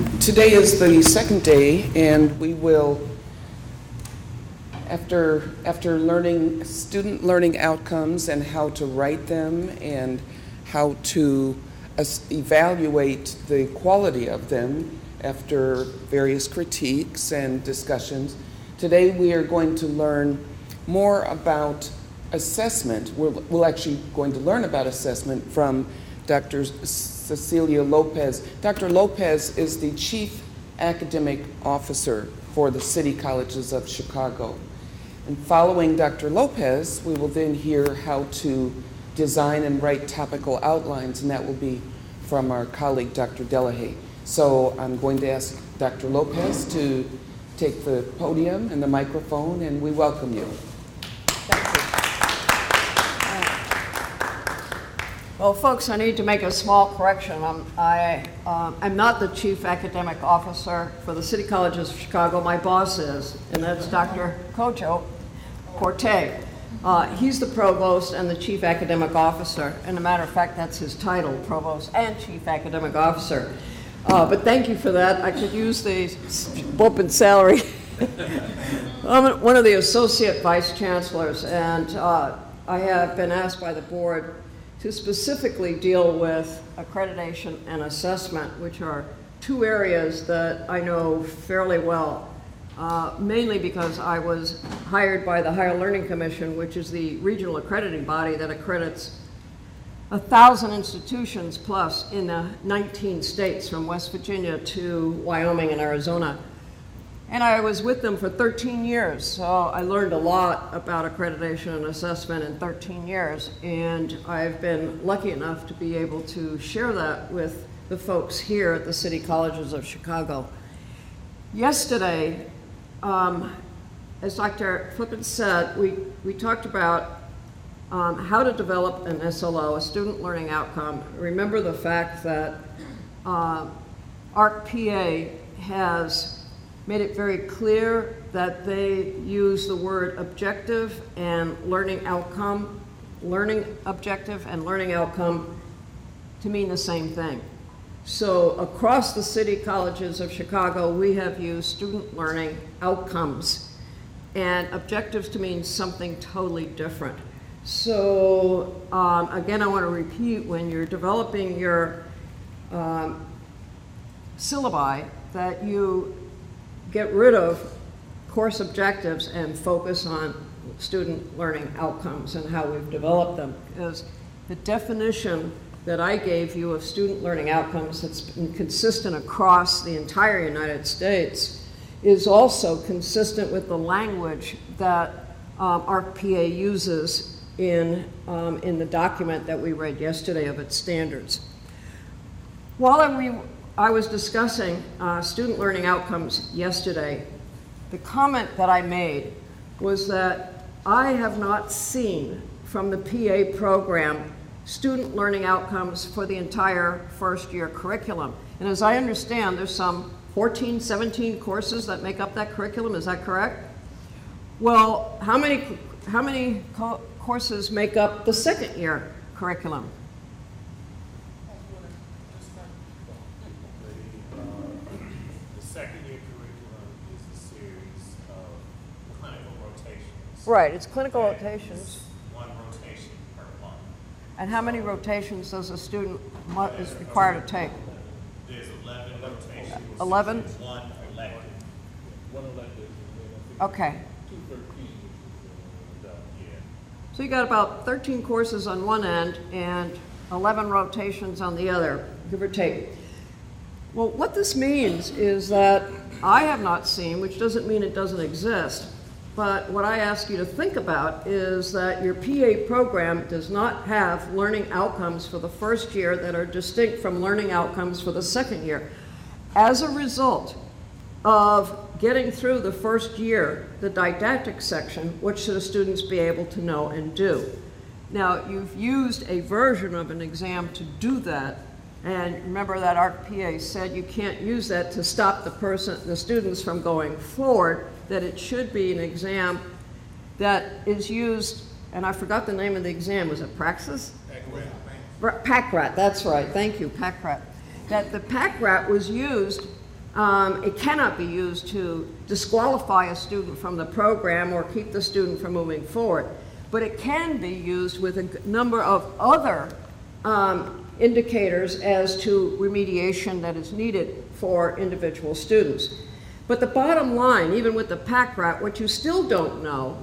Today is the second day, and we will, after learning student learning outcomes and how to write them and how to evaluate the quality of them after various critiques and discussions, today we are going to learn more about assessment. We're actually going to learn about assessment from Dr. Cecilia Lopez. Dr. Lopez is the Chief Academic Officer for the City Colleges of Chicago. And following Dr. Lopez, we will then hear how to design and write topical outlines, and that will be from our colleague, Dr. Delahaye. So I'm going to ask Dr. Lopez to take the podium and the microphone, and we welcome you. Thank you. Well, folks, I need to make a small correction. I'm not the Chief Academic Officer for the City Colleges of Chicago. My boss is, and that's Dr. Kojo Corte. He's the Provost and the Chief Academic Officer. And a matter of fact, that's his title, Provost and Chief Academic Officer. But thank you for that. I could use the bump in salary. I'm one of the Associate Vice Chancellors, and I have been asked by the board to specifically deal with accreditation and assessment, which are two areas that I know fairly well, mainly because I was hired by the Higher Learning Commission, which is the regional accrediting body that accredits 1,000 institutions plus in the 19 states from West Virginia to Wyoming and Arizona. And I was with them for 13 years, so I learned a lot about accreditation and assessment in 13 years, and I've been lucky enough to be able to share that with the folks here at the City Colleges of Chicago. Yesterday, as Dr. Flippin said, we talked about how to develop an SLO, a student learning outcome. Remember the fact that ARC-PA has made it very clear that they use the word objective and learning outcome, learning objective and learning outcome to mean the same thing. So across the City Colleges of Chicago, we have used student learning outcomes and objectives to mean something totally different. So again, I want to repeat, when you're developing your syllabi, that you get rid of course objectives and focus on student learning outcomes and how we've developed them. Because the definition that I gave you of student learning outcomes that's been consistent across the entire United States is also consistent with the language that ARC-PA uses in the document that we read yesterday of its standards. While I was discussing student learning outcomes yesterday, the comment that I made was that I have not seen from the PA program student learning outcomes for the entire first year curriculum. And as I understand, there's some 14, 17 courses that make up that curriculum, is that correct? Well, how many courses make up the second year curriculum? Right, it's clinical rotations. One rotation per month. And how many rotations does a student is required to take? There's 11 rotations. 11? One elective. One elective. Okay. 213. Yeah. So you got about 13 courses on one end and 11 rotations on the other, give or take. Well, what this means is that I have not seen, which doesn't mean it doesn't exist, but what I ask you to think about is that your PA program does not have learning outcomes for the first year that are distinct from learning outcomes for the second year. As a result of getting through the first year, the didactic section, what should the students be able to know and do? Now, you've used a version of an exam to do that, and remember that ARC-PA said you can't use that to stop the students from going forward, that it should be an exam that is used, and I forgot the name of the exam, was it Praxis? PACRAT, that's right, thank you, PACRAT. That the PACRAT was used It cannot be used to disqualify a student from the program or keep the student from moving forward. But it can be used with a number of other indicators as to remediation that is needed for individual students. But the bottom line, even with the PACRAT, what you still don't know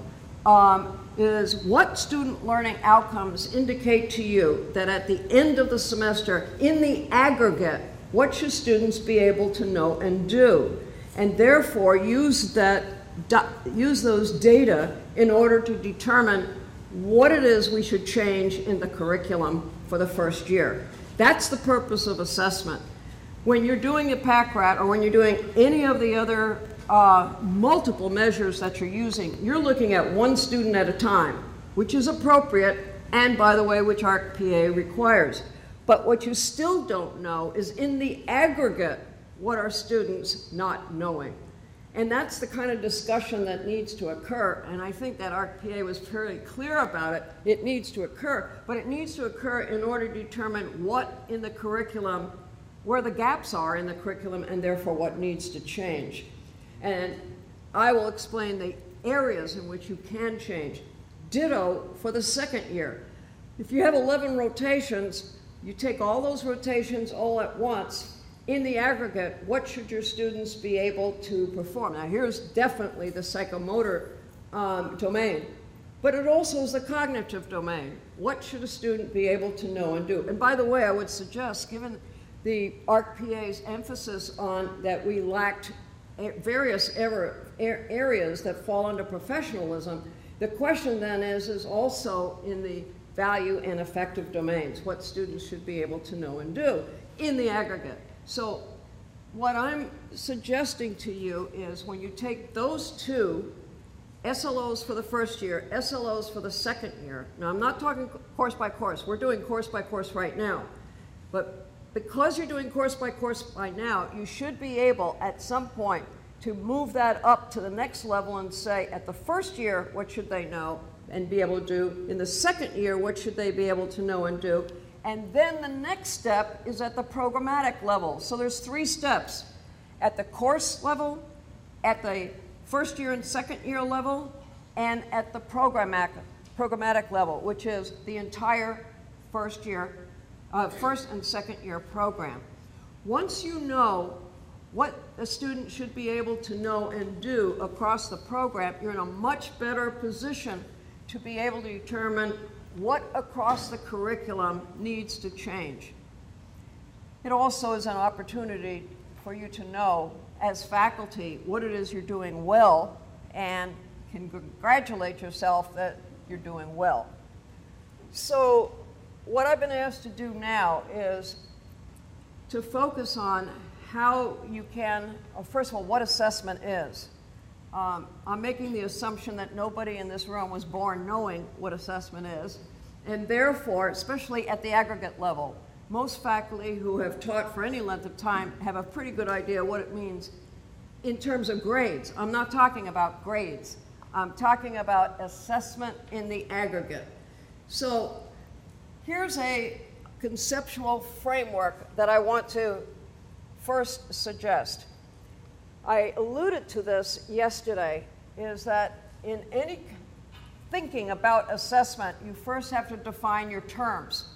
is what student learning outcomes indicate to you that at the end of the semester, in the aggregate, what should students be able to know and do? And therefore, use those data in order to determine what it is we should change in the curriculum for the first year. That's the purpose of assessment. When you're doing a PACRAT or when you're doing any of the other multiple measures that you're using, you're looking at one student at a time, which is appropriate, and by the way, which ARC-PA requires. But what you still don't know is in the aggregate, what are students not knowing? And that's the kind of discussion that needs to occur, and I think that ARC-PA was fairly clear about it. It needs to occur, but it needs to occur in order to determine what in the curriculum, where the gaps are in the curriculum, and therefore what needs to change. And I will explain the areas in which you can change. Ditto for the second year. If you have 11 rotations, you take all those rotations all at once. In the aggregate, what should your students be able to perform? Now, here's definitely the psychomotor domain, but it also is the cognitive domain. What should a student be able to know and do? And by the way, I would suggest, given the ARC-PA's emphasis on that we lacked various areas that fall under professionalism, the question then is also in the value and effective domains, what students should be able to know and do in the aggregate. So what I'm suggesting to you is when you take those two, SLOs for the first year, SLOs for the second year. Now, I'm not talking course by course. We're doing course by course right now. But because you're doing course by now, you should be able at some point to move that up to the next level and say, at the first year, what should they know and be able to do? In the second year, what should they be able to know and do? And then the next step is at the programmatic level. So there's 3 steps: at the course level, at the first year and second year level, and at the programmatic level, which is the entire first and second year program. Once you know what a student should be able to know and do across the program, you're in a much better position to be able to determine what across the curriculum needs to change. It also is an opportunity for you to know, as faculty, what it is you're doing well and can congratulate yourself that you're doing well. So what I've been asked to do now is to focus on how you can, first of all, what assessment is. I'm making the assumption that nobody in this room was born knowing what assessment is, and therefore, especially at the aggregate level, most faculty who have taught for any length of time have a pretty good idea what it means in terms of grades. I'm not talking about grades. I'm talking about assessment in the aggregate. So here's a conceptual framework that I want to first suggest. I alluded to this yesterday, is that in any thinking about assessment, you first have to define your terms.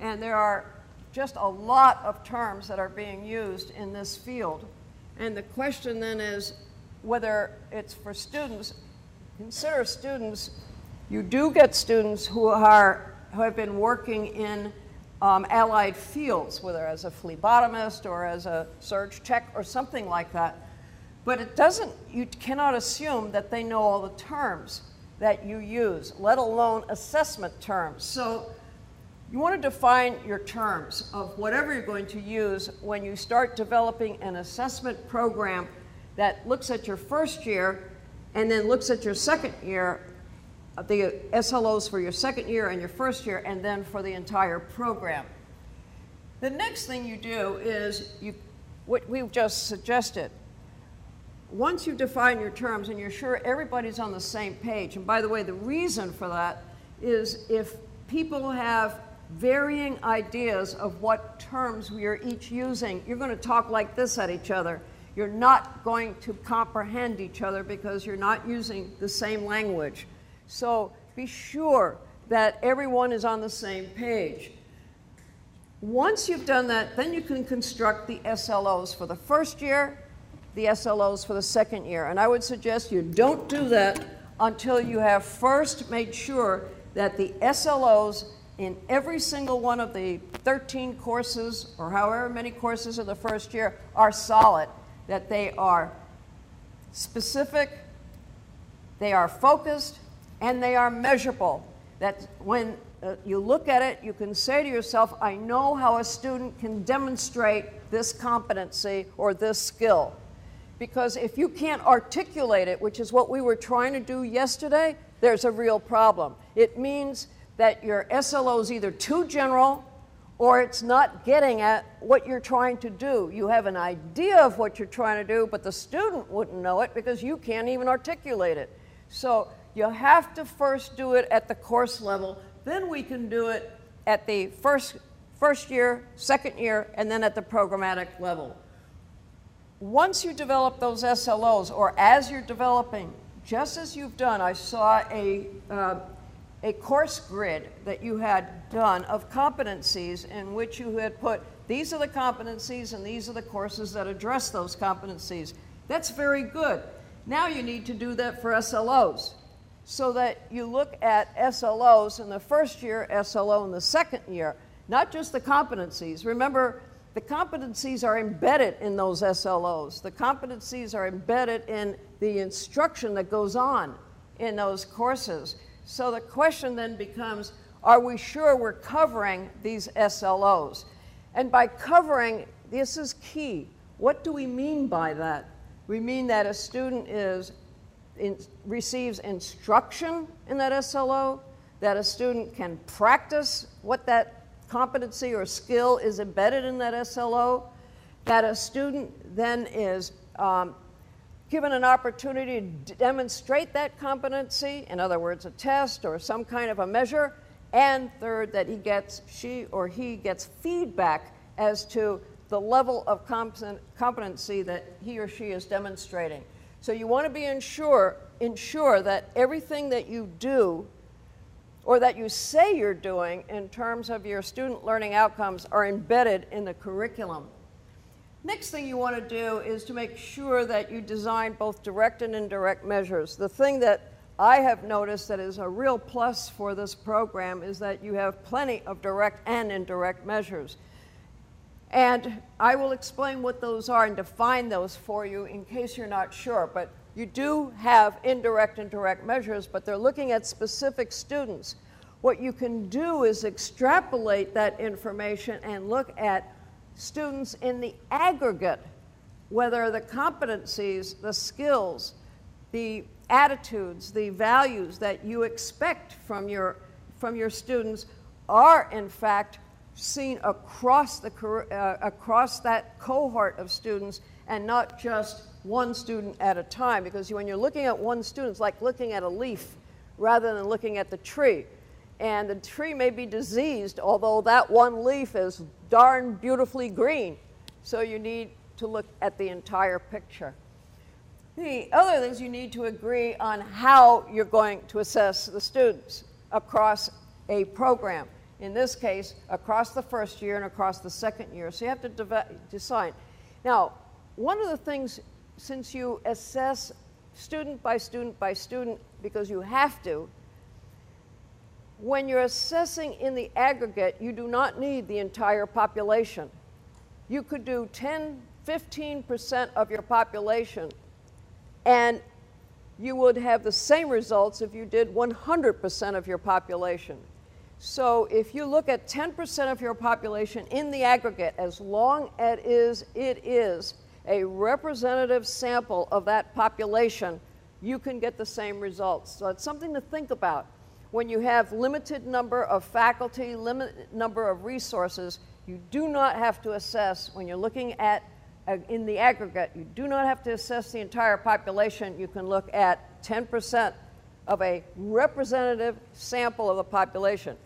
And there are just a lot of terms that are being used in this field. And the question then is whether it's for students. Consider students, you do get students who have been working in allied fields, whether as a phlebotomist or as a surge tech or something like that. But you cannot assume that they know all the terms that you use, let alone assessment terms. So you want to define your terms of whatever you're going to use when you start developing an assessment program that looks at your first year and then looks at your second year, the SLOs for your second year and your first year, and then for the entire program. The next thing you do is what we've just suggested. Once you define your terms and you're sure everybody's on the same page, and by the way, the reason for that is if people have varying ideas of what terms we are each using, you're going to talk like this at each other. you're not going to comprehend each other because you're not using the same language. So be sure that everyone is on the same page. Once you've done that, then you can construct the SLOs for the first year, the SLOs for the second year. And I would suggest you don't do that until you have first made sure that the SLOs in every single one of the 13 courses, or however many courses of the first year, are solid, that they are specific, they are focused, and they are measurable. That when you look at it, you can say to yourself, I know how a student can demonstrate this competency or this skill. Because if you can't articulate it, which is what we were trying to do yesterday, there's a real problem. It means that your SLO is either too general or it's not getting at what you're trying to do. You have an idea of what you're trying to do, but the student wouldn't know it because you can't even articulate it. So you have to first do it at the course level, then we can do it at the first year, second year, and then at the programmatic level. Once you develop those SLOs, or as you're developing, just as you've done, I saw a course grid that you had done of competencies in which you had put, these are the competencies and these are the courses that address those competencies. That's very good. Now you need to do that for SLOs, so that you look at SLOs in the first year, SLO in the second year, not just the competencies. Remember, the competencies are embedded in those SLOs. The competencies are embedded in the instruction that goes on in those courses. So the question then becomes, are we sure we're covering these SLOs? And by covering, this is key. What do we mean by that? We mean that a student receives instruction in that SLO, that a student can practice what that competency or skill is embedded in that SLO, that a student then is given an opportunity to demonstrate that competency, in other words, a test or some kind of a measure, and third, that she or he gets feedback as to the level of competency that he or she is demonstrating. So you want to be ensure that everything that you do or that you say you're doing in terms of your student learning outcomes are embedded in the curriculum. Next thing you want to do is to make sure that you design both direct and indirect measures. The thing that I have noticed that is a real plus for this program is that you have plenty of direct and indirect measures. And I will explain what those are and define those for you in case you're not sure. But you do have indirect and direct measures, but they're looking at specific students. What you can do is extrapolate that information and look at students in the aggregate, whether the competencies, the skills, the attitudes, the values that you expect from your students are in fact seen across that cohort of students and not just one student at a time. Because when you're looking at one student, it's like looking at a leaf rather than looking at the tree. And the tree may be diseased, although that one leaf is darn beautifully green. So you need to look at the entire picture. The other things, you need to agree on how you're going to assess the students across a program. In this case, across the first year and across the second year. So you have to decide. Now, one of the things, since you assess student by student by student, because you have to, when you're assessing in the aggregate, you do not need the entire population. You could do 10, 15% of your population, and you would have the same results if you did 100% of your population. So if you look at 10% of your population in the aggregate, as long as it is a representative sample of that population, you can get the same results. So it's something to think about. When you have limited number of faculty, limited number of resources, you do not have to assess, when you're looking at in the aggregate, you do not have to assess the entire population. You can look at 10% of a representative sample of the population.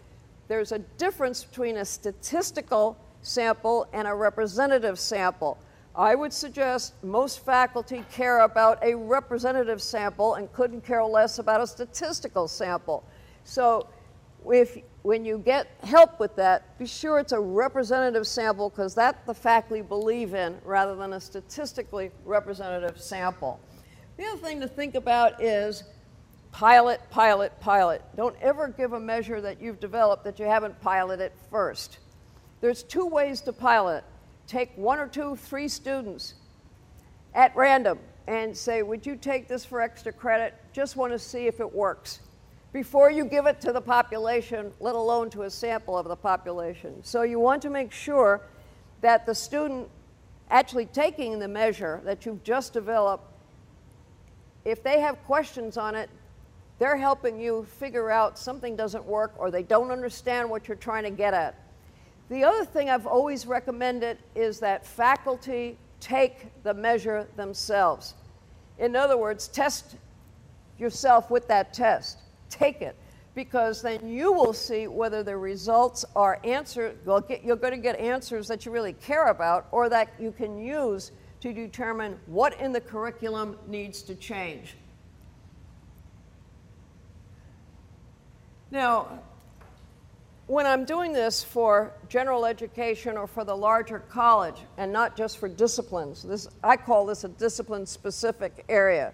There's a difference between a statistical sample and a representative sample. I would suggest most faculty care about a representative sample and couldn't care less about a statistical sample. So when you get help with that, be sure it's a representative sample, because that the faculty believe in rather than a statistically representative sample. The other thing to think about is pilot, pilot, pilot. Don't ever give a measure that you've developed that you haven't piloted first. There's two ways to pilot. Take 1 or 2, 3 students at random and say, would you take this for extra credit? Just want to see if it works before you give it to the population, let alone to a sample of the population. So you want to make sure that the student actually taking the measure that you've just developed, if they have questions on it, they're helping you figure out something doesn't work or they don't understand what you're trying to get at. The other thing I've always recommended is that faculty take the measure themselves. In other words, test yourself with that test. Take it, because then you will see whether the results are answered. You're going to get answers that you really care about or that you can use to determine what in the curriculum needs to change. Now, when I'm doing this for general education or for the larger college, and not just for disciplines, I call this a discipline-specific area.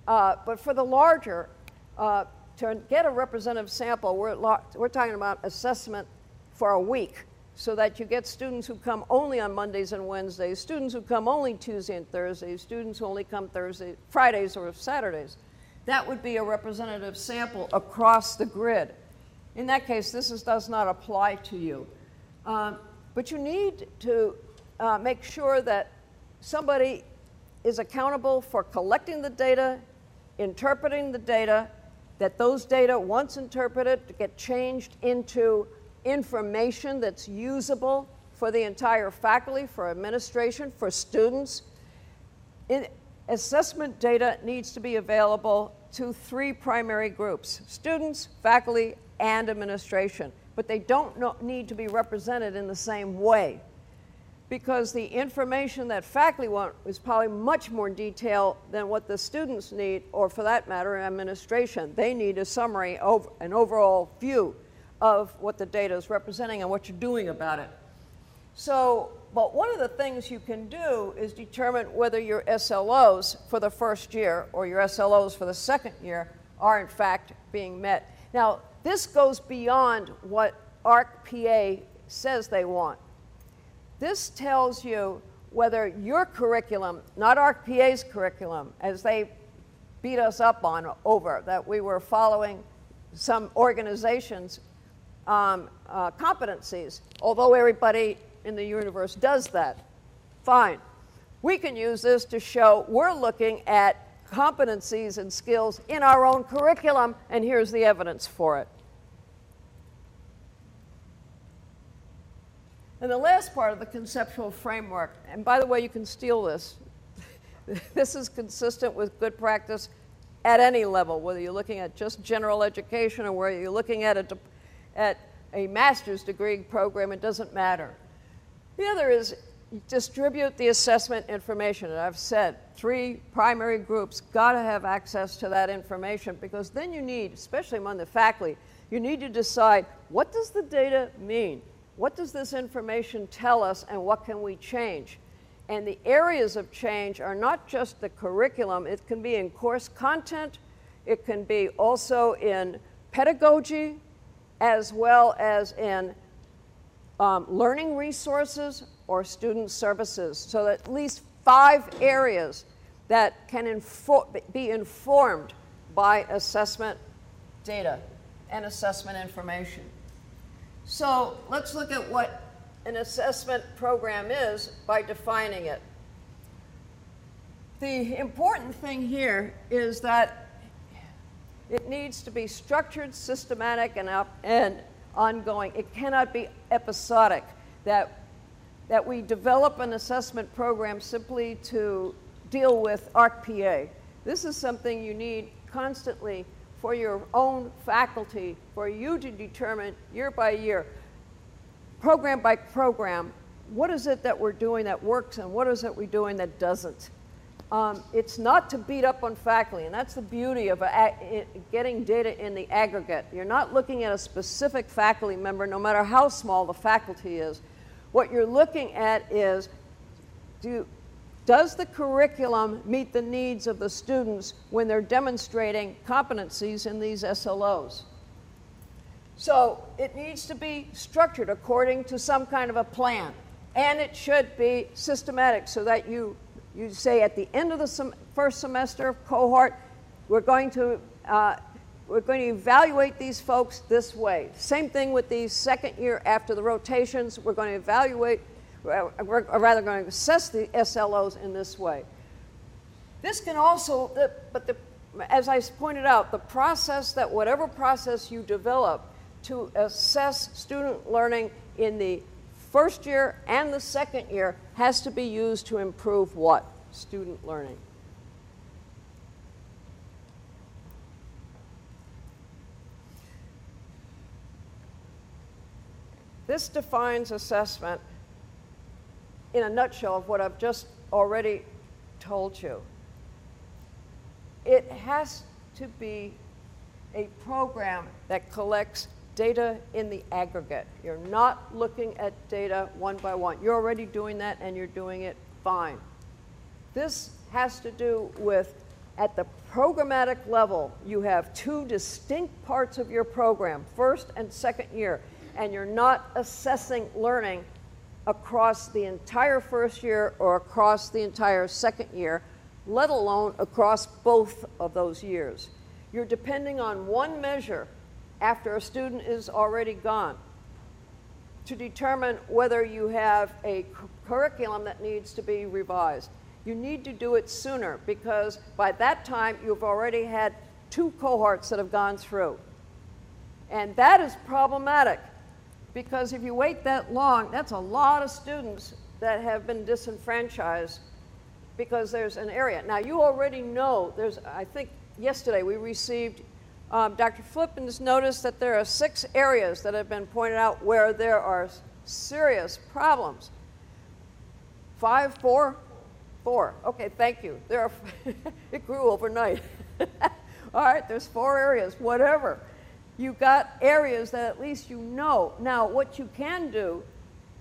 But for the larger, to get a representative sample, we're talking about assessment for a week, so that you get students who come only on Mondays and Wednesdays, students who come only Tuesday and Thursdays, students who only come Fridays or Saturdays. That would be a representative sample across the grid. In that case, this does not apply to you. But you need to make sure that somebody is accountable for collecting the data, interpreting the data, that those data, once interpreted, get changed into information that's usable for the entire faculty, for administration, for students. Assessment data needs to be available to 3 primary groups: students, faculty, and administration. But they don't need to be represented in the same way, because the information that faculty want is probably much more detailed than what the students need, or for that matter, administration. They need a summary, an overall view of what the data is representing and what you're doing about it. So, but one of the things you can do is determine whether your SLOs for the first year or your SLOs for the second year are in fact being met. Now, this goes beyond what ARC-PA says they want. This tells you whether your curriculum, not ARC-PA's curriculum, as they beat us up on over, that we were following some organizations' competencies, although everybody in the universe does that. Fine. We can use this to show we're looking at competencies and skills in our own curriculum, and here's the evidence for it. And the last part of the conceptual framework, and by the way, you can steal this. This is consistent with good practice at any level, whether you're looking at just general education or whether you're looking at a master's degree program, it doesn't matter. The other is distribute the assessment information. And I've said 3 primary groups got to have access to that information, because then you need, especially among the faculty, you need to decide, what does the data mean? What does this information tell us, and what can we change? And the areas of change are not just the curriculum. It can be in course content. It can be also in pedagogy, as well as in learning resources or student services. So at least 5 areas that can be informed by assessment data and assessment information. So let's look at what an assessment program is by defining it. The important thing here is that it needs to be structured, systematic, and ongoing. It cannot be episodic, that we develop an assessment program simply to deal with ARC-PA. This is something you need constantly for your own faculty, for you to determine year by year, program by program, what is it that we're doing that works and what is it we're doing that doesn't. It's not to beat up on faculty, and that's the beauty of getting data in the aggregate. You're not looking at a specific faculty member, no matter how small the faculty is. What you're looking at is, does the curriculum meet the needs of the students when they're demonstrating competencies in these SLOs? So it needs to be structured according to some kind of a plan, and it should be systematic so that you say at the end of the first semester of cohort, we're going to evaluate these folks this way. Same thing with the second year after the rotations. We're going to evaluate, or rather going to assess the SLOs in this way. This can also, as I pointed out, the process that whatever process you develop to assess student learning in the first year and the second year has to be used to improve what? Student learning. This defines assessment in a nutshell of what I've just already told you. It has to be a program that collects data in the aggregate. You're not looking at data one by one. You're already doing that and you're doing it fine. This has to do with, at the programmatic level, you have two distinct parts of your program, first and second year, and you're not assessing learning across the entire first year or across the entire second year, let alone across both of those years. You're depending on one measure after a student is already gone to determine whether you have a curriculum that needs to be revised. You need to do it sooner because by that time you've already had 2 cohorts that have gone through. And that is problematic because if you wait that long, that's a lot of students that have been disenfranchised because there's an area. Now you already know, I think yesterday we received Dr. Flippins noticed that there are 6 areas that have been pointed out where there are serious problems. 5, 4? 4. Okay, thank you. It grew overnight. All right, there's 4 areas, whatever. You've got areas that at least you know. Now, what you can do,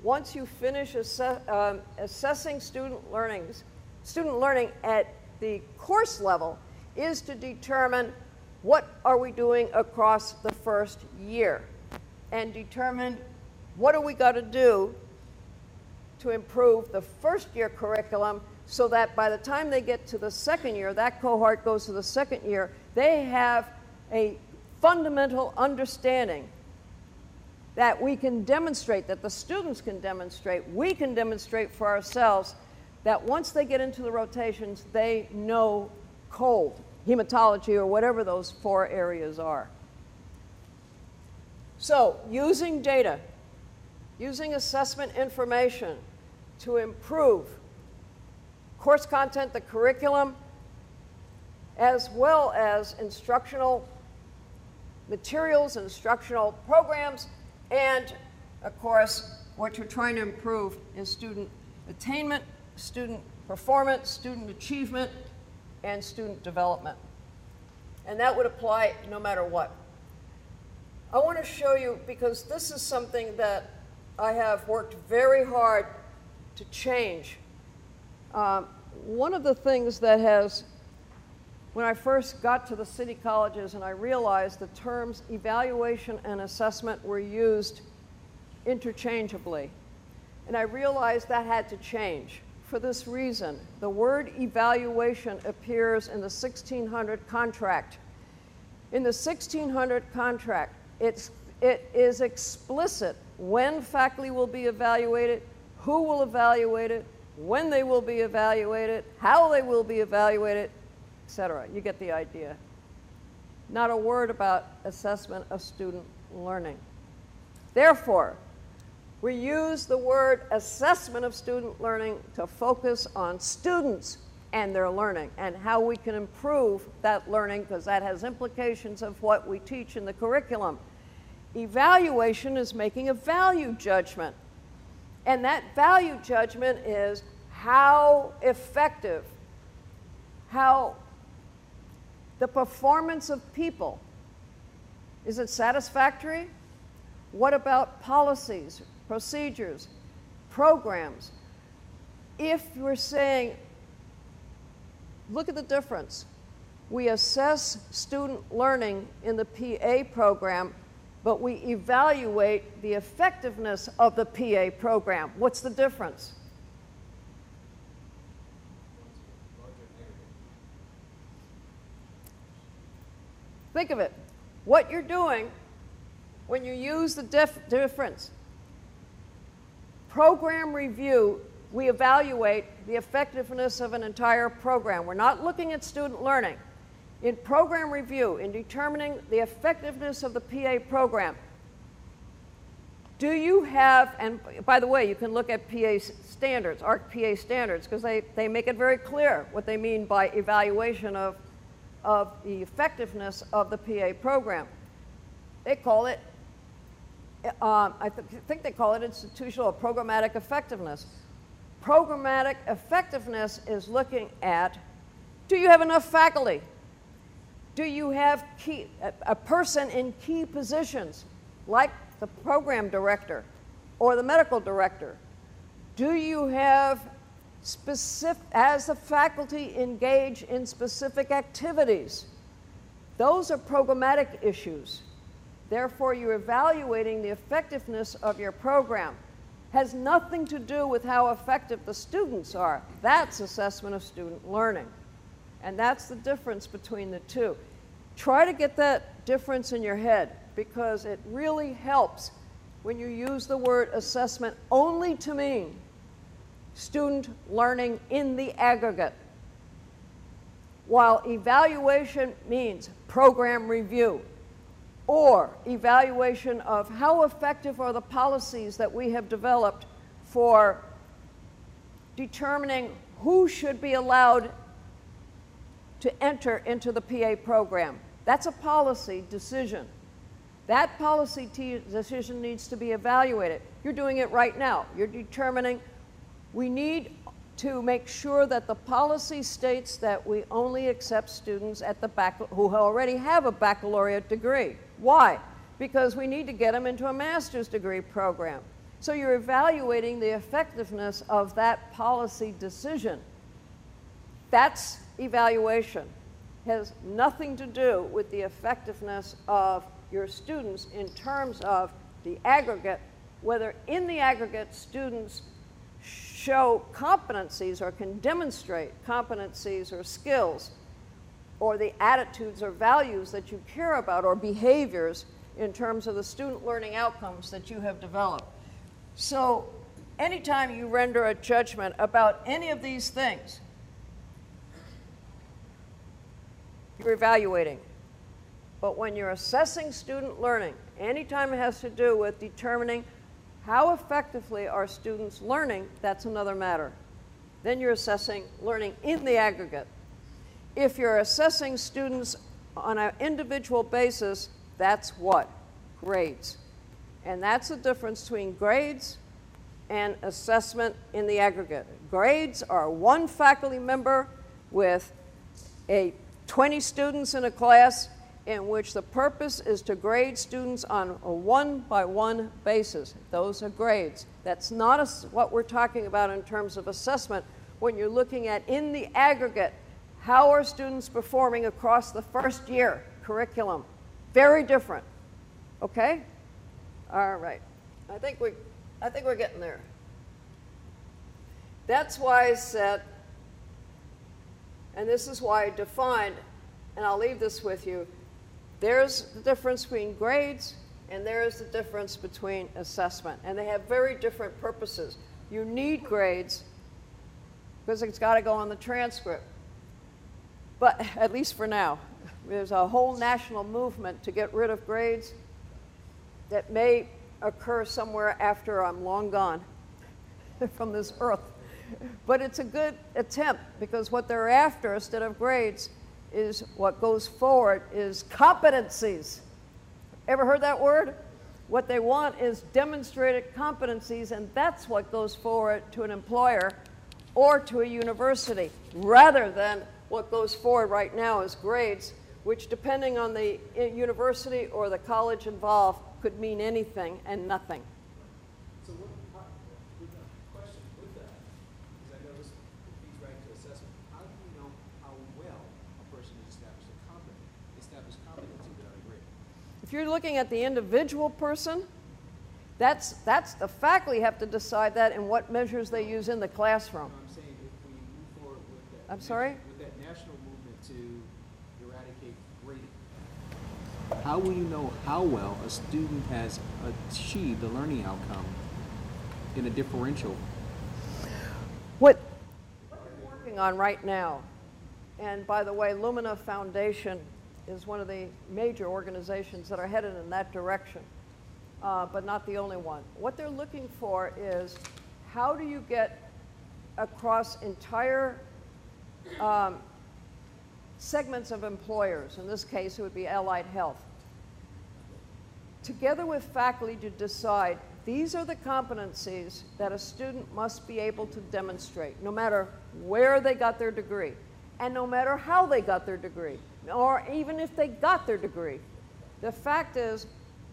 once you finish assessing student learning at the course level, is to determine what are we doing across the first year and determine what do we got to do to improve the first year curriculum so that by the time they get to the second year, that cohort goes to the second year, they have a fundamental understanding that we can demonstrate, that the students can demonstrate, we can demonstrate for ourselves that once they get into the rotations, they know cold, hematology, or whatever those 4 areas are. So, using data, using assessment information to improve course content, the curriculum, as well as instructional materials, instructional programs, and, of course, what you're trying to improve is student attainment, student performance, student achievement, and student development. And that would apply no matter what. I want to show you, because this is something that I have worked very hard to change. One of the things that has, when I first got to the city colleges and I realized the terms evaluation and assessment were used interchangeably, and I realized that had to change. For this reason, the word evaluation appears in the 1600 contract. In the 1600 contract, it is explicit when faculty will be evaluated, who will evaluate it, when they will be evaluated, how they will be evaluated, etc. You get the idea. Not a word about assessment of student learning. Therefore, we use the word assessment of student learning to focus on students and their learning and how we can improve that learning, because that has implications of what we teach in the curriculum. Evaluation is making a value judgment. And that value judgment is how effective, how the performance of people, is it satisfactory? What about policies, procedures, programs? If we're saying, look at the difference. We assess student learning in the PA program, but we evaluate the effectiveness of the PA program. What's the difference? Think of it. What you're doing when you use the difference. Program review, we evaluate the effectiveness of an entire program. We're not looking at student learning. In program review, in determining the effectiveness of the PA program, do you have, and by the way, you can look at PA standards, ARC PA standards, because they make it very clear what they mean by evaluation of the effectiveness of the PA program. They call it, I think they call it institutional or programmatic effectiveness. Programmatic effectiveness is looking at, do you have enough faculty? Do you have a person in key positions, like the program director or the medical director? Do you have as the faculty engage in specific activities? Those are programmatic issues. Therefore, you're evaluating the effectiveness of your program. Has nothing to do with how effective the students are. That's assessment of student learning. And that's the difference between the two. Try to get that difference in your head, because it really helps when you use the word assessment only to mean student learning in the aggregate, while evaluation means program review or evaluation of how effective are the policies that we have developed for determining who should be allowed to enter into the PA program. That's a policy decision. That policy decision needs to be evaluated. You're doing it right now. You're determining we need to make sure that the policy states that we only accept students at the who already have a baccalaureate degree. Why? Because we need to get them into a master's degree program. So you're evaluating the effectiveness of that policy decision. That's evaluation. It has nothing to do with the effectiveness of your students in terms of the aggregate, whether in the aggregate students show competencies or can demonstrate competencies or skills or the attitudes or values that you care about or behaviors in terms of the student learning outcomes that you have developed. So anytime you render a judgment about any of these things, you're evaluating. But when you're assessing student learning, anytime it has to do with determining how effectively are students learning, that's another matter. Then you're assessing learning in the aggregate. If you're assessing students on an individual basis, that's what? Grades. And that's the difference between grades and assessment in the aggregate. Grades are one faculty member with 20 students in a class in which the purpose is to grade students on a one-by-one basis. Those are grades. That's not what we're talking about in terms of assessment when you're looking at in the aggregate, how are students performing across the first year curriculum? Very different. Okay? All right. I think we're getting there. That's why I said, and this is why I defined, and I'll leave this with you, there's the difference between grades and there's the difference between assessment. And they have very different purposes. You need grades because it's got to go on the transcript. But at least for now, there's a whole national movement to get rid of grades that may occur somewhere after I'm long gone from this earth. But it's a good attempt, because what they're after instead of grades is what goes forward is competencies. Ever heard that word? What they want is demonstrated competencies, and that's what goes forward to an employer or to a university, rather than what goes forward right now as grades, which, depending on the university or the college involved, could mean anything and nothing. So with the question with that, because I noticed it feeds right into assessment, how do you know how well a person has established competency without a grade? If you're looking at the individual person, that's the faculty have to decide that and what measures they use in the classroom. I'm saying if we move forward with that, I'm sorry? with that national movement to eradicate grading, how will you know how well a student has achieved a learning outcome in a differential? What we're working on right now, and by the way, Lumina Foundation is one of the major organizations that are headed in that direction, but not the only one. What they're looking for is how do you get across entire segments of employers, in this case it would be allied health, together with faculty to decide these are the competencies that a student must be able to demonstrate, no matter where they got their degree, and no matter how they got their degree, or even if they got their degree. The fact is,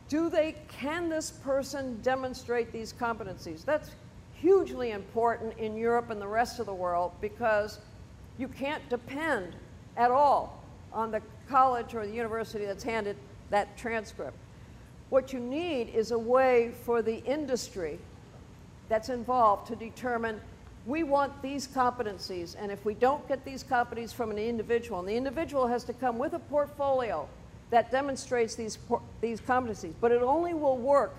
can this person demonstrate these competencies? That's hugely important in Europe and the rest of the world, because you can't depend at all on the college or the university that's handed that transcript. What you need is a way for the industry that's involved to determine, we want these competencies, and if we don't get these competencies from an individual, and the individual has to come with a portfolio that demonstrates these competencies, but it only will work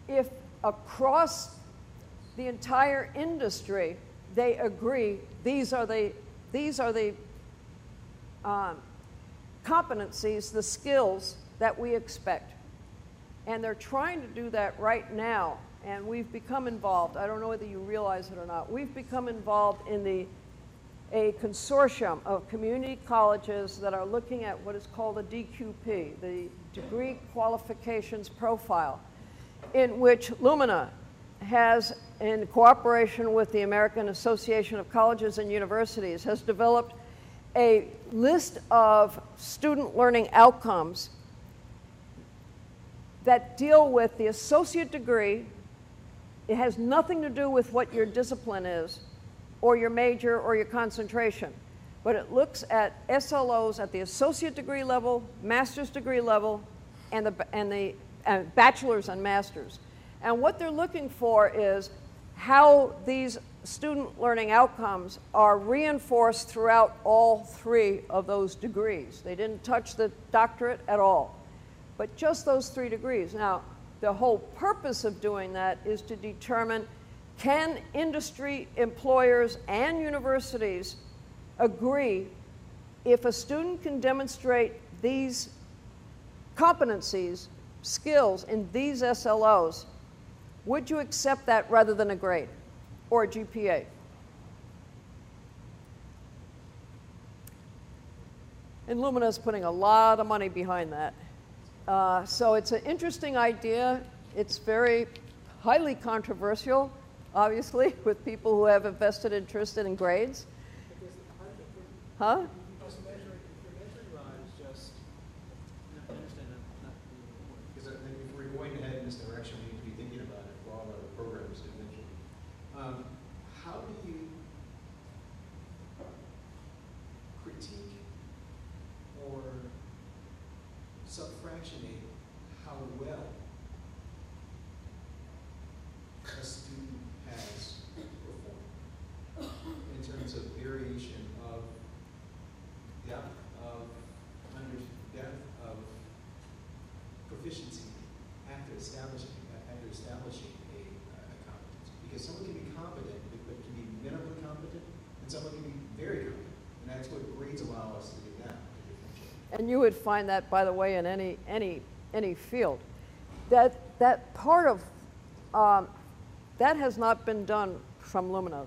if across the entire industry they agree these are the competencies, the skills that we expect. And they're trying to do that right now, and we've become involved. I don't know whether you realize it or not. We've become involved in a consortium of community colleges that are looking at what is called a DQP, the Degree Qualifications Profile, in which Lumina has, in cooperation with the American Association of Colleges and Universities, has developed a list of student learning outcomes that deal with the associate degree. It has nothing to do with what your discipline is, or your major, or your concentration. But it looks at SLOs at the associate degree level, master's degree level, and the bachelor's and master's. And what they're looking for is how these student learning outcomes are reinforced throughout all three of those degrees. They didn't touch the doctorate at all, but just those 3 degrees. Now, the whole purpose of doing that is to determine, can industry, employers, and universities agree if a student can demonstrate these competencies, skills in these SLOs, would you accept that rather than a grade or a GPA? And Lumina is putting a lot of money behind that. So it's an interesting idea. It's very highly controversial, obviously, with people who have a vested interest in grades. Huh? If you're measuring rod is just, I understand not Because I think if we're going to head in this direction, we need to be thinking about it for all our programs eventually. How do you critique or subfractionate how well a student has performed in terms of variation of depth of proficiency after establishing a competence? Because someone can be competent, but can be minimally competent, and someone can be very competent, and that's what grades allow us to do now. And you would find that, by the way, in any field. That part of that has not been done from Lumina.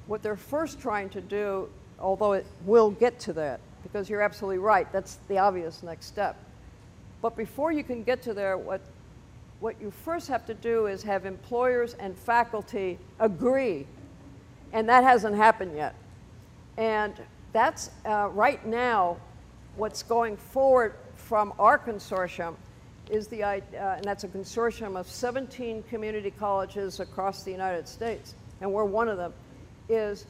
What they're first trying to do, although it will get to that, because you're absolutely right, that's the obvious next step. But before you can get to there, what what you first have to do is have employers and faculty agree, and that hasn't happened yet. And that's right now what's going forward from our consortium is and that's a consortium of 17 community colleges across the United States, and we're one of them, is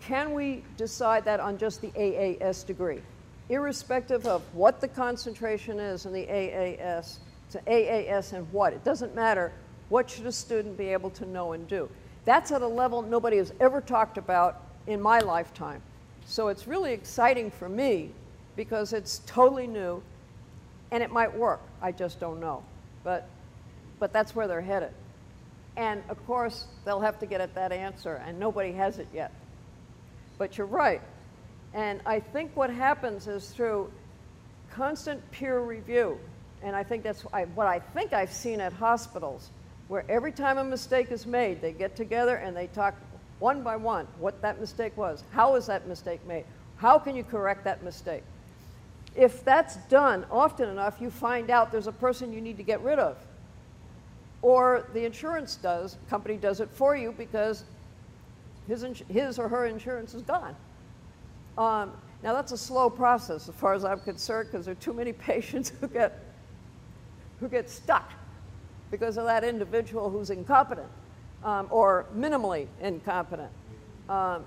can we decide that on just the AAS degree? Irrespective of what the concentration is in the AAS, to AAS and what, it doesn't matter, what should a student be able to know and do? That's at a level nobody has ever talked about in my lifetime. So it's really exciting for me because it's totally new and it might work, I just don't know. But that's where they're headed. And of course, they'll have to get at that answer, and nobody has it yet. But you're right. And I think what happens is through constant peer review, and I think that's what I think I've seen at hospitals, where every time a mistake is made, they get together and they talk one by one what that mistake was. How was that mistake made? How can you correct that mistake? If that's done often enough, you find out there's a person you need to get rid of. Or the insurance company does it for you because his or her insurance is gone. Now that's a slow process as far as I'm concerned, because there are too many patients who get stuck because of that individual who's incompetent or minimally incompetent. And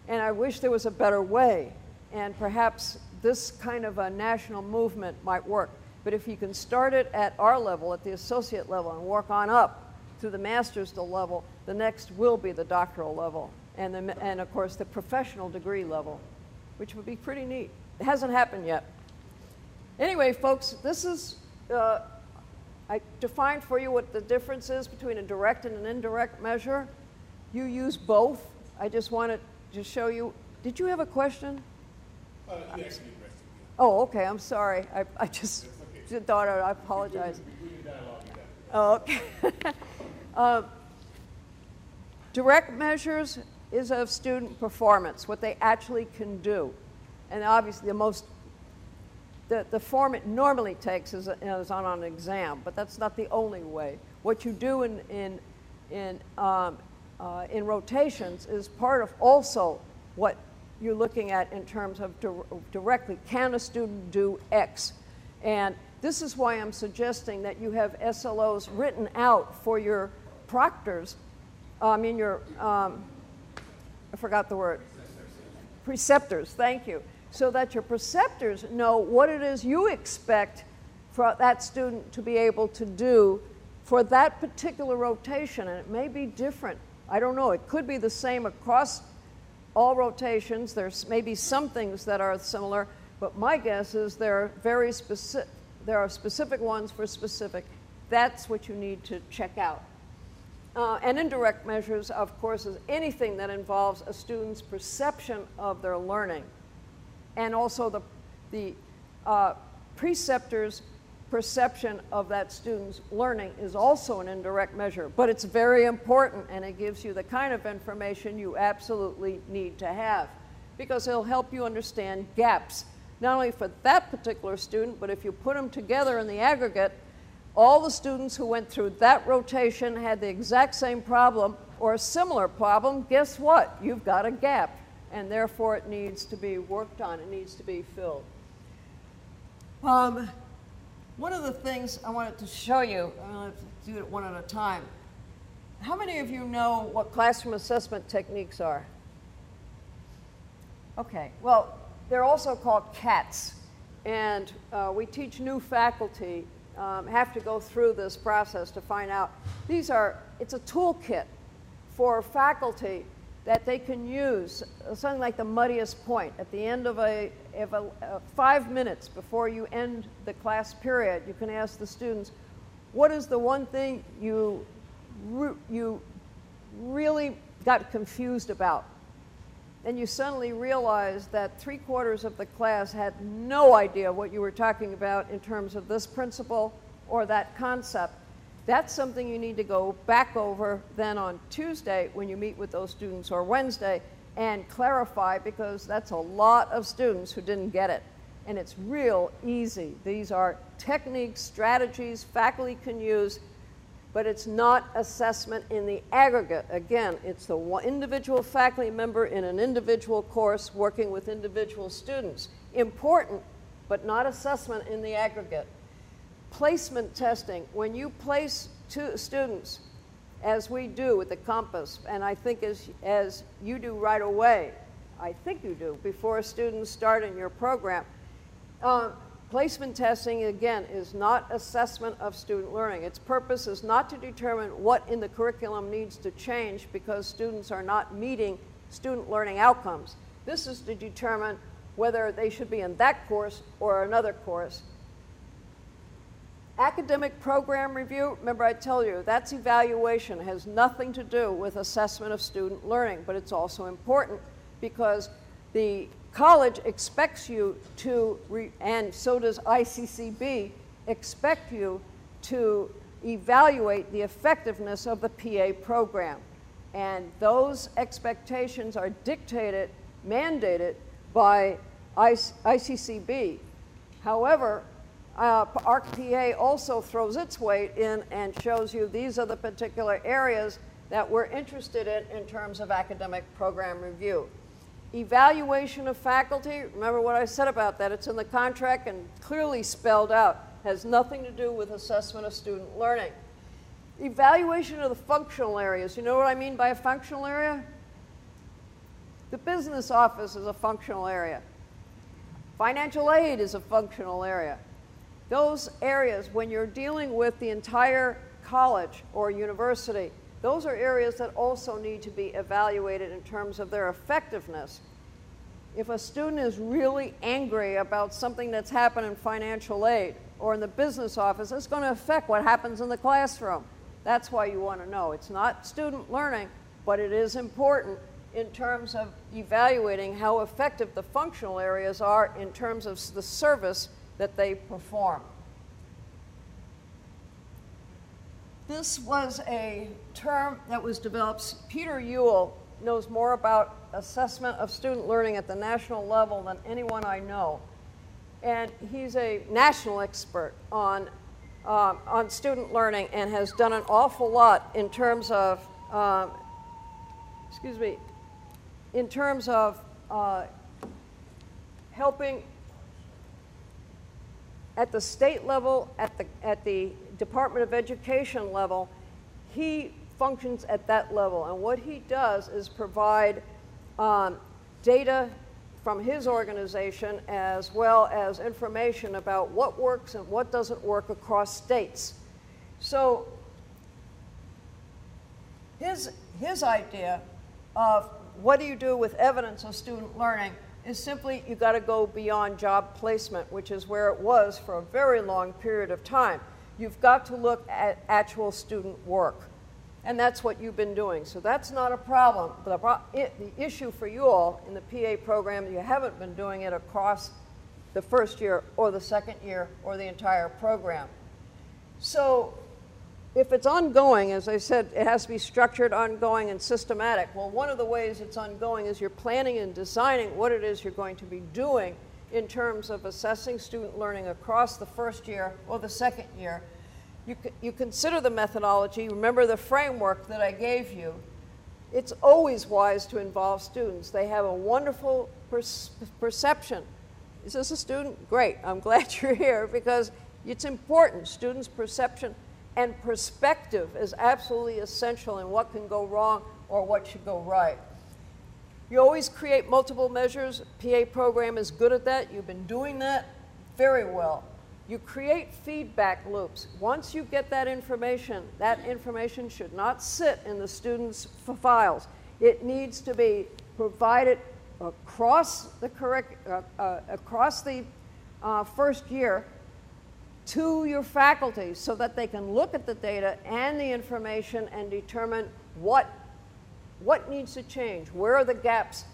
I wish there was a better way, and perhaps this kind of a national movement might work. But if you can start it at our level, at the associate level, and work on up through the master's level, the next will be the doctoral level, and of course the professional degree level, which would be pretty neat. It hasn't happened yet. Anyway, folks, this is, I defined for you what the difference is between a direct and an indirect measure. You use both. I just wanted to show you. Did you have a question? You actually addressed it. Oh, okay, I'm sorry. I just thought I apologize. Oh, okay. Direct measures is of student performance, what they actually can do. And obviously the form it normally takes is on an exam, but that's not the only way. What you do in rotations is part of also what you're looking at in terms of directly, can a student do X? And this is why I'm suggesting that you have SLOs written out for your proctors, I forgot the word. Preceptors, thank you. So that your preceptors know what it is you expect for that student to be able to do for that particular rotation, and it may be different. I don't know, it could be the same across all rotations. There's maybe some things that are similar, but my guess is there are specific ones for specific. That's what you need to check out. And indirect measures, of course, is anything that involves a student's perception of their learning. And also the preceptor's perception of that student's learning is also an indirect measure, but it's very important, and it gives you the kind of information you absolutely need to have, because it'll help you understand gaps, not only for that particular student, but if you put them together in the aggregate, all the students who went through that rotation had the exact same problem or a similar problem. Guess what? You've got a gap, and therefore it needs to be worked on. It needs to be filled. One of the things I wanted to show you, I'm going to do it one at a time. How many of you know what classroom assessment techniques are? Okay, well, they're also called CATs, and we teach new faculty have to go through this process to find out. It's a toolkit for faculty that they can use, something like the muddiest point. At the end of 5 minutes before you end the class period, you can ask the students, what is the one thing you really got confused about? And you suddenly realize that 3/4 of the class had no idea what you were talking about in terms of this principle or that concept. That's something you need to go back over then on Tuesday when you meet with those students, or Wednesday, and clarify, because that's a lot of students who didn't get it. and it's real easy. These are techniques, strategies faculty can use, but it's not assessment in the aggregate. Again, it's the individual faculty member in an individual course working with individual students. Important, but not assessment in the aggregate. Placement testing, when you place students, as we do with the Compass, and I think as you do right away, I think you do, before students start in your program, placement testing, again, is not assessment of student learning. Its purpose is not to determine what in the curriculum needs to change because students are not meeting student learning outcomes. This is to determine whether they should be in that course or another course. Academic program review, remember I tell you, that's evaluation, it has nothing to do with assessment of student learning, but it's also important because the college expects you to, and so does ICCB, expect you to evaluate the effectiveness of the PA program. And those expectations are dictated, mandated by ICCB. However, ARC-PA also throws its weight in and shows you these are the particular areas that we're interested in terms of academic program review. Evaluation of faculty, remember what I said about that, it's in the contract and clearly spelled out, has nothing to do with assessment of student learning. Evaluation of the functional areas, you know what I mean by a functional area? The business office is a functional area. Financial aid is a functional area. Those areas, when you're dealing with the entire college or university, those are areas that also need to be evaluated in terms of their effectiveness. If a student is really angry about something that's happened in financial aid or in the business office, it's going to affect what happens in the classroom. That's why you want to know. It's not student learning, but it is important in terms of evaluating how effective the functional areas are in terms of the service that they perform. This was a term that was developed. Peter Ewell knows more about assessment of student learning at the national level than anyone I know. And he's a national expert on student learning and has done an awful lot in terms of, helping at the state level, at the Department of Education level. He functions at that level, and what he does is provide data from his organization as well as information about what works and what doesn't work across states. So his idea of what do you do with evidence of student learning is simply you got to go beyond job placement, which is where it was for a very long period of time. You've got to look at actual student work. And that's what you've been doing. So that's not a problem. The issue for you all in the PA program, you haven't been doing it across the first year or the second year or the entire program. So if it's ongoing, as I said, it has to be structured, ongoing, and systematic. Well, one of the ways it's ongoing is you're planning and designing what it is you're going to be doing in terms of assessing student learning across the first year or the second year. You consider the methodology, remember the framework that I gave you. It's always wise to involve students. They have a wonderful perception. Is this a student? Great, I'm glad you're here because it's important. Students' perception and perspective is absolutely essential in what can go wrong or what should go right. You always create multiple measures. PA program is good at that. You've been doing that very well. You create feedback loops. Once you get that information should not sit in the students' files. It needs to be provided across the first year to your faculty so that they can look at the data and the information and determine what needs to change, where are the gaps,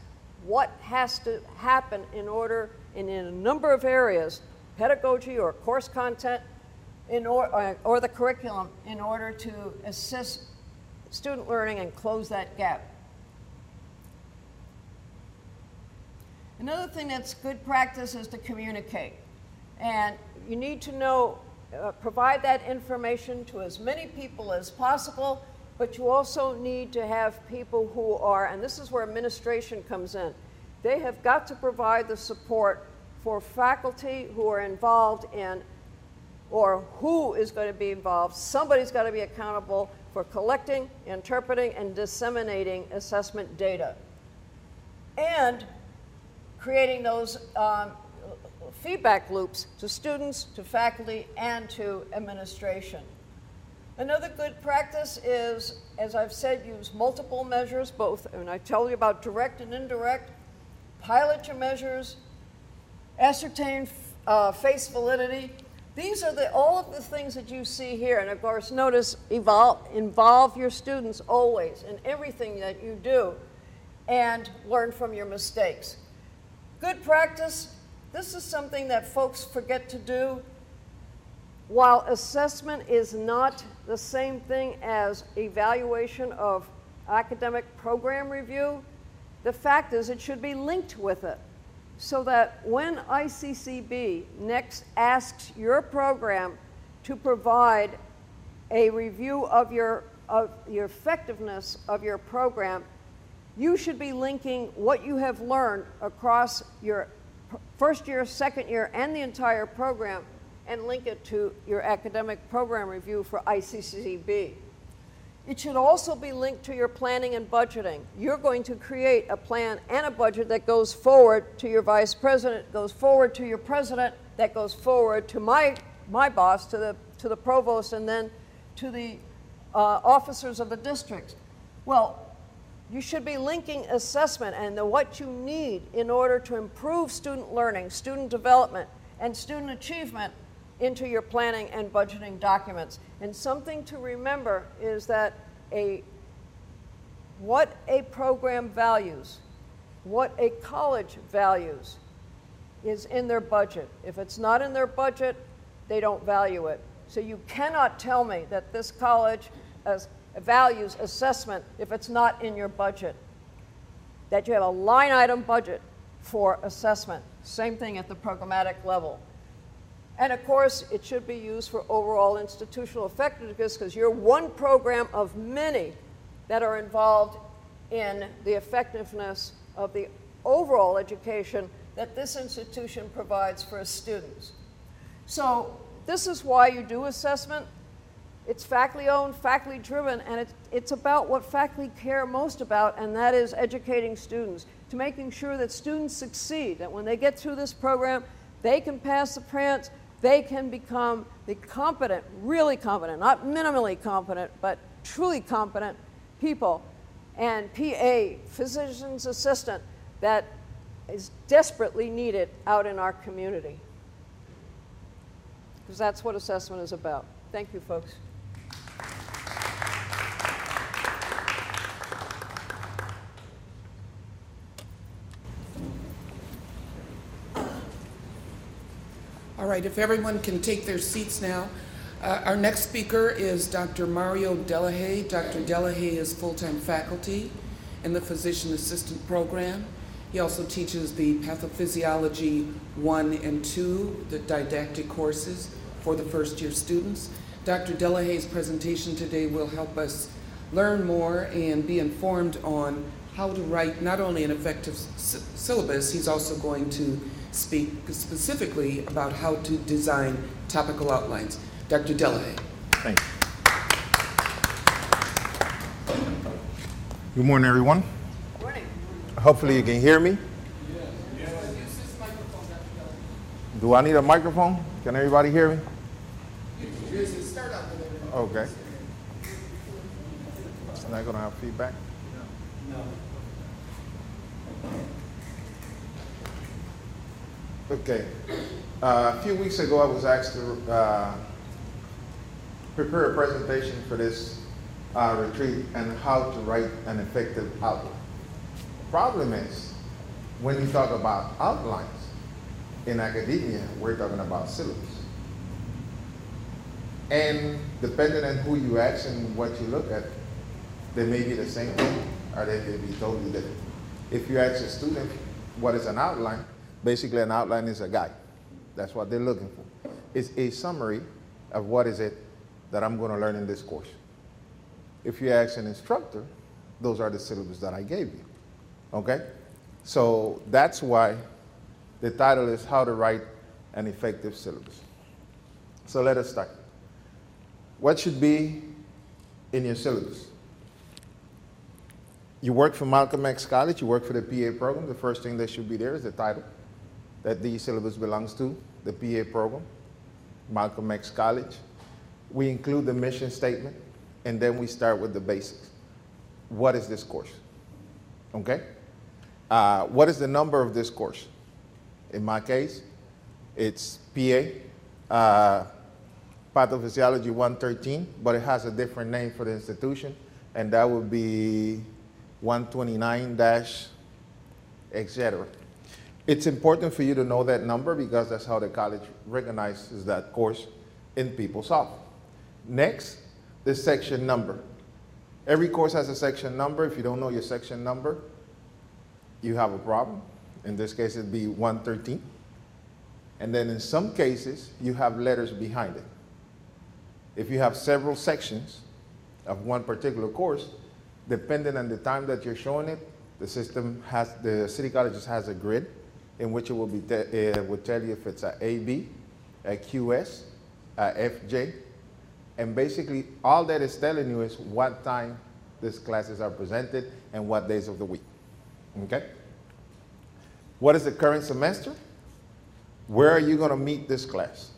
what has to happen in a number of areas, pedagogy or course content or the curriculum in order to assist student learning and close that gap. Another thing that's good practice is to communicate. And you need to know, provide that information to as many people as possible, but you also need to have people who are, and this is where administration comes in, they have got to provide the support for faculty who are involved in, or who is going to be involved. Somebody's got to be accountable for collecting, interpreting, and disseminating assessment data. And creating those feedback loops to students, to faculty, and to administration. Another good practice is, as I've said, use multiple measures, both, and I tell you about direct and indirect, pilot your measures, ascertain face validity. These are all of the things that you see here, and of course, notice involve your students always in everything that you do, and learn from your mistakes. Good practice, this is something that folks forget to do. While assessment is not the same thing as evaluation of academic program review, the fact is it should be linked with it, so that when ICCB next asks your program to provide a review of your effectiveness of your program, you should be linking what you have learned across your first year, second year, and the entire program, and link it to your academic program review for ICCB. It should also be linked to your planning and budgeting. You're going to create a plan and a budget that goes forward to your vice president, goes forward to your president, that goes forward to my boss, to the provost, and then to the officers of the districts. Well, you should be linking assessment and what you need in order to improve student learning, student development, and student achievement into your planning and budgeting documents. And something to remember is that what a program values, what a college values, is in their budget. If it's not in their budget, they don't value it. So you cannot tell me that this college values assessment if it's not in your budget, that you have a line item budget for assessment. Same thing at the programmatic level. And of course, it should be used for overall institutional effectiveness, because you're one program of many that are involved in the effectiveness of the overall education that this institution provides for its students. So this is why you do assessment. It's faculty-owned, faculty-driven, and it's about what faculty care most about, and that is educating students, to making sure that students succeed, that when they get through this program, they can pass the prance, they can become the competent, really competent, not minimally competent, but truly competent people, and PA, physician's assistant, that is desperately needed out in our community. Because that's what assessment is about. Thank you, folks. All right, if everyone can take their seats now. Our next speaker is Dr. Mario Delahaye. Dr. Delahaye is full-time faculty in the Physician Assistant Program. He also teaches the Pathophysiology 1 and 2, the didactic courses for the first-year students. Dr. Delahaye's presentation today will help us learn more and be informed on how to write not only an effective syllabus, he's also going to speak specifically about how to design topical outlines. Dr. Delahaye. Thank you. Good morning, everyone. Good morning. Hopefully you can hear me. Do I need a microphone? Can everybody hear me? Okay. It's not going to have feedback? Okay. A few weeks ago, I was asked to prepare a presentation for this retreat and how to write an effective outline. The problem is, when you talk about outlines in academia, we're talking about syllabus. And depending on who you ask and what you look at, they may be the same thing or they may be totally different. If you ask a student what is an outline? Basically, an outline is a guide. That's what they're looking for. It's a summary of what is it that I'm going to learn in this course. If you ask an instructor, those are the syllabus that I gave you. Okay? So that's why the title is How to Write an Effective Syllabus. So let us start. What should be in your syllabus? You work for Malcolm X College, you work for the PA program, the first thing that should be there is the title that the syllabus belongs to, the PA program, Malcolm X College. We include the mission statement, and then we start with the basics. What is this course? Okay? What is the number of this course? In my case, it's PA, Pathophysiology 113, but it has a different name for the institution, and that would be 129 etc. It's important for you to know that number because that's how the college recognizes that course in PeopleSoft. Next, the section number. Every course has a section number. If you don't know your section number, you have a problem. In this case, it'd be 113. And then in some cases, you have letters behind it. If you have several sections of one particular course, depending on the time that you're showing it, the City Colleges has a grid in which it will tell you if it's a AB, a QS, a FJ, and basically all that is telling you is what time these classes are presented and what days of the week. Okay? What is the current semester? Where are you going to meet this class?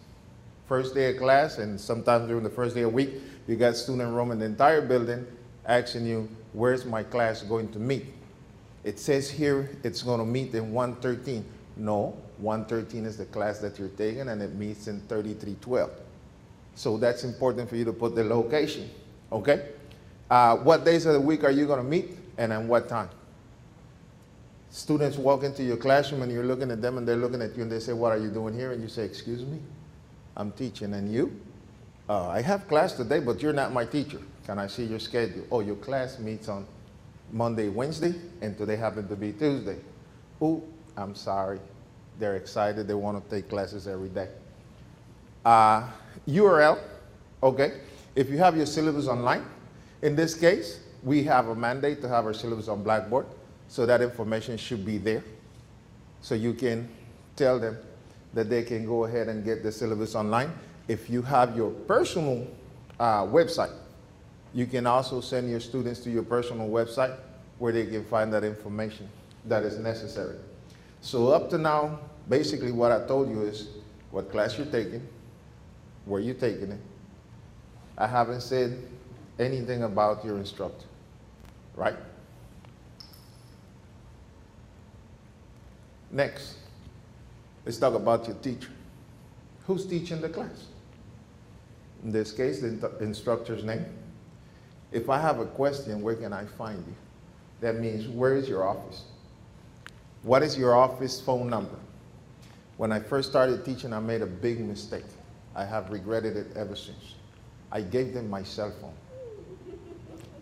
First day of class, and sometimes during the first day of week, you got student enrollment in the entire building asking you, where's my class going to meet? It says here it's going to meet in 113. No, 113 is the class that you're taking, and it meets in 3312. So that's important for you to put the location, okay? What days of the week are you going to meet, and at what time? Students walk into your classroom, and you're looking at them, and they're looking at you, and they say, what are you doing here? And you say, excuse me, I'm teaching. And you? I have class today, but you're not my teacher. Can I see your schedule? Oh, your class meets on Monday, Wednesday, and today happened to be Tuesday. Oh, I'm sorry. They're excited. They want to take classes every day. URL, okay. If you have your syllabus online, in this case, we have a mandate to have our syllabus on Blackboard, so that information should be there. So you can tell them that they can go ahead and get the syllabus online. If you have your personal website, you can also send your students to your personal website where they can find that information that is necessary. So up to now, basically what I told you is what class you're taking, where you're taking it. I haven't said anything about your instructor, right? Next, let's talk about your teacher. Who's teaching the class? In this case, the instructor's name. If I have a question, where can I find you? That means, where is your office? What is your office phone number? When I first started teaching, I made a big mistake. I have regretted it ever since. I gave them my cell phone.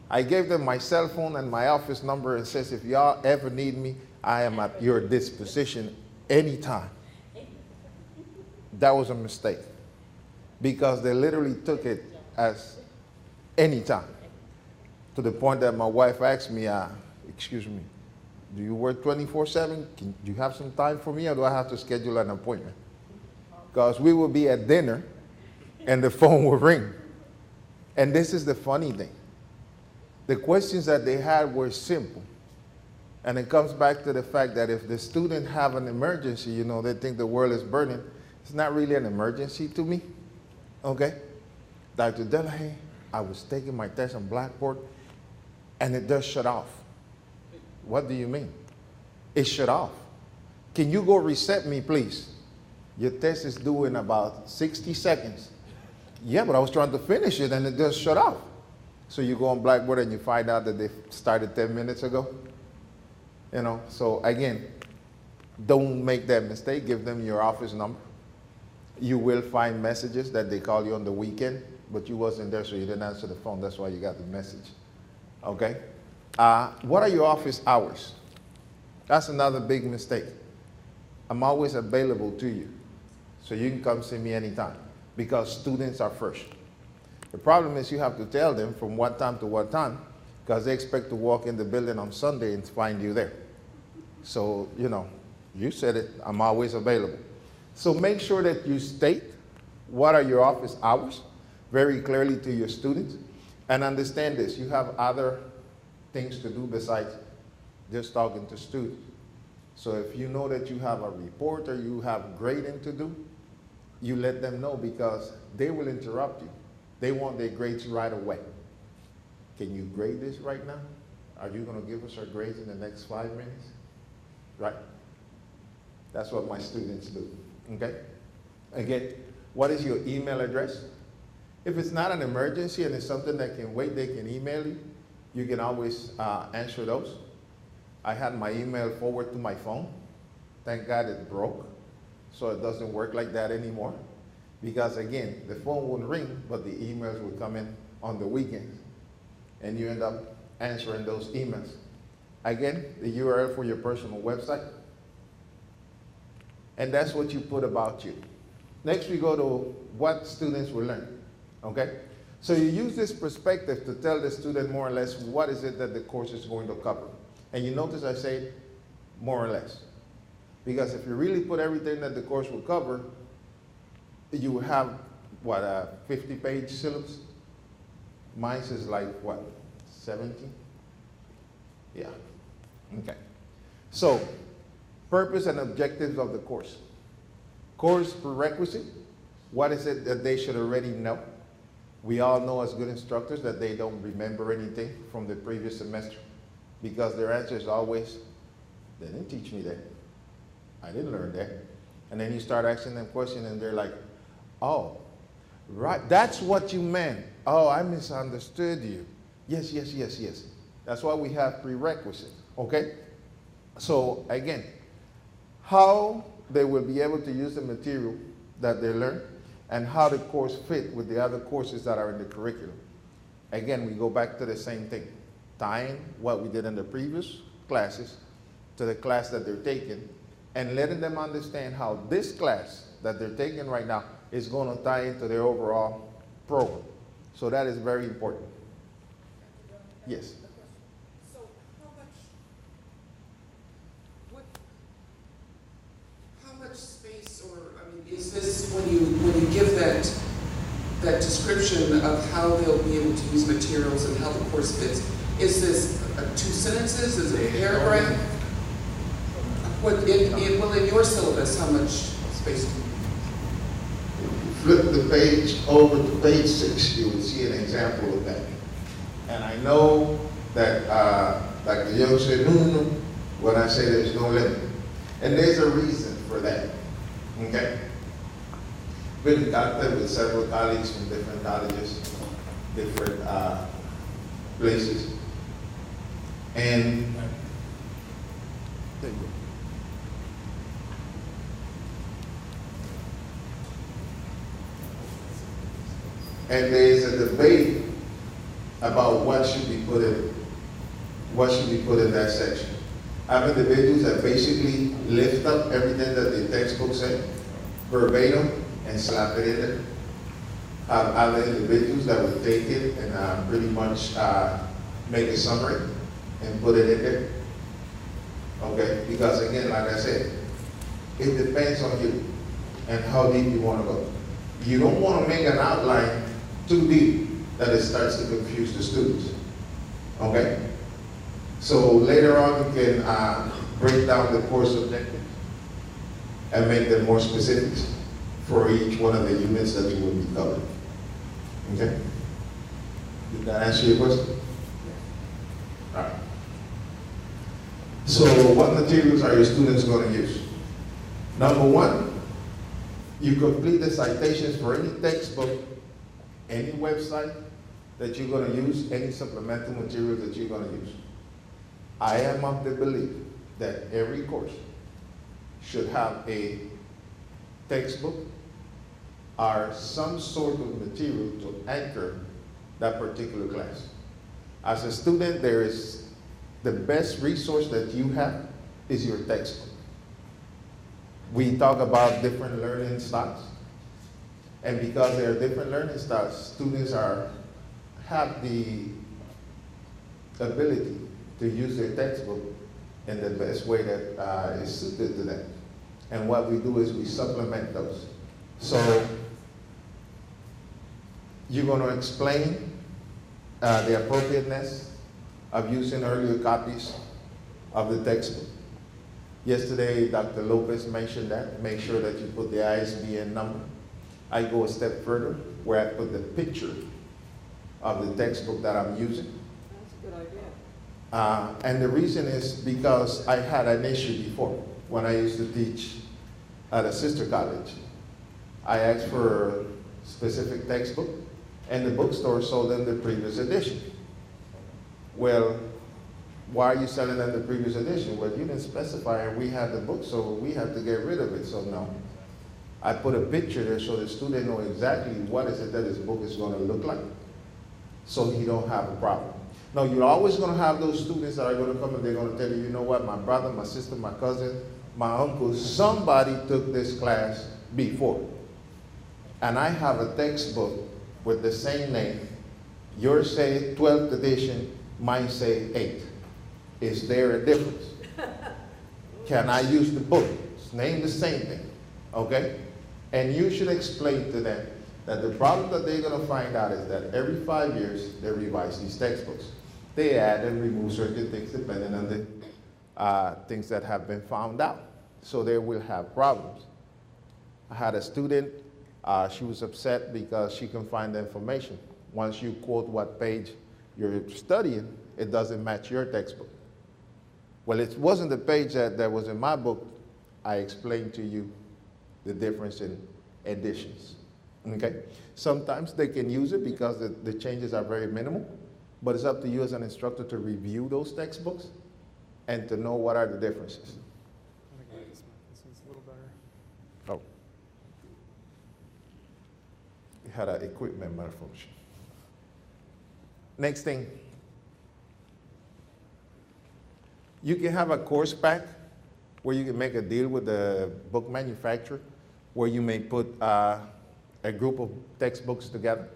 I gave them my cell phone and my office number and says, if y'all ever need me, I am at your disposition anytime. That was a mistake because they literally took it as anytime, to the point that my wife asked me, excuse me, do you work 24/7? Do you have some time for me, or do I have to schedule an appointment? Because we will be at dinner and the phone will ring. And this is the funny thing. The questions that they had were simple. And it comes back to the fact that if the student have an emergency, you know, they think the world is burning. It's not really an emergency to me, okay? Dr. Delahaye, I was taking my test on Blackboard and it just shut off. What do you mean? It shut off. Can you go reset me, please? Your test is due in about 60 seconds. Yeah, but I was trying to finish it and it just shut off. So you go on Blackboard and you find out that they started 10 minutes ago. You know, so again, don't make that mistake. Give them your office number. You will find messages that they call you on the weekend, but you wasn't there, so you didn't answer the phone. That's why you got the message. Okay? What are your office hours? That's another big mistake. I'm always available to you, so you can come see me anytime, because students are first. The problem is you have to tell them from what time to what time, because they expect to walk in the building on Sunday and find you there. So, you know, you said it, I'm always available. So make sure that you state what are your office hours very clearly to your students, and understand this, you have other things to do besides just talking to students. So if you know that you have a report or you have grading to do, you let them know, because they will interrupt you. They want their grades right away. Can you grade this right now? Are you going to give us our grades in the next 5 minutes? Right. That's what my students do. Okay? Again, what is your email address? If it's not an emergency and it's something that can wait, they can email you. You can always answer those. I had my email forward to my phone. Thank God it broke, so it doesn't work like that anymore. Because again, the phone wouldn't ring, but the emails would come in on the weekends. And you end up answering those emails. Again, the URL for your personal website. And that's what you put about you. Next, we go to what students will learn. Okay? So you use this perspective to tell the student more or less what is it that the course is going to cover. And you notice I say more or less. Because if you really put everything that the course will cover, you will have, what, a 50-page syllabus? Mine is like, what, 70? Yeah. Okay. So, purpose and objectives of the course. Course prerequisite. What is it that they should already know? We all know as good instructors that they don't remember anything from the previous semester, because their answer is always, they didn't teach me that. I didn't learn that. And then you start asking them questions and they're like, oh, right, that's what you meant. Oh, I misunderstood you. Yes, yes, yes, yes. That's why we have prerequisites, okay? So again, how they will be able to use the material that they learn and how the course fit with the other courses that are in the curriculum. Again, we go back to the same thing, tying what we did in the previous classes to the class that they're taking, and letting them understand how this class that they're taking right now is going to tie into their overall program. So that is very important. Yes. So how much space, or I mean, is this when you give that description of how they'll be able to use materials and how the course fits? Is this 2 sentences? Is it a paragraph? Well, in your syllabus, how much space do you? Flip the page over to page 6, you will see an example of that. And I know that Dr. Young said, no, when I say there's no limit. And there's a reason for that, okay? Been in contact with several colleagues from different colleges, different places. And there you go. And there is a debate about what should be put in that section. I have individuals that basically lift up everything that the textbook said, verbatim, and slap it in there. I have other individuals that would take it and pretty much make a summary and put it in there. Okay, because again, like I said, it depends on you and how deep you want to go. You don't want to make an outline too deep that it starts to confuse the students. Okay? So later on you can break down the course objectives and make them more specific for each one of the units that you will be covering. Okay? Did that answer your question? All right. So what materials are your students going to use? Number 1, you complete the citations for any textbook, any website that you're going to use, any supplemental materials that you're going to use. I am of the belief that every course should have a textbook or some sort of material to anchor that particular class. As a student, there is the best resource that you have is your textbook. We talk about different learning styles. And because there are different learning styles, students have the ability to use their textbook in the best way that is suited to them. And what we do is we supplement those. So you're going to explain the appropriateness of using earlier copies of the textbook. Yesterday, Dr. Lopez mentioned that. Make sure that you put the ISBN number. I go a step further where I put the picture of the textbook that I'm using. That's a good idea. And the reason is because I had an issue before when I used to teach at a sister college. I asked for a specific textbook, and the bookstore sold them the previous edition. Well, why are you selling them the previous edition? Well, you didn't specify, and we had the book, so we had to get rid of it. So no. I put a picture there so the student know exactly what is it that his book is going to look like, so he don't have a problem. Now, you're always going to have those students that are going to come and they're going to tell you, you know what, my brother, my sister, my cousin, my uncle, somebody took this class before. And I have a textbook with the same name. Yours say 12th edition, mine say 8th. Is there a difference? Can I use the book? It's named the same thing, okay? And you should explain to them that the problem that they're going to find out is that every 5 years they revise these textbooks. They add and remove certain things depending on the things that have been found out. So they will have problems. I had a student, she was upset because she couldn't find the information. Once you quote what page you're studying, it doesn't match your textbook. Well, it wasn't the page that was in my book. I explained to you the difference in editions, okay? Sometimes they can use it because the changes are very minimal, but it's up to you as an instructor to review those textbooks and to know what are the differences. I think this one's a little better. Oh. We had an equipment malfunction. Next thing. You can have a course pack where you can make a deal with the book manufacturer where you may put a group of textbooks together,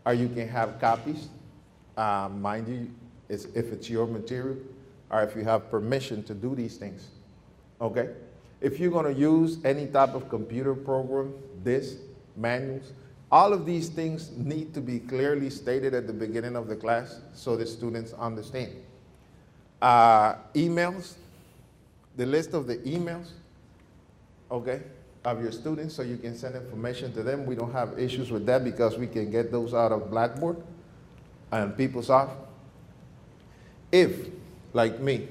or you can have copies. Mind you, if it's your material, or if you have permission to do these things, okay? If you're gonna use any type of computer program, this, manuals, all of these things need to be clearly stated at the beginning of the class so the students understand. Emails, the list of the emails, okay, of your students so you can send information to them. We don't have issues with that because we can get those out of Blackboard and PeopleSoft. If, like me,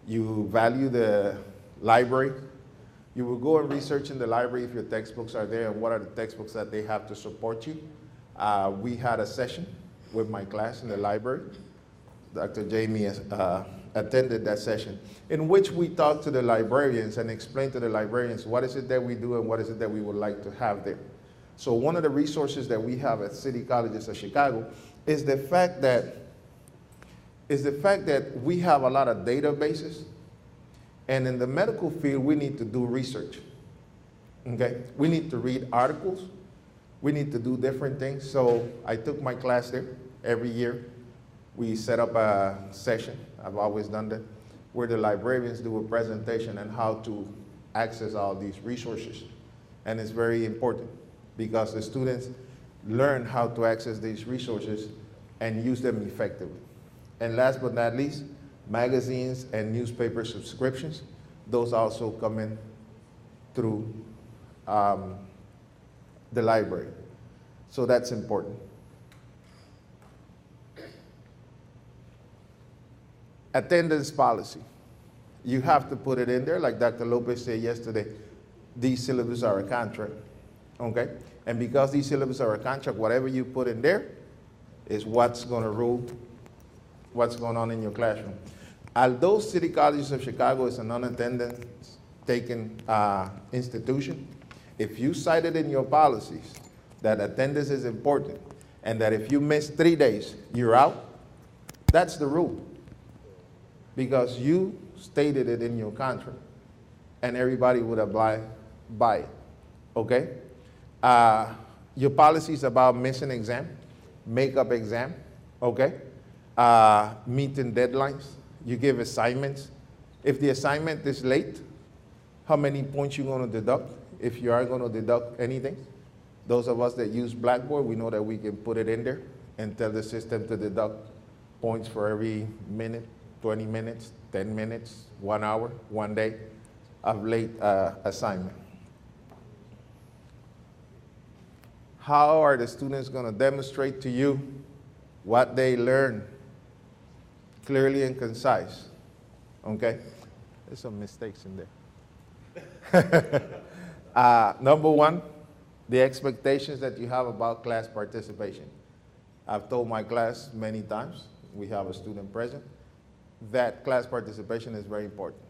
you value the library, you will go and research in the library if your textbooks are there and what are the textbooks that they have to support you. We had a session with my class in the library. Dr. Jamie attended that session, in which we talked to the librarians and explained to the librarians what is it that we do and what is it that we would like to have there. So one of the resources that we have at City Colleges of Chicago is the fact that we have a lot of databases, and in the medical field we need to do research. Okay, we need to read articles, we need to do different things. So I took my class there every year. We set up a session, I've always done that, where the librarians do a presentation on how to access all these resources. And it's very important because the students learn how to access these resources and use them effectively. And last but not least, magazines and newspaper subscriptions, those also come in through the library. So that's important. Attendance policy. You have to put it in there, like Dr. Lopez said yesterday, these syllabus are a contract, okay? And because these syllabus are a contract, whatever you put in there is what's gonna rule what's going on in your classroom. Although City Colleges of Chicago is a non-attendance taking institution, if you cited in your policies that attendance is important and that if you miss 3 days, you're out, that's the rule. Because you stated it in your contract, and everybody would apply by it, okay? Your policies about missing exam, makeup exam, okay? Meeting deadlines, you give assignments. If the assignment is late, how many points you gonna deduct if you are gonna deduct anything? Those of us that use Blackboard, we know that we can put it in there and tell the system to deduct points for every minute, 20 minutes, 10 minutes, 1 hour, 1 day of late assignment. How are the students going to demonstrate to you what they learn clearly and concise? Okay? There's some mistakes in there. Number one, the expectations that you have about class participation. I've told my class many times, we have a student present, that class participation is very important.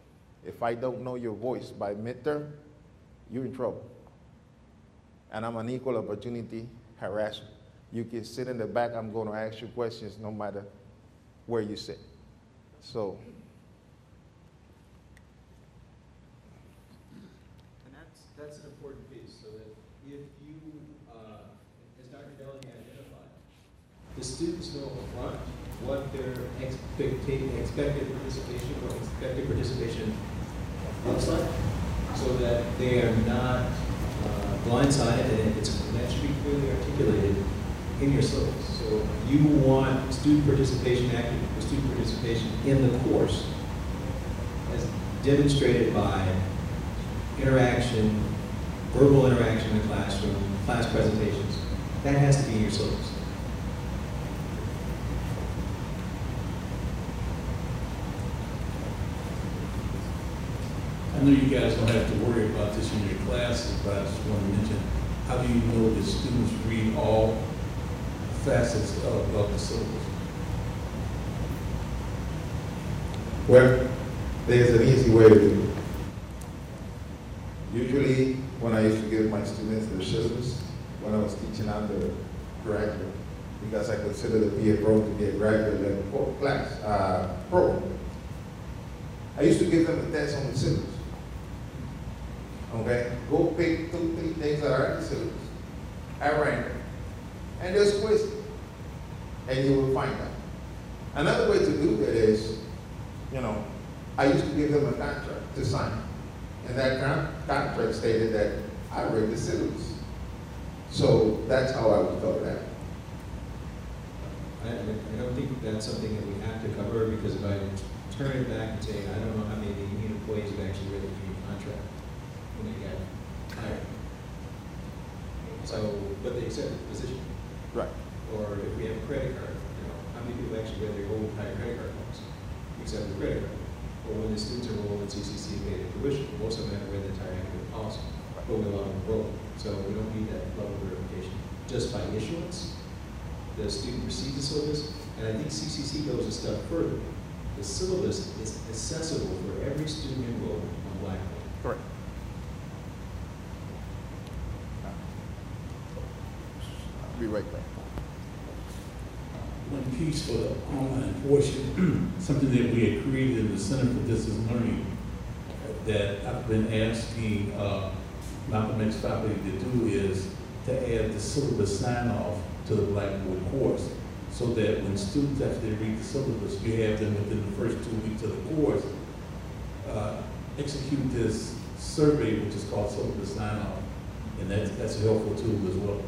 If I don't know your voice by midterm, you're in trouble. And I'm an equal opportunity harasser. You can sit in the back, I'm going to ask you questions no matter where you sit. So. And that's an important piece, so that if you, as Dr. Delaney identified, the students know upfront what their expected participation looks like, so that they are not blindsided, and that should be clearly articulated in your syllabus. So you want student participation in the course as demonstrated by interaction, verbal interaction in the classroom, class presentations. That has to be in your syllabus. I know you guys don't have to worry about this in your classes, but I just want to mention, how do you know that students read all facets of the syllabus? Well, there's an easy way to do it. Usually, when I used to give my students their syllabus, when I was teaching under graduate, because I consider the PA program to be a graduate level class program, I used to give them a test on the syllabus. Okay, go pick 2, 3 things that are in the syllabus at random, and just quiz it, and you will find out. Another way to do that is, I used to give them a contract to sign, and that contract stated that I read the syllabus. So that's how I was taught that. I don't think that's something that we have to cover, because if I turn it back and say, I don't know how many union employees have actually read the union contract when they got hired. So, but they accepted the position. Right. Or if we have a credit card, how many people actually read their whole entire credit card policy, except the credit card? Or when the students enroll in CCC and pay their tuition, most of them haven't read the entire academic policy, but we allow them to enroll. So we don't need that level of verification. Just by issuance, the student receives the syllabus, and I think CCC goes a step further. The syllabus is accessible for every student enrolled on Blackboard. Correct. I'll be right back. One piece for the online portion, something that we had created in the Center for Distance Learning that I've been asking Malcolm X faculty to do is to add the syllabus sign-off to the Blackboard course, so that when students actually read the syllabus, you have them within the first 2 weeks of the course execute this survey, which is called syllabus sign-off, and that's a helpful tool as well.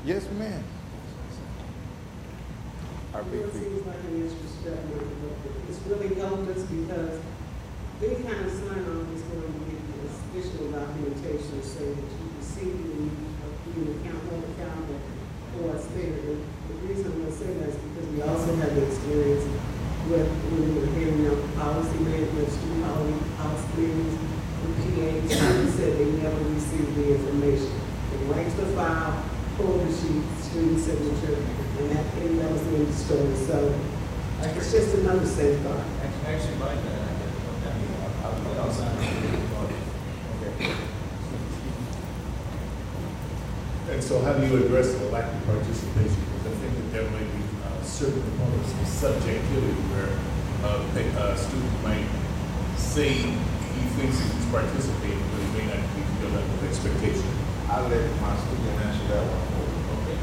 Yes, ma'am. Our big It seems like an extra step, but it's really helped us because any kind of sign-off is going to get this additional documentation saying that you received the account, hold accountable for what's there. The reason I'm going to say that is because we also have the experience with when we were handing out policy manuals, student policy manuals, the PAs said they never received the information. They went to the file, pulled the sheet, student signature, and that was the end of the story. So it's just another safeguard. Actually, like that, I'll sign it. And so how do you address the lack of participation? Because I think that there may be certain components of subjectivity where a student might say he thinks he's participating, but he may not be filled up with expectation. I'll let my student answer that one for you. Okay.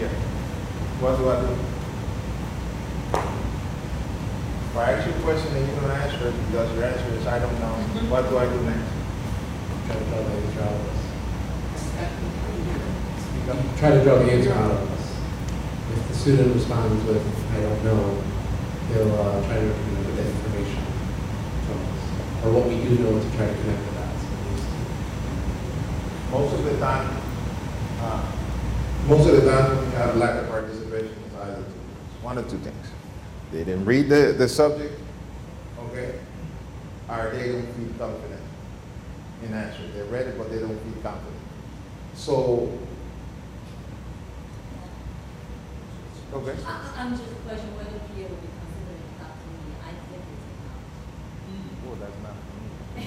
Yeah. What do I do? If I ask you a question and you don't answer it because your answer is I don't know, what do I do next? Try to draw the answer out of us. Speak up. Try to draw the answer out of us. If the student responds with, I don't know, they'll try to get that information from us. Or what we do know to try to connect the dots. Most of the time, when you have lack of participation, it's either one or two things. They didn't read the subject, okay? Or they don't feel confident in answering. They read it, but they don't feel confident. So, okay. I'm just questioning whether PA would be considered adopting the identity Well, that's not for me.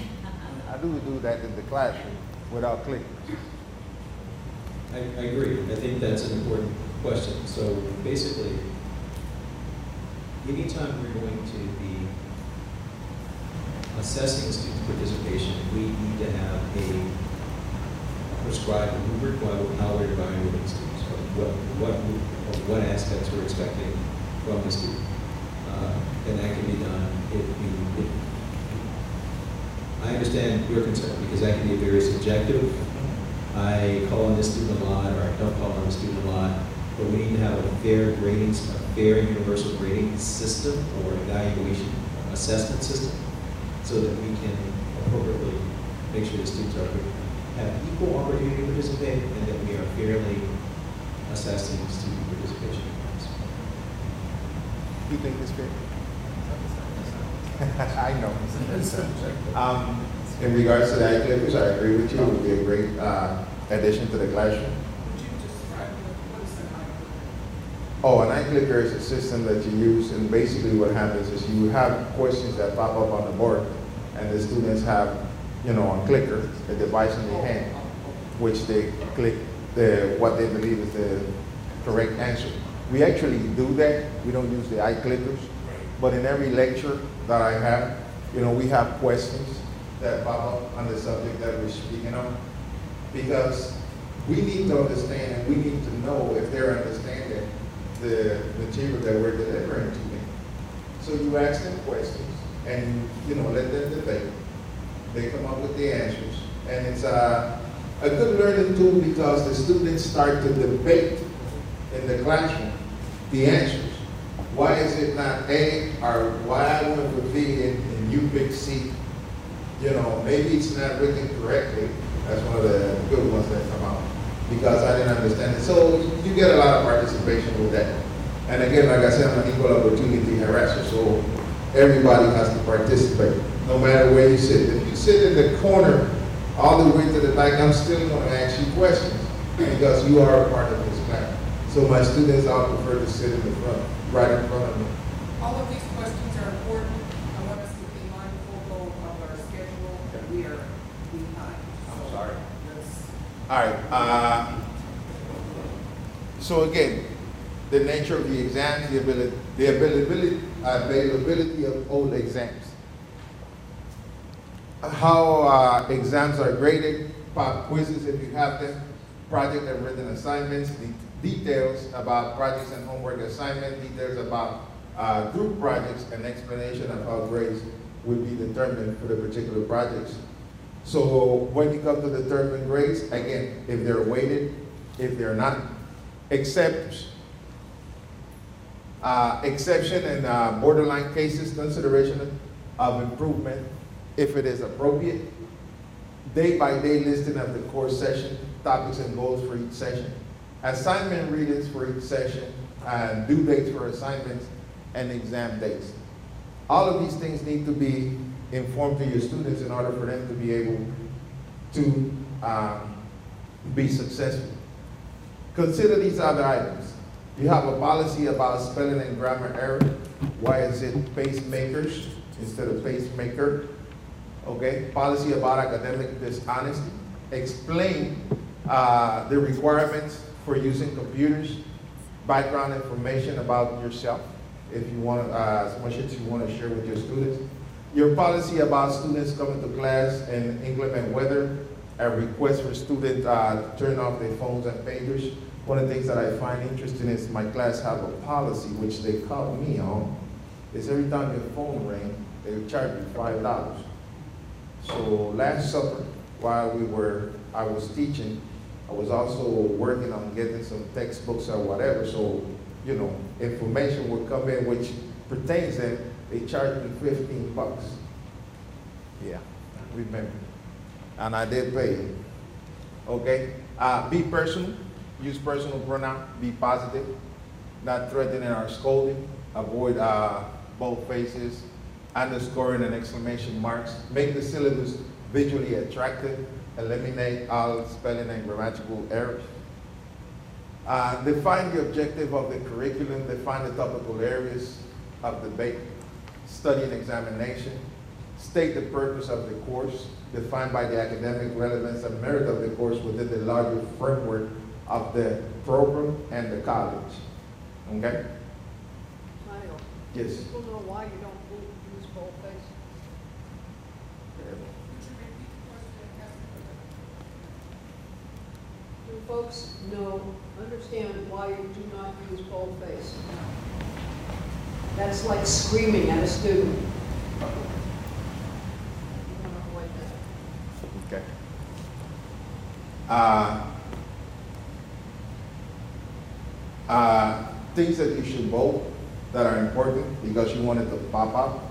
I do that in the classroom without clicking. I agree. I think that's an important question. So basically, anytime we're going to be assessing student participation, we need to have a prescribed rubric on how we're evaluating students, or what aspects we're expecting from the student. And that can be done I understand your concern because that can be very subjective. I call on this student a lot, or I don't call on the student a lot, but we need to have a fair grading, a fair universal grading system or evaluation assessment system so that we can appropriately make sure the students have equal opportunity to participate and that we are fairly assessing student participation. You think it's fair? I know. In regards to the iClickers, I agree with you. It would be a great addition to the classroom. Oh, an iClicker is a system that you use, and basically what happens is you have questions that pop up on the board, and the students have, on clicker, a device in their hand, which they click what they believe is the correct answer. We actually do that. We don't use the iClickers, but in every lecture that I have, we have questions that pop up on the subject that we're speaking on, because we need to understand and we need to know if they're understanding the material that we're delivering to them. So you ask them questions and let them debate. They come up with the answers, and it's a good learning tool because the students start to debate in the classroom the answers. Why is it not A, or why I went with B and you pick C? Maybe it's not written correctly. That's one of the good ones that come out because I didn't understand it. So you get a lot of participation with that. And again, like I said, I'm an equal opportunity harasser, so everybody has to participate, no matter where you sit. If you sit in the corner all the way to the back, I'm still going to ask you questions because you are a part of this class. So my students, I prefer to sit in the front, right in front of me. All of these questions are important. I want us to be mindful of our schedule, that we are behind. I'm sorry. Yes. All right. So again, the nature of the exams, the availability of old exams. How exams are graded, pop quizzes if you have them, project and written assignments, the details about projects and homework assignment, details about group projects, and explanation of how grades will be determined for the particular projects. So when you come to determine grades, again, if they're weighted, if they're not, exception and borderline cases, consideration of improvement if it is appropriate, day-by-day listing of the course session, topics and goals for each session, assignment readings for each session, and due dates for assignments, and exam dates. All of these things need to be informed to your students in order for them to be able to be successful. Consider these other items. You have a policy about spelling and grammar error. Why is it pacemakers instead of pacemaker? Okay, policy about academic dishonesty. Explain the requirements for using computers. background information about yourself, if you want, as much as you want to share with your students. Your policy about students coming to class in inclement weather, a request for students to turn off their phones and pagers. One of the things that I find interesting is my class have a policy, which they call me on, is every time your phone rings, they charge you $5. So last summer, while I was teaching, I was also working on getting some textbooks or whatever, so, you know, information would come in which pertains them. They charged me $15. Yeah, I remember. And I did pay it. Okay? Be personal. Use personal pronoun. Be positive. Not threatening or scolding. Avoid bold faces, underscoring and exclamation marks. Make the syllabus visually attractive. Eliminate all spelling and grammatical errors. Define the objective of the curriculum. Define the topical areas of debate, study and examination. State the purpose of the course, defined by the academic relevance and merit of the course within the larger framework of the program and the college. Okay? Mario, Yes. people know why you don't use boldface? Do folks understand why you do not use boldface? That's like screaming at a student. You want to avoid that. Okay. Things that you should bold that are important because you want it to pop up.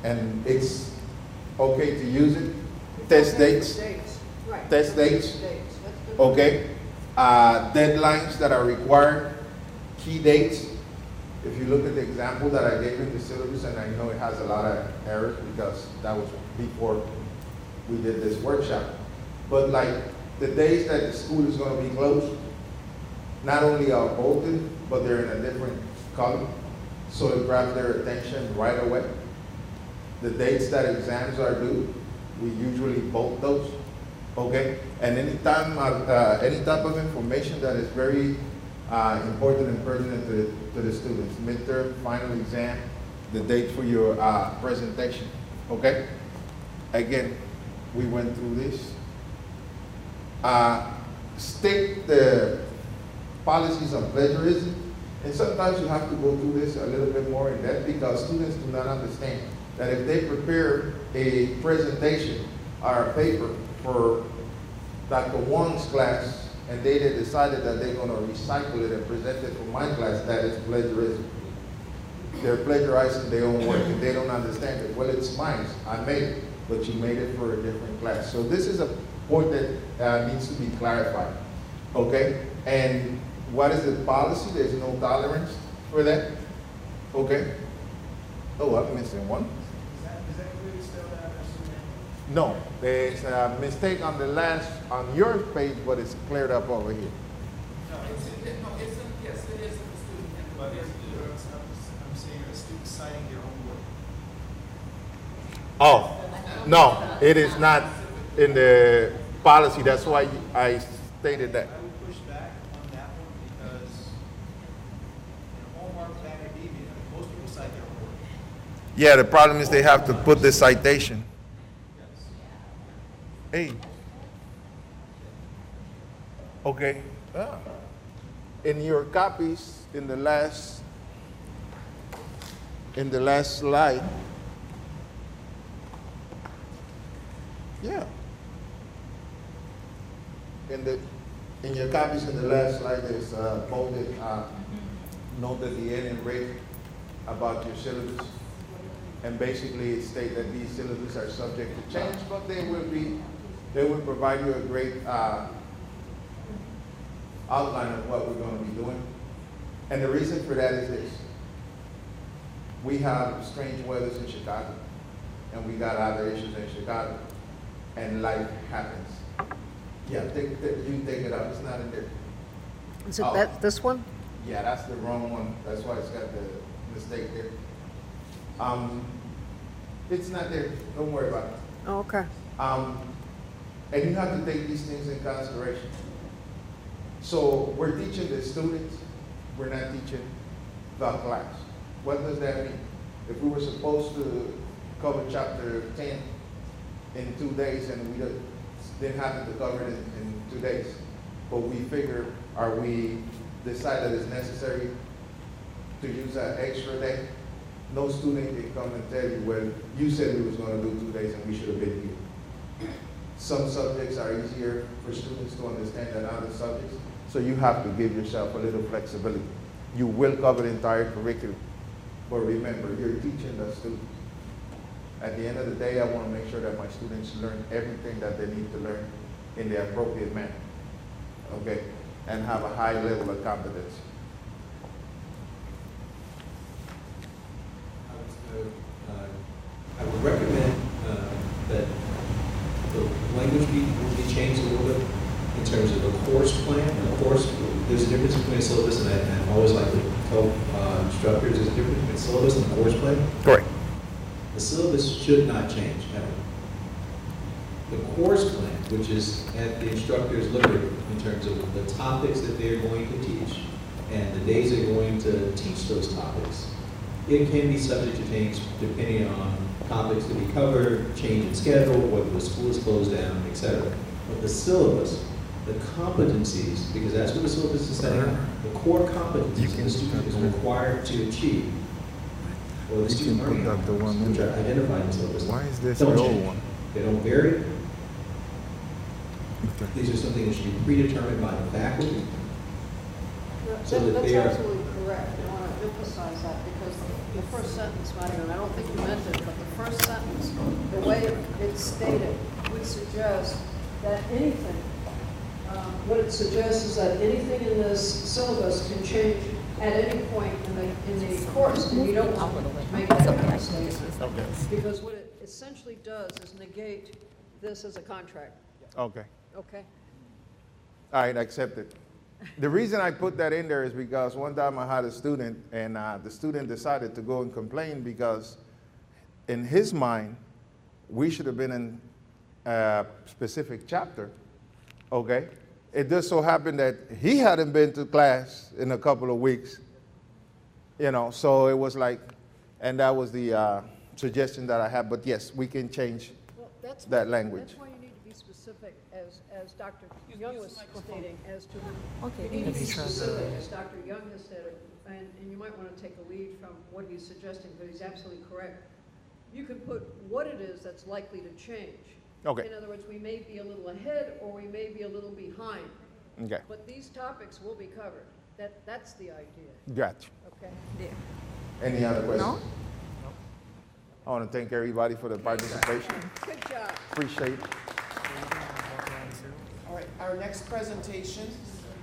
And it's okay to use it. Test dates. Right. Test dates. Dates. That's Okay. Deadlines that are required. Key dates. If you look at the example that I gave in the syllabus, and I know it has a lot of errors because that was before we did this workshop. But like the days that the school is going to be closed, not only are bolded, but they're in a different color, so it grabs their attention right away. The dates that exams are due, we usually bold those, okay? And any type of information that is very important and pertinent to the students, midterm, final exam, the date for your presentation, okay? Again, we went through this. State the policies on plagiarism, and sometimes you have to go through this a little bit more in depth because students do not understand that if they prepare a presentation or a paper for Dr. Wong's class and they decided that they're going to recycle it and present it for my class, that is plagiarism. They're plagiarizing their own work and they don't understand it. Well, it's mine. I made it, but you made it for a different class. So this is a point that needs to be clarified, okay? And what is the policy? There's no tolerance for that, okay? Oh, I'm missing one. Is that clearly spelled out as No, there's a mistake on your page, but it's cleared up over here. No, yes, it is in the student handbook. But I'm saying a student citing their own work. Oh, no, it is not in the policy. That's why I stated that. I would push back on that one because in Hallmark of academia, most people cite their own work. Yeah, the problem is they have to put the citation. Hey. Okay. In your copies, in the last slide. Yeah. In your copies in the last slide, there's bolded note at the end and rate about your syllabus. And basically it states that these syllabus are subject to change, but they will provide you a great outline of what we're going to be doing. And the reason for that is this. We have strange weathers in Chicago, and we got other issues in Chicago, and life happens. Yeah, you take it out. It's not in there. Is it this one? Yeah, that's the wrong one. That's why it's got the mistake there. It's not there. Don't worry about it. Oh, okay. And you have to take these things in consideration. So we're teaching the students we're not teaching the class. What does that mean? If we were supposed to cover chapter 10 in 2 days and we didn't happen to cover it in 2 days, but we figure, or we decide that it's necessary to use that extra day, no student can come and tell you, well, you said we was going to do 2 days and we should have been here. Some subjects are easier for students to understand than other subjects, so you have to give yourself a little flexibility. You will cover the entire curriculum, but remember, you're teaching the students. At the end of the day, I want to make sure that my students learn everything that they need to learn in the appropriate manner, okay, and have a high level of competence. I would recommend that the language will be changed a little bit in terms of the course plan. Of course, there's a difference between a syllabus, and I always like to tell instructors there's a difference between syllabus and the course plan. Correct. The syllabus should not change, ever. The course plan, which is at the instructor's liberty in terms of the topics that they're going to teach and the days they're going to teach those topics, it can be subject to change depending on topics to be covered, change in schedule, whether the school is closed down, etc. But the syllabus, the competencies, because that's what the syllabus is setting up, the core competencies that the student is required to achieve, or the student learning outcomes, which are identified in the syllabus, Why is this don't the old change. one? They don't vary. These are something that should be predetermined by the faculty. So that That's they are- absolutely correct. I want to emphasize that because the first sentence, Madigan, I don't think you meant it, but the first sentence, the way it's stated, would suggest that anything, what it suggests is that anything in this syllabus can change at any point in the course, and you don't want to make that kind of statement. Because what it essentially does is negate this as a contract, Okay. okay? All right, accepted. The reason I put that in there is because one time I had a student, and the student decided to go and complain because in his mind, we should have been in a specific chapter, okay? It just so happened that he hadn't been to class in a couple of weeks, you know, so it was like, and that was the suggestion that I had, but yes, we can change Well, that's that why- language. That's why you need to be specific, as Dr. Young was stating, as to, Okay, you need to be specific, as Dr. Young has said, and you might want to take a lead from what he's suggesting, but he's absolutely correct. You can put what it is that's likely to change. Okay. In other words, we may be a little ahead, or we may be a little behind, Okay, but these topics will be covered. That's the idea, gotcha. okay? Any other questions? I want to thank everybody for the participation. Good job. Appreciate it. All right, our next presentation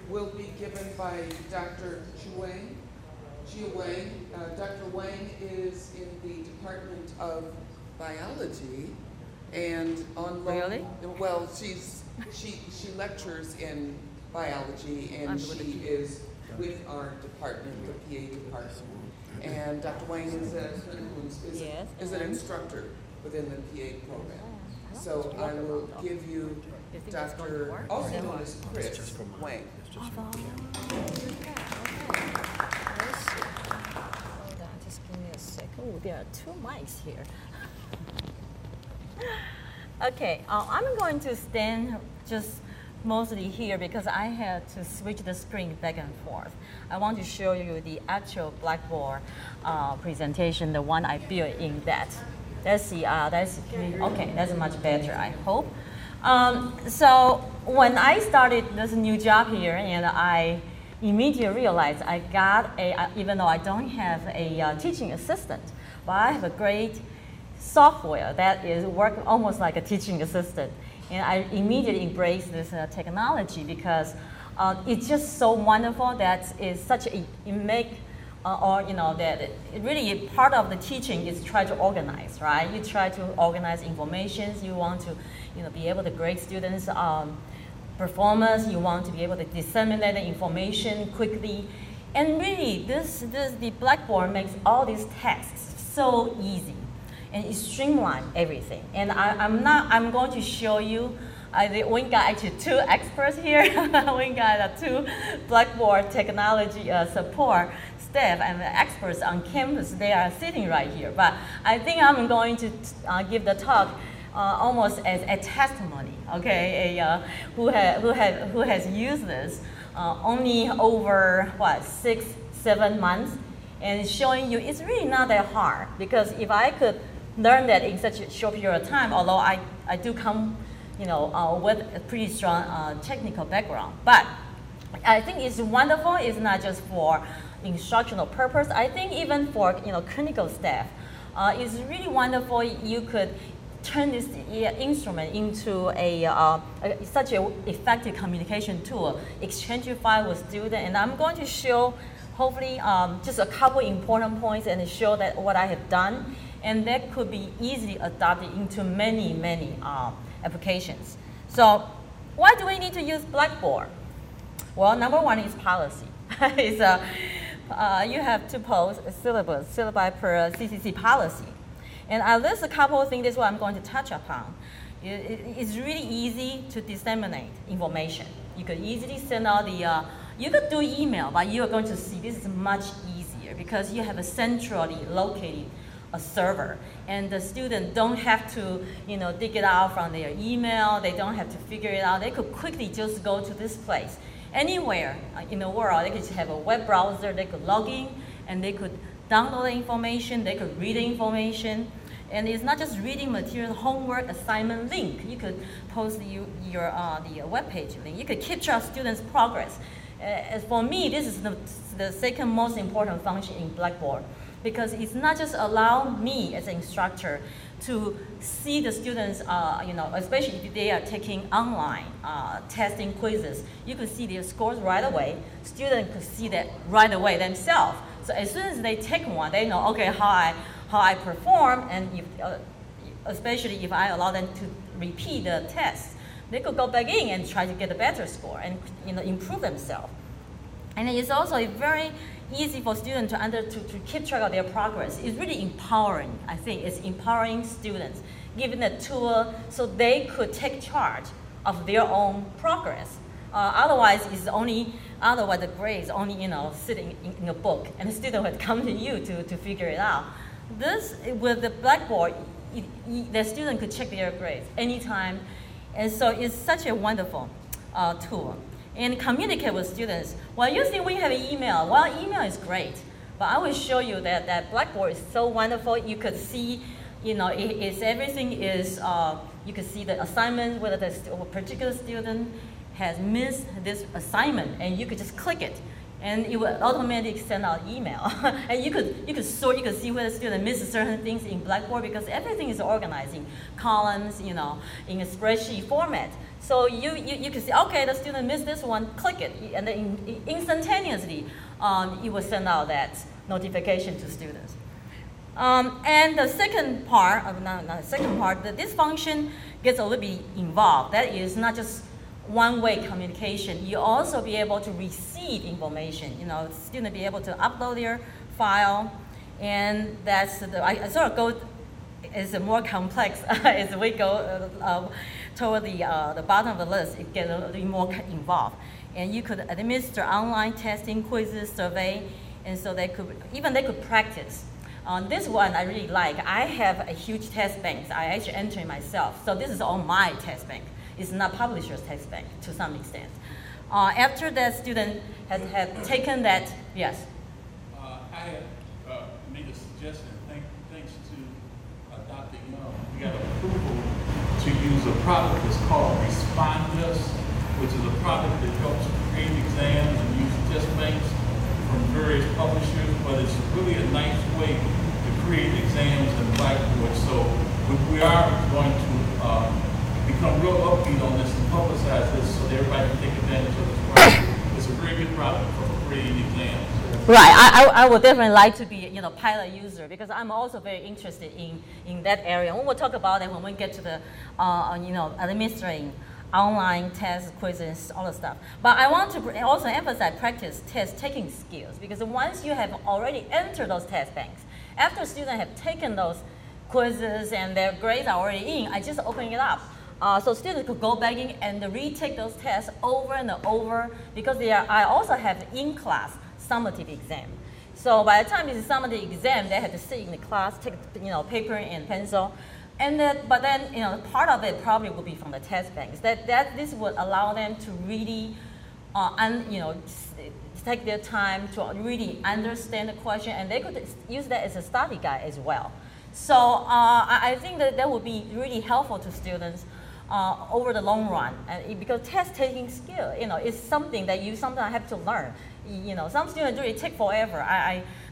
will be given by Dr. Wang. Dr. Wang is in the Department of Biology and on Really? Well, she lectures in biology and she is with our department, the PA department. And Dr. Wang is Yes, is an instructor within the PA program. So I will give you You think it's going to Dr. work? also known as Chris Wang. Let's see. Hold on, just give me a second. Oh, there are two mics here. Okay, I'm going to stand just mostly here because I had to switch the screen back and forth. I want to show you the actual Blackboard presentation, the one I built in that. That's okay, that's much better, I hope. So when I started this new job here, and I immediately realized I got even though I don't have a teaching assistant, but I have a great software that is work almost like a teaching assistant. And I immediately embraced this technology because it's just so wonderful that it's such a, that it really part of the teaching is try to organize, right? You try to organize information. You want to, be able to grade students' performance. You want to be able to disseminate the information quickly. And really, the Blackboard makes all these tasks so easy. And it streamlines everything. And I'm going to show you We got actually 2 experts here. We got 2 Blackboard technology support staff and the experts on campus. They are sitting right here. But I think I'm going to give the talk almost as a testimony, okay? Who has used this only over, what, 6-7 months, and it's showing you it's really not that hard, because if I could learn that in such a short period of time, although I do come, you know, with a pretty strong technical background, but I think it's wonderful. It's not just for instructional purpose. I think even for, you know, clinical staff, it's really wonderful. You could turn this instrument into such an effective communication tool, exchange your file with students, and I'm going to show, hopefully, just a couple important points and show that what I have done, and that could be easily adopted into many, many applications. So why do we need to use Blackboard? Well, number one is policy. You have to post a syllabi per CCC policy. And I list a couple of things. This is what I'm going to touch upon. It's really easy to disseminate information. You could easily send out you could do email, but you are going to see this is much easier because you have a centrally located server, and the student don't have to, you know, dig it out from their email. They don't have to figure it out. They could quickly just go to this place. Anywhere in the world, they could have a web browser. They could log in, and they could download the information. They could read the information. And it's not just reading material, homework, assignment link. You could post the web page link. You could keep track of students' progress. As for me, this is the second most important function in Blackboard, because it's not just allow me as an instructor to see the students, you know, especially if they are taking online testing quizzes. You could see their scores right away. Students could see that right away themselves. So as soon as they take one, they know, okay, how I perform, and if, especially if I allow them to repeat the test, they could go back in and try to get a better score and, you know, improve themselves. And it's also very easy for students to keep track of their progress. It's really empowering. I think it's empowering students, giving the tool so they could take charge of their own progress. Otherwise the grades only, you know, sitting in a book, and the student would come to you to figure it out. This, with the Blackboard, the student could check their grades anytime, and so it's such a wonderful tool. And communicate with students. Well, you think we have an email. Well, email is great, but I will show you that Blackboard is so wonderful. You could see, you know, everything is, you could see the assignment, whether the particular student has missed this assignment, and you could just click it, and it will automatically send out email. And you could sort, you could see where the student misses certain things in Blackboard, because everything is organized in columns, you know, in a spreadsheet format. So you can see, okay, the student missed this one, click it, and then instantaneously it will send out that notification to students. And the second part, that this function gets a little bit involved. That is not just one-way communication. You also be able to receive information. You know, students be able to upload their file, and that's I sort of go. It's more complex as we go toward the bottom of the list. It gets a little more involved, and you could administer online testing, quizzes, survey, and so they could practice. This one I really like. I have a huge test bank. I actually enter it myself, so this is on my test bank. It's not publisher's test bank to some extent. After that student has taken that, yes. I had made a suggestion. Thanks to Dr. Young, we got approval to use a product that's called Respondus, which is a product that helps create exams and use test banks from various publishers, but it's really a nice way to create exams in Blackboard. So we are going to become real upbeat on this and publicize this so that everybody can take advantage of this product. It's a very good product for creating exams. Right, I would definitely like to be, you know, pilot user, because I'm also very interested in that area. And we'll talk about it when we get to the, you know, administering online tests, quizzes, all the stuff. But I want to also emphasize practice test taking skills, because once you have already entered those test banks, after students have taken those quizzes and their grades are already in, I just open it up. So students could go back in and retake those tests over and over because I also have in-class summative exam. So by the time it's a summative exam, they have to sit in the class, take paper and pencil, and but then part of it probably will be from the test banks. This would allow them to really, take their time to really understand the question, and they could use that as a study guide as well. So I think that would be really helpful to students over the long run, because test taking skill, is something that you sometimes have to learn. Some students really take forever.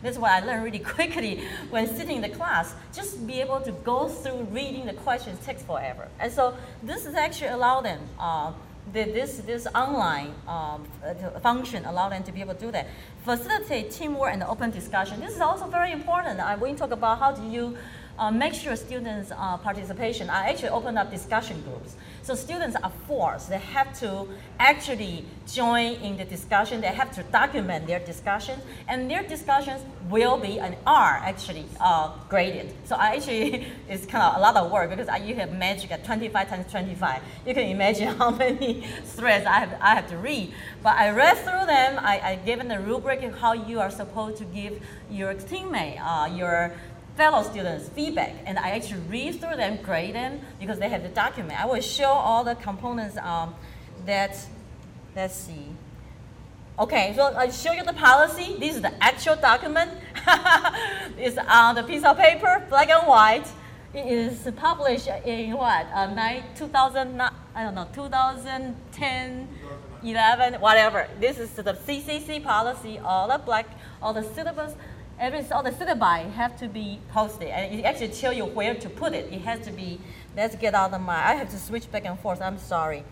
That's why I learned really quickly when sitting in the class. Just be able to go through reading the questions takes forever, and so this is actually allow them. This online function allow them to be able to do that. Facilitate teamwork and open discussion. This is also very important. We talk about how do you make sure students' participation. I actually opened up discussion groups. So students are forced. They have to actually join in the discussion. They have to document their discussions, and their discussions will be and are actually graded. So it's kind of a lot of work because you have magic at 25 times 25. You can imagine how many threads I have to read. But I read through them. I gave them the rubric of how you are supposed to give your teammate, your fellow students feedback, and I actually read through them, grade them, because they have the document. I will show all the components let's see. Okay, so I show you the policy. This is the actual document. It's on the piece of paper, black and white. It is published in 2010, 11, whatever. This is the CCC policy, all the syllabus. All the syllabi have to be posted, and it actually tells you where to put it. It has to be, let's get out of I have to switch back and forth, I'm sorry.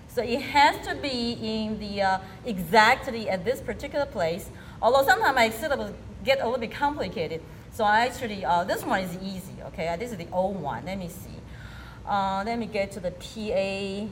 So it has to be in the, exactly at this particular place, although sometimes my syllabus get a little bit complicated. So I actually, this one is easy, okay? This is the old one, let me see. Let me get to the PA.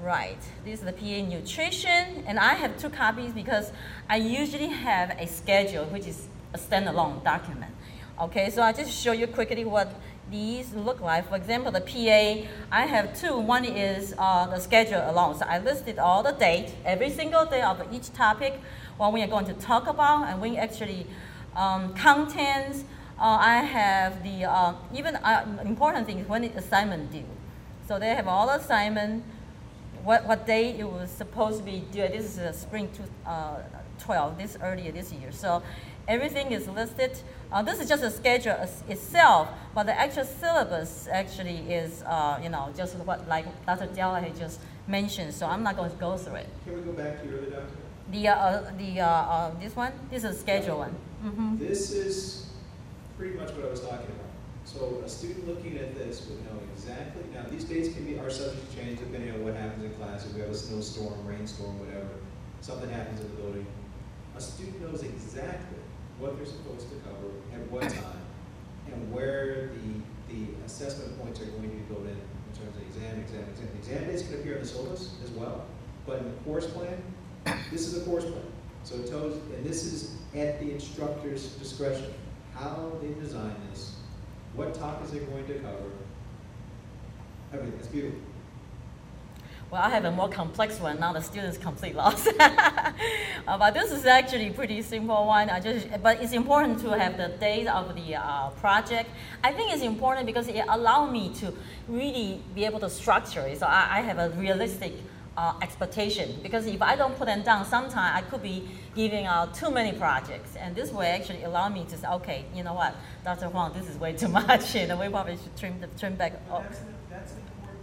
Right, this is the PA nutrition, and I have 2 copies because I usually have a schedule, which is a standalone document. Okay, so I just show you quickly what these look like. For example, the PA, I have 2. One is the schedule alone. So I listed all the dates, every single day of each topic, what we are going to talk about, and we actually contents. I have the even important thing is when the assignment due. So they have all the assignment. What day it was supposed to be due. This is spring 12, earlier this year. So everything is listed. This is just a schedule itself, but the actual syllabus actually is, just what like Dr. Diala had just mentioned. So I'm not going to go through it. Can we go back to your other document? This one. This is a schedule one. Mm-hmm. This is pretty much what I was talking about. So a student looking at this would know exactly, now these dates are subject to change depending on what happens in class. If we have a snowstorm, rainstorm, whatever, something happens in the building, a student knows exactly what they're supposed to cover at what time and where the assessment points are going to be built in terms of exam. The exam dates can appear in the syllabus as well, but in the course plan, this is a course plan. So it tells, and this is at the instructor's discretion, how they design this, what topics they're going to cover. I mean, it's beautiful. Well, I have a more complex one. Now the students complete loss. But this is actually a pretty simple one. But it's important to have the date of the project. I think it's important because it allows me to really be able to structure it. So I have a realistic expectation, because if I don't put them down, sometimes I could be giving out too many projects, and this way actually allow me to say, okay, you know what, Dr. Huang, this is way too much, we probably should trim back up. That's important.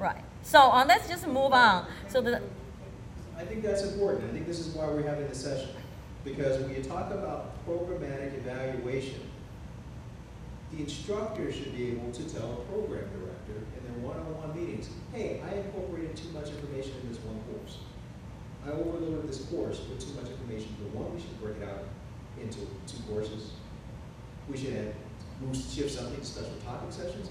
Right. So let's just move on. So I think that's important. I think this is why we're having this session, because when you talk about programmatic evaluation, the instructor should be able to tell a program director in their one-on-one meetings, hey, I incorporated too much information in this one course. I overloaded this course with too much information. The one, we should break it out into 2 courses. We should shift something to special topic sessions.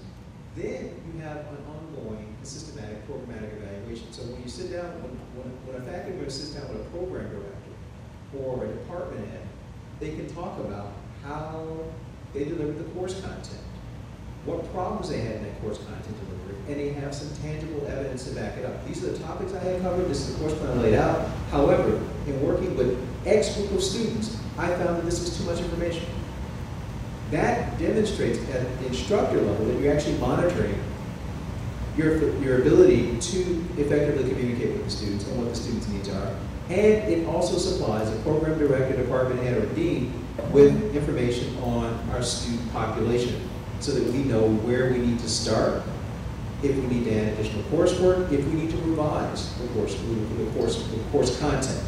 Then you have an ongoing, systematic, programmatic evaluation. So when you sit down, when a faculty member sits down with a program director or a department head, they can talk about how they deliver the course content, what problems they had in that course content delivery, and they have some tangible evidence to back it up. These are the topics I had covered, this is the course plan I laid out. However, in working with X group of students, I found that this was too much information. That demonstrates at the instructor level that you're actually monitoring your ability to effectively communicate with the students and what the students' needs are. And it also supplies a program director, department head, or dean with information on our student population so that we know where we need to start, if we need to add additional coursework, if we need to revise the course content.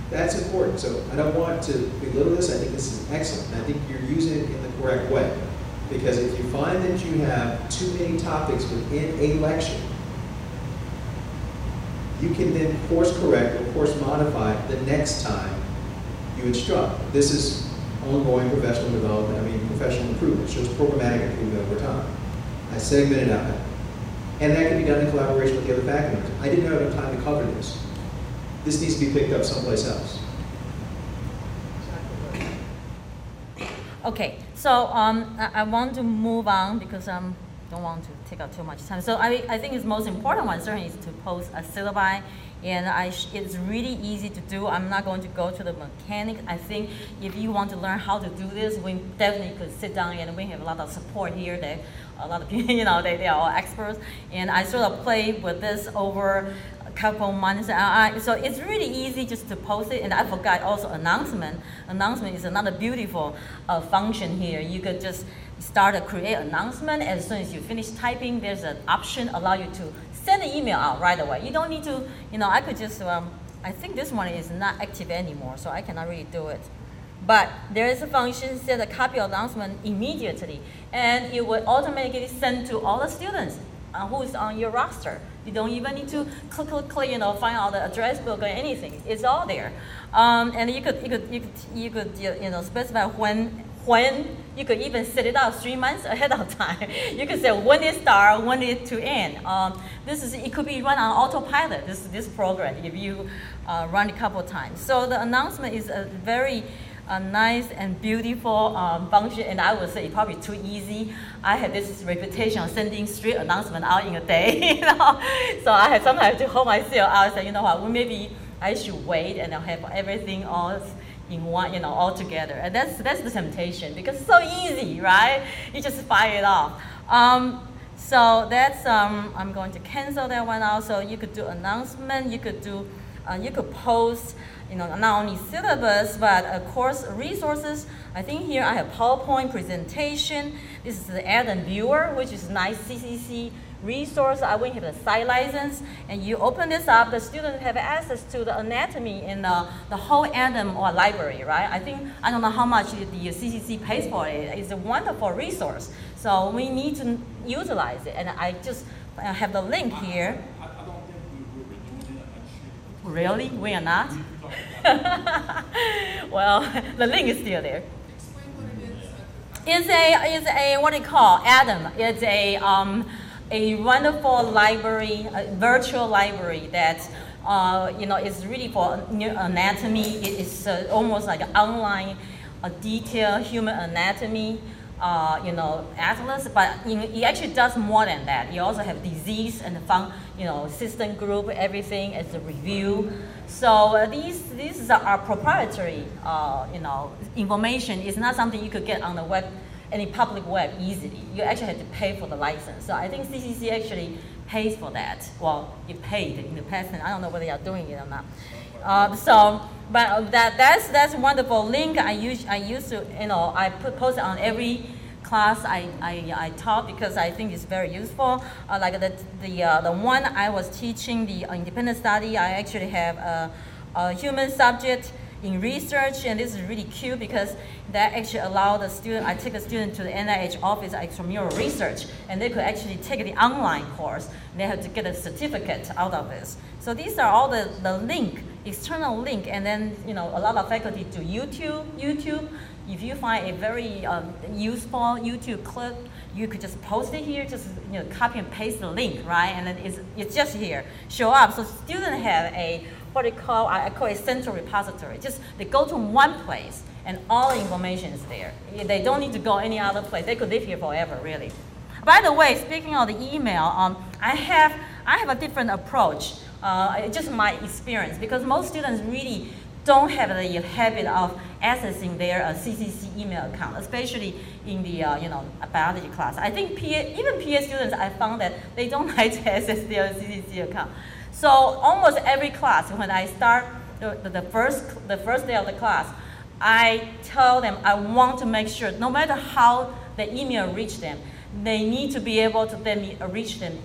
That's important. So I don't want to belittle this. I think this is excellent. I think you're using it in the correct way. Because if you find that you have too many topics within a lecture, you can then course correct or course modify the next time you instruct. This is ongoing professional development, professional improvement. It shows programmatic improvement over time. I segment it out. And that can be done in collaboration with the other faculty members. I didn't have enough time to cover this. This needs to be picked up someplace else. Okay, so I want to move on because I don't want to take up too much time. So I think the most important one certainly is to post a syllabi, and it's really easy to do. I'm not going to go to the mechanics. I think if you want to learn how to do this, we definitely could sit down, and we have a lot of support here. That a lot of people, they are all experts, and I sort of played with this over couple months. So it's really easy just to post it. And I forgot also announcement. Announcement is another beautiful function here. You could just create announcement. As soon as you finish typing, there's an option allow you to send an email out right away. You don't need to, I could just, I think this one is not active anymore, so I cannot really do it. But there is a function send a copy of announcement immediately, and it will automatically send to all the students who is on your roster. You don't even need to click, find out the address book or anything. It's all there, and you could specify when. You could even set it out 3 months ahead of time. You could say when it start, when it to end. It could be run on autopilot. This program if you run a couple times. So the announcement is a very nice and beautiful function, and I would say it's probably too easy. I had this reputation of sending 3 announcements out in a day, So I had sometimes to hold myself out and say, well, maybe I should wait and I'll have everything all in one, all together. And that's the temptation because it's so easy, right? You just fire it off. So that's I'm going to cancel that one out. So you could do announcement. You could do you could post. Not only syllabus, but course resources. I think here I have PowerPoint presentation. This is the Adam Viewer, which is nice CCC resource. I will have the site license, and you open this up, the students have access to the anatomy in the whole Adam or library, right? I don't know how much the CCC pays for it. It's a wonderful resource. So we need to utilize it, and I just have the link here. I don't think we're doing it. Really? We are not? Well, the link is still there. Explain what it is. It's a what do you call Adam? It's a wonderful library, a virtual library that is really for anatomy. It is almost like an online, detailed human anatomy. Atlas, but it actually does more than that. You also have disease and system group, everything as a review. So these are proprietary, information. It's not something you could get on the web, any public web easily. You actually have to pay for the license. So I think CCC actually pays for that. Well, it paid in the past, and I don't know whether they are doing it or not. But that's a wonderful link. I used to, I post it on every class I taught because I think it's very useful. Like the one I was teaching, the independent study, I actually have a human subject in research, and this is really cute because that actually allowed the student, I take a student to the NIH office of extramural research, and they could actually take the online course. They have to get a certificate out of this. So these are all the link, external link, and then a lot of faculty do YouTube. If you find a very useful YouTube clip, you could just post it here, just copy and paste the link, right? And then it's just here, show up. So students have I call a central repository. Just they go to one place and all the information is there. They don't need to go any other place. They could live here forever, really. By the way, speaking of the email, I have a different approach. Just my experience, because most students really don't have the habit of accessing their CCC email account, especially in the biology class. I think even PA students, I found that they don't like to access their CCC account. So almost every class, when I start the first day of the class, I tell them I want to make sure, no matter how the email reach them, they need to be able to then reach them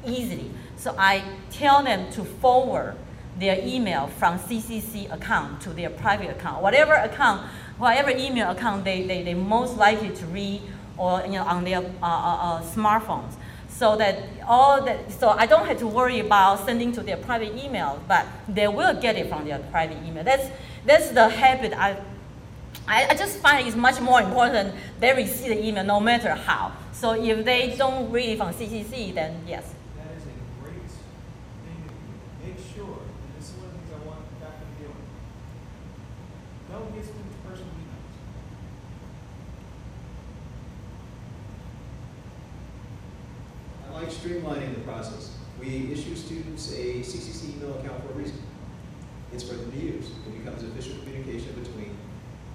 easily. So I tell them to forward their email from CCC account to their private account. Whatever email account they most likely to read, or on their smartphones. So so I don't have to worry about sending to their private email, but they will get it from their private email. That's the habit I just find it's much more important they receive the email no matter how. So if they don't read it from CCC, then yes. That is a great thing to do. Make sure, and this is one of the things I want Dr. to deal with. Don't get students personal emails. I like streamlining the process. We issue students a CCC email account for a reason. It's for them to use. It becomes official communication between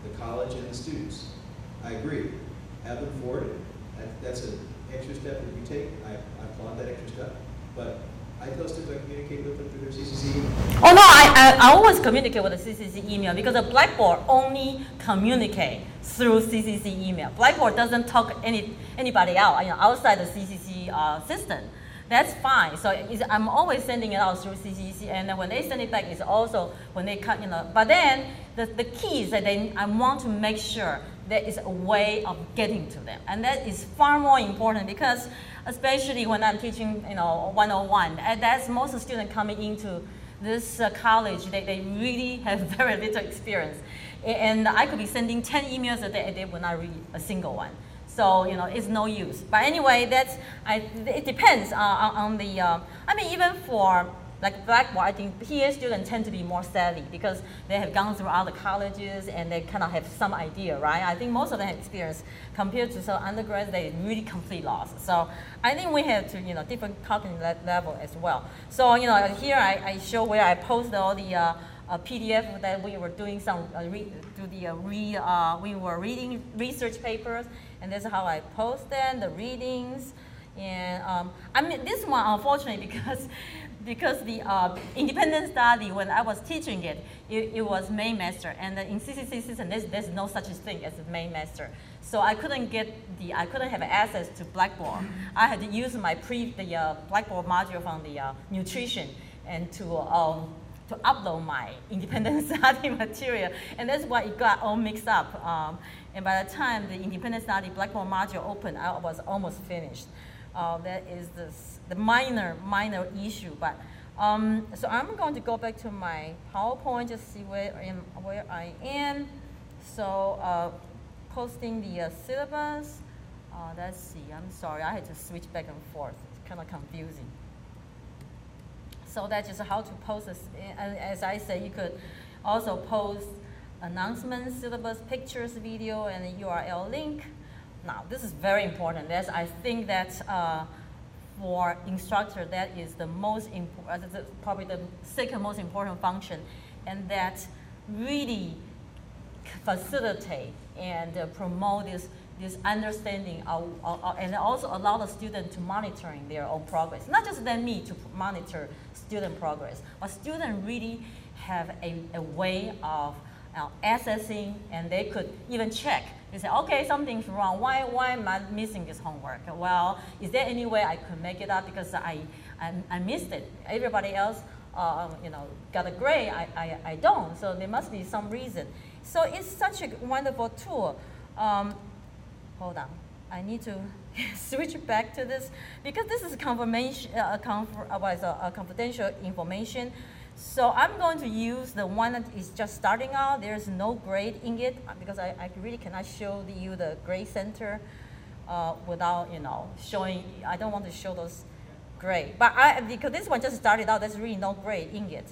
the college and the students. I agree. Have them forward it. That's an extra step that you take. I applaud that extra step. But I tell students I communicate with them through their CCC email. Oh no, I always communicate with the CCC email, because the Blackboard only communicate through CCC email. Blackboard doesn't talk anybody out, outside the CCC system. That's fine. So I'm always sending it out through CCC, and then when they send it back, it's also when they cut, But then the key is that I want to make sure there is a way of getting to them, and that is far more important, because especially when I'm teaching, 101, and that's most students coming into this college, they really have very little experience, and I could be sending 10 emails a day, and they will not read a single one. So, it's no use. But anyway, it depends on the, even for like Blackboard, I think PA students tend to be more savvy because they have gone through other colleges and they kind of have some idea, right? I think most of them have experience compared to some undergrads, they really complete lost. So I think we have to, different cognitive level as well. So, here I show where I posted all the PDF that we were doing we were reading research papers, and this is how I post them, the readings. And this one, unfortunately, because the independent study, when I was teaching it was main master, and in CCC system, there's no such thing as a main master. So I couldn't have access to Blackboard. I had to use the Blackboard module from the nutrition and to upload my independent study material, and that's why it got all mixed up. And by the time the independent study Blackboard module opened, I was almost finished. That is the minor issue, but so I'm going to go back to my PowerPoint just see where I am. So posting the syllabus. Let's see. I'm sorry, I had to switch back and forth. It's kind of confusing. So that's just how to post this. And as I said, you could also post announcements, syllabus, pictures, video, and a URL link. Now, this is very important. I think that for instructor, that is the most important, probably the second most important function, and that really facilitate and promote this understanding and also allow the student to monitoring their own progress. Not just then me to monitor student progress, but students really have a way of assessing, and they could even check. They say, okay, something's wrong. Why am I missing this homework? Well, is there any way I could make it up because I missed it? Everybody else, got a grade. I don't. So there must be some reason. So it's such a wonderful tool. Hold on. I need to switch back to this because this is confirmation, confidential information. So I'm going to use the one that is just starting out. There's no grade in it because I really cannot show you the grade center without showing. I don't want to show those grade. But because this one just started out, there's really no grade in it.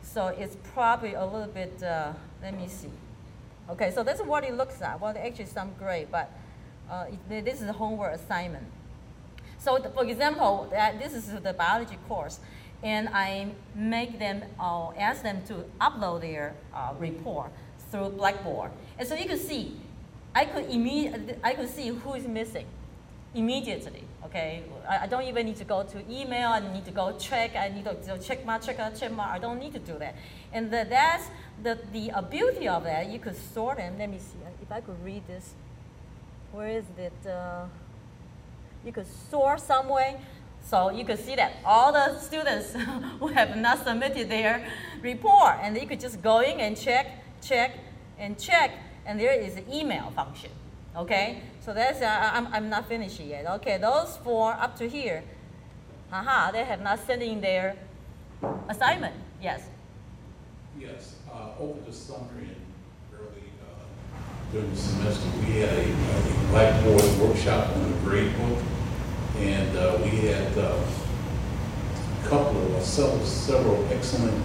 So it's probably a little bit. Let me see. Okay, so that's what it looks like. Well, actually some great, but this is a homework assignment. So for example, this is the biology course, and I make them, ask them to upload their report through Blackboard. And so you can see, I could see who is missing immediately, okay? I don't even need to go to email, I need to go check, I need to check mark, I don't need to do that. And that's the beauty of that. You could sort them. Let me see, if I could read this. Where is it? You could sort some way. So you could see that all the students who have not submitted their report, and you could just go in and check, and there is an email function, okay? So that's, I'm not finished yet. Okay, those 4 up to here, they have not sent in their assignment. Yes? Yes, over the summer and early during the semester, we had a Blackboard workshop on the grade book, and we had several excellent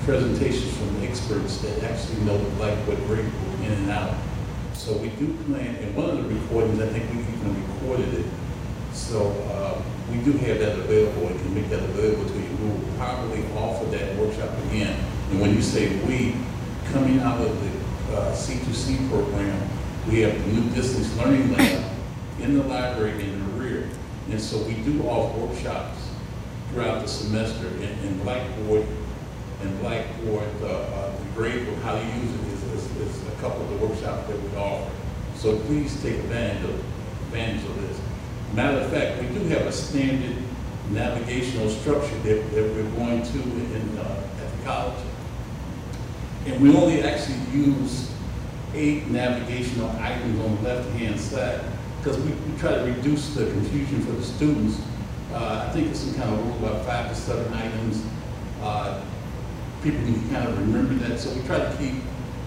presentations from experts that actually know the Blackboard grade book in and out. So we do plan, and one of the recordings, I think we even recorded it. So we do have that available and can make that available to you. We will probably offer that workshop again. And when you say we, coming out of the C2C program, we have the new distance learning lab in the library in the rear. And so we do offer workshops throughout the semester in Blackboard. And Blackboard, the grade book, how to use it is a couple of the workshops that we offer. So please take advantage of this. Matter of fact, we do have a standard navigational structure that we're going to at the college. And we only actually use 8 navigational items on the left-hand side because we try to reduce the confusion for the students. I think it's some kind of rule about 5 to 7 items. People can kind of remember that. So we try to keep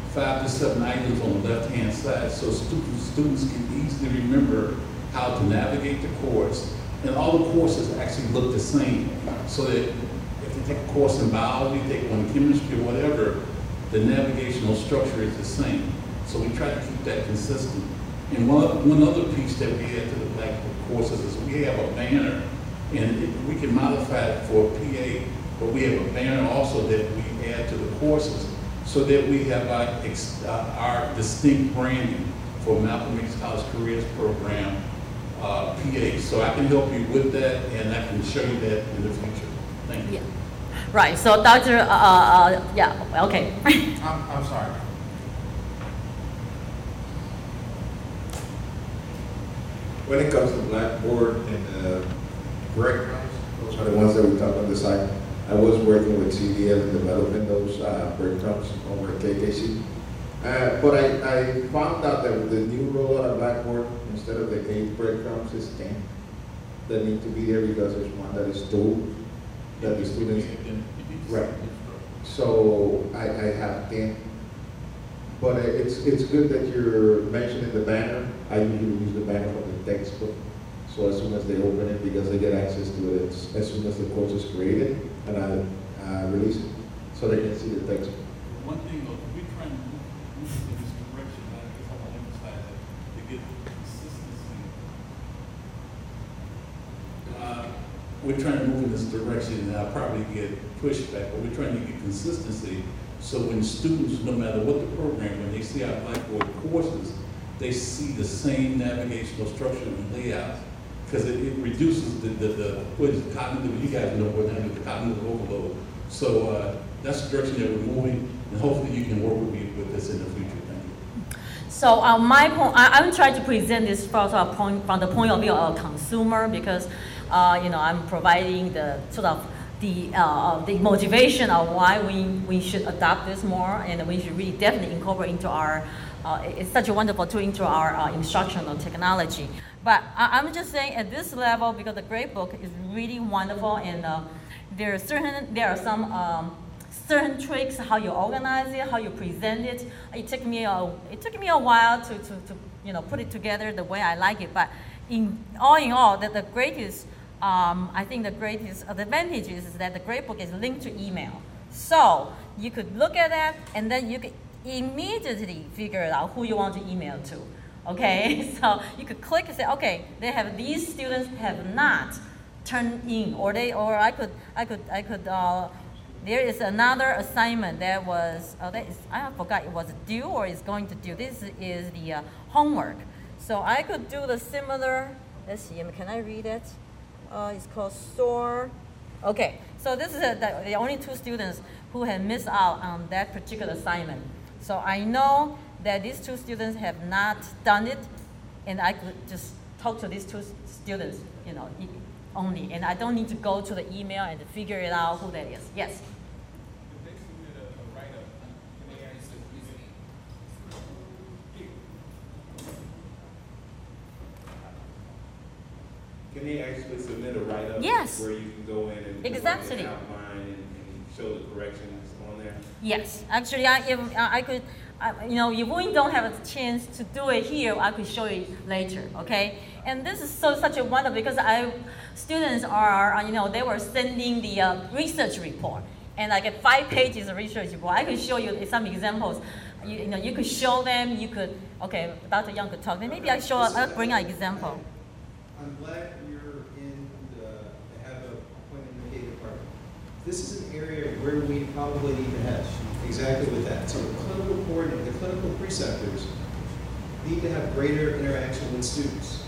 5 to 7 items on the left-hand side so students can easily remember how to navigate the course. And all the courses actually look the same. So that if they take a course in biology, take one in chemistry or whatever, the navigational structure is the same. So we try to keep that consistent. And one other piece that we add to the Blackboard courses is we have a banner, and we can modify it for PA, but we have a banner also that we add to the courses so that we have our distinct branding for Malcolm X College Careers Program, PA. So I can help you with that, and I can show you that in the future. Thank you. Yeah. Right, so Dr. Yeah, okay. I'm sorry. When it comes to Blackboard and breadcrumbs, those are the ones that we talked on the side. I was working with CDL in developing those breadcrumbs over at KKC. But I found out that with the new rollout of Blackboard, instead of the 8 breadcrumbs, it's 10 that need to be there because there's one that is told that the students, right. So I have 10. But it's good that you're mentioning the banner. I usually use the banner from the textbook. So as soon as they open it, because they get access to it as soon as the course is created, and I release it so they can see the textbook. One thing though, we're trying to move in this direction, and I guess I want to emphasize that to get consistency. We're trying to move in this direction, and I'll probably get pushback, but we're trying to get consistency. So when students, no matter what the program, when they see our Blackboard courses, they see the same navigational structure and layout, because it reduces what is cognitive, you guys know what that is, the cognitive overload. So that's the direction that we're moving, and hopefully you can work with me with this in the future. Thank you. So my point, I'm trying to present this from the point of view of a consumer, because I'm providing the sort of the motivation of why we should adopt this more, and we should really definitely incorporate into our, it's such a wonderful tool into our instructional technology. But I'm just saying at this level, because the gradebook is really wonderful, and there are some certain tricks how you organize it, how you present it. It took me a while to put it together the way I like it. But in all, the greatest I think the greatest advantage is that the gradebook is linked to email. So you could look at that, and then immediately figure out who you want to email to. Okay, so you could click and say, okay, they have these students have not turned in, or I could. There is another assignment that was I forgot it was due or is going to due. This is the homework. So I could do the similar. Let's see. Can I read it? It's called SOAR. Okay, so this is the only 2 students who have missed out on that particular assignment. So I know that these 2 students have not done it, and I could just talk to these 2 students, only, and I don't need to go to the email and to figure it out who that is. Yes? If they submit a write-up, can they answer using Can they actually submit a write-up? Yes. Where you can go in and Exactly. and outline and show the corrections on there? Yes, actually, if I could, if we don't have a chance to do it here, I could show you later, okay? And this is such a wonderful, because students are, they were sending the research report, and I get 5 pages of research report. I could show you some examples. You could show them, okay, Dr. Young could talk. Then maybe I'll bring an example. I'm glad you're in have a point indicator department. This is an area where we probably need to have exactly with that. So the clinical coordinator, the clinical preceptors need to have greater interaction with students.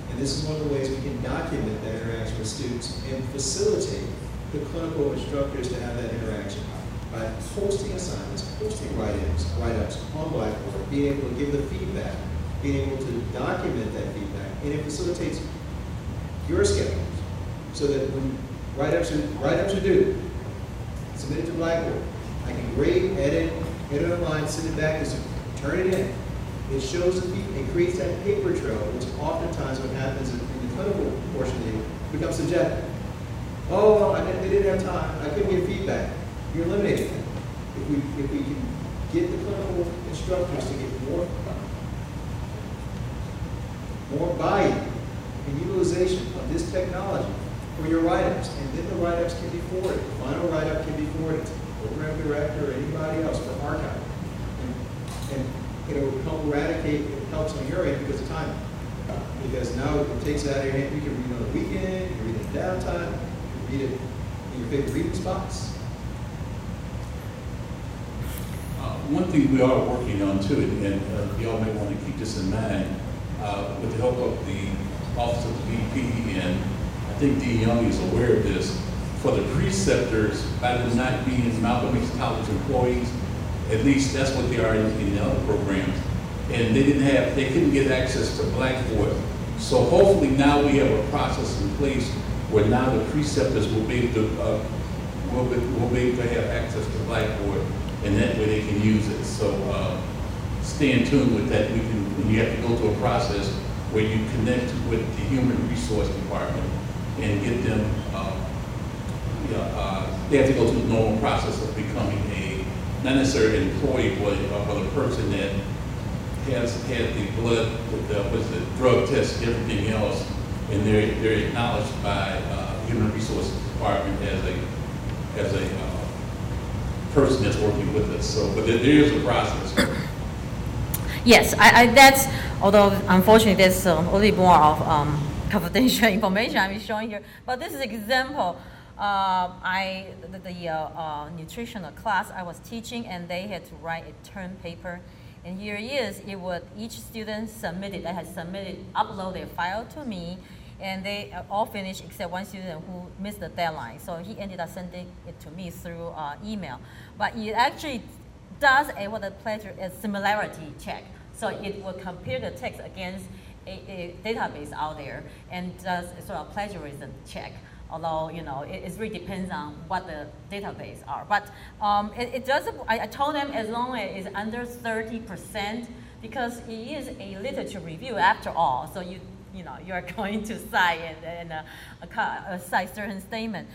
And this is one of the ways we can document that interaction with students and facilitate the clinical instructors to have that interaction by posting assignments, posting write-ups on Blackboard, being able to give the feedback, being able to document that feedback, and it facilitates your schedules so that when write-ups are due, submit it to Blackboard. I can grade, edit online, send it back, just turn it in. It shows the feedback, it creates that paper trail, which oftentimes what happens in the clinical portion of it becomes subjective. Oh, they didn't have time, I couldn't get feedback. You're eliminating that. If we can get the clinical instructors to get more buy-in and utilization of this technology for your write-ups, and then the write-ups can be forwarded. The final write-up can be forwarded to the program director or anybody else for archiving. And it'll help eradicate, it helps on your end because of time. Because now it takes it out of your hand. You can read it on the weekend, you can read it in downtime, you can read it in your favorite reading spots. One thing we are working on too, and y'all may want to keep this in mind, with the help of the Office of the VP, and I think Dean Young is aware of this, for the preceptors, by them not being Malcolm X College employees, at least that's what they are in the other programs, and they couldn't get access to Blackboard. So hopefully now we have a process in place where now the preceptors will be able to have access to Blackboard, and that way they can use it. So stay in tune with that. You have to go through a process where you connect with the human resource department and get them, they have to go through the normal process of becoming not necessarily an employee, but a person that has had the blood, with the drug test, everything else, and they're acknowledged by human resource department as a person that's working with us. So, but there is a process. Yes, that's, although unfortunately there's only more of confidential information I'm showing here, but this is an example. The nutritional class I was teaching, and they had to write a term paper. And here it is, each student upload their file to me, and they all finished except one student who missed the deadline. So he ended up sending it to me through email. But it actually does a similarity check. So it will compare the text against a database out there and does a sort of plagiarism check. Although, it really depends on what the database are. But it does, I told them as long as it's under 30%, because it is a literature review after all. So you're going to cite and cite certain statement.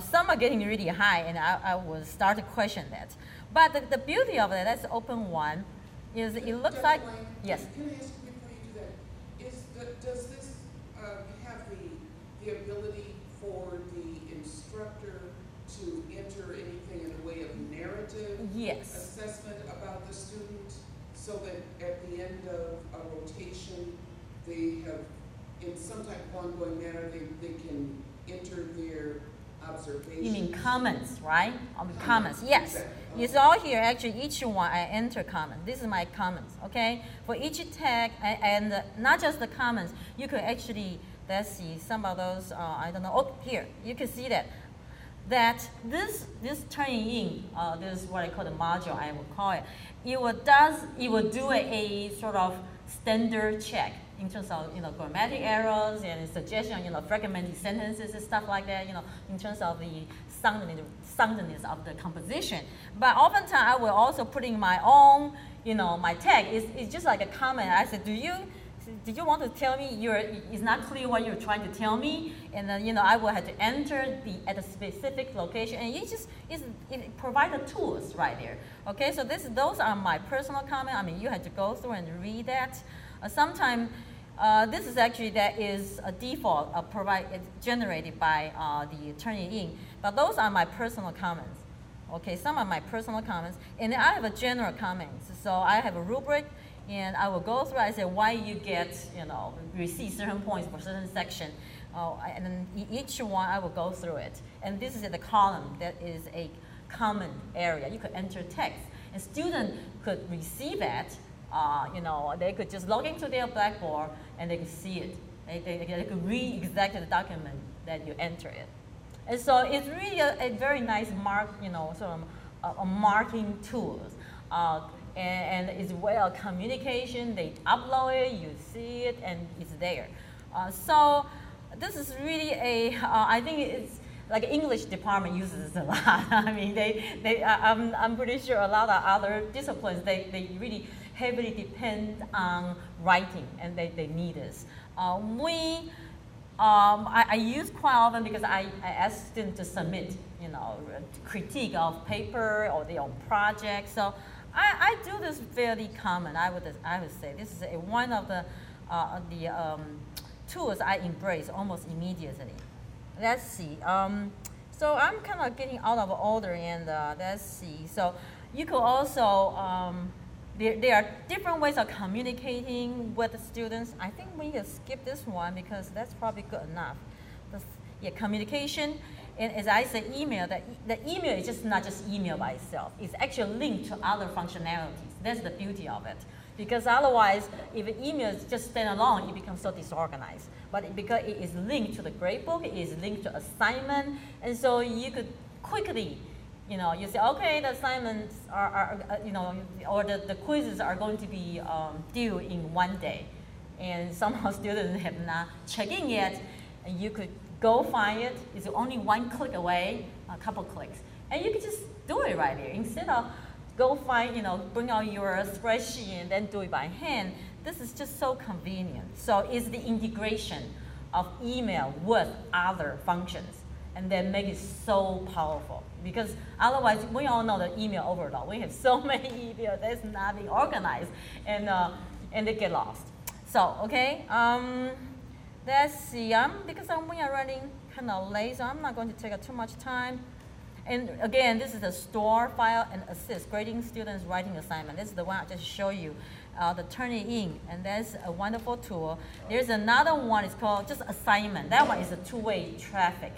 Some are getting really high, and I will start to question that. But the beauty of it, that's the open one, is it looks like, yes. Can I ask you before you do that, does this have the ability for the instructor to enter anything in the way of narrative Yes. assessment about the student? so that at the end of a rotation, they have, in some type of ongoing manner, they can enter their observations? You mean comments, right? Comments, yes. Exactly. It's all here. Actually, each one I enter comment. This is my comments, okay? For each tag, and not just the comments, you could actually, let's see, some of those, I don't know, oh, here, you can see that this turning in, this is what I call the module, I will call it, it will do a sort of standard check in terms of, grammatic errors and suggestion, fragmented sentences and stuff like that, in terms of the soundness of the composition. But oftentimes I will also put in my own, my tag. It's just like a comment. I said, did you want to tell me it's not clear what you're trying to tell me? And then, I will have to enter at a specific location. And it provides the tools right there. Okay, so those are my personal comments. I mean, you have to go through and read that. Sometimes this is actually, that is a default it's generated by the Turnitin. But those are my personal comments. Okay, some are my personal comments. And then I have a general comments. So I have a rubric. And I will go through, I say why you get, receive certain points for certain section. And then each one, I will go through it. And this is the column that is a common area. You could enter text. And student could receive that. They could just log into their Blackboard and they could see it. They could read exactly the document that you enter it. And so it's really a very nice sort of a marking tools. And it's well communication, they upload it, you see it, and it's there. So this is really I think it's like English department uses it a lot. I mean, I'm pretty sure a lot of other disciplines, they really heavily depend on writing, and they need this. I use quite often because I ask students to submit, critique of paper or their own project. So I do this fairly common. I would say this is one of the tools I embrace almost immediately. Let's see. So I'm kind of getting out of order, and let's see. So you could also there are different ways of communicating with the students. I think we can skip this one because that's probably good enough. Communication. And as I said, email, the email is just not just email by itself. It's actually linked to other functionalities. That's the beauty of it. Because otherwise, if an email is just stand alone, it becomes so disorganized. But because it is linked to the gradebook, it is linked to assignment, and so you could quickly, you say, okay, the assignments are or the quizzes are going to be due in one day. And some of our students have not checked in yet, and you could go find it. It's only one click away, a couple clicks. And you can just do it right there. Instead of go find, bring out your spreadsheet and then do it by hand, this is just so convenient. So it's the integration of email with other functions, and then make it so powerful. Because otherwise, we all know the email overload. We have so many emails that's not being organized, and they get lost. So, okay. Let's see, because we are running kind of late, so I'm not going to take up too much time. And again, this is the store file and assist, grading students writing assignment. This is the one I just showed you, the Turnitin, and that's a wonderful tool. There's another one, it's called just assignment. That one is a two-way traffic.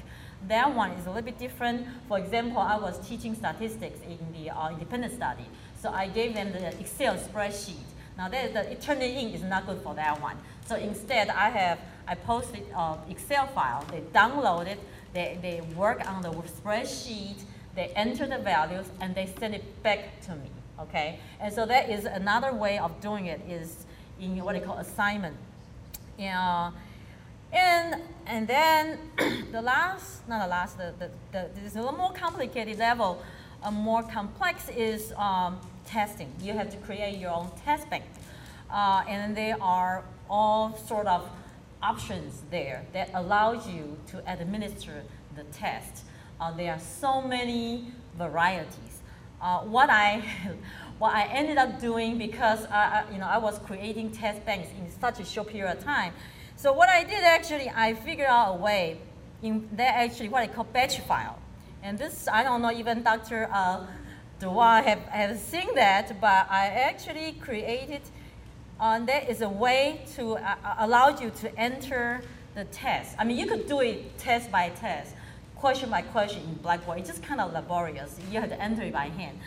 That one is a little bit different. For example, I was teaching statistics in the independent study, so I gave them the Excel spreadsheet. Now, the Turnitin is not good for that one. So instead, I posted an Excel file. They download it. They work on the spreadsheet. They enter the values, and they send it back to me. Okay. And so that is another way of doing it, is in what they call assignment. And then this is a little more complicated level. More complex is testing. You have to create your own test bank. And there are all sort of options there that allows you to administer the test. There are so many varieties. What I ended up doing, because I was creating test banks in such a short period of time. So what I did actually, I figured out a way in that actually what I call batch file. And this, I don't know, even Dr. Dua have seen that, but I actually created, there is a way to allow you to enter the test. I mean, you could do it test by test, question by question in Blackboard. It's just kind of laborious. You have to enter it by hand.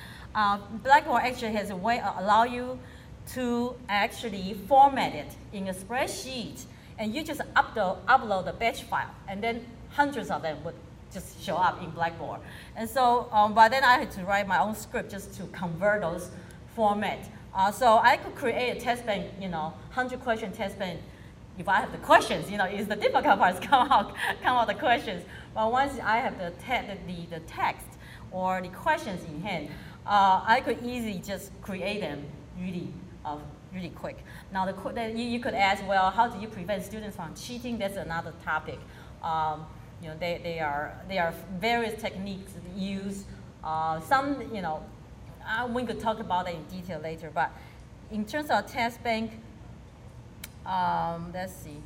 Blackboard actually has a way to allow you to actually format it in a spreadsheet, and you just upload the batch file, and then hundreds of them would just show up in Blackboard. And so, but then I had to write my own script just to convert those formats. So I could create a test bank, 100 question test bank. If I have the questions, is the difficult part, come out the questions. But once I have the text or the questions in hand, I could easily just create them really quick. Now, you could ask, well, how do you prevent students from cheating? That's another topic. There are various techniques used. Some, we could talk about it in detail later. But in terms of test bank, let's see.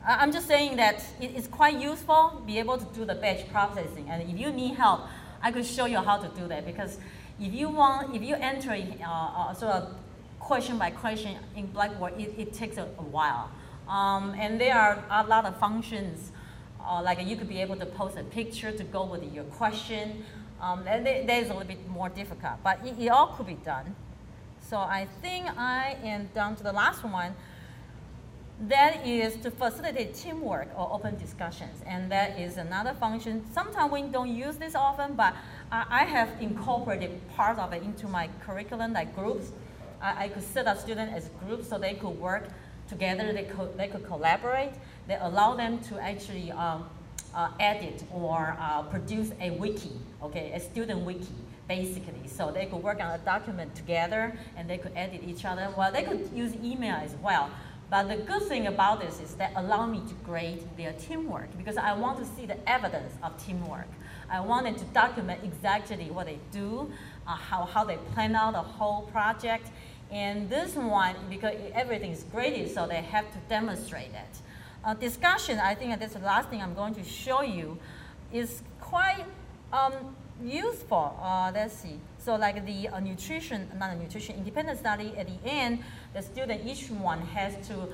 I'm just saying that it's quite useful to be able to do the batch processing. And if you need help, I could show you how to do that. Because if you enter sort of question by question in Blackboard, it takes a while. And there are a lot of functions, like you could be able to post a picture to go with your question. And that is a little bit more difficult, but it all could be done. So I think I am down to the last one. That is to facilitate teamwork or open discussions. And that is another function. Sometimes we don't use this often, but I have incorporated part of it into my curriculum, like groups. I could set up students as groups so they could work together, they could collaborate. They allow them to actually edit or produce a wiki, okay, a student wiki, basically. So they could work on a document together and they could edit each other. Well, they could use email as well. But the good thing about this is that allow me to grade their teamwork, because I want to see the evidence of teamwork. I wanted to document exactly what they do, how they plan out the whole project. And this one, because everything is graded, so they have to demonstrate it. Discussion, I think that's the last thing I'm going to show you, is quite useful. Let's see. So like the independent study, at the end, the student, each one has to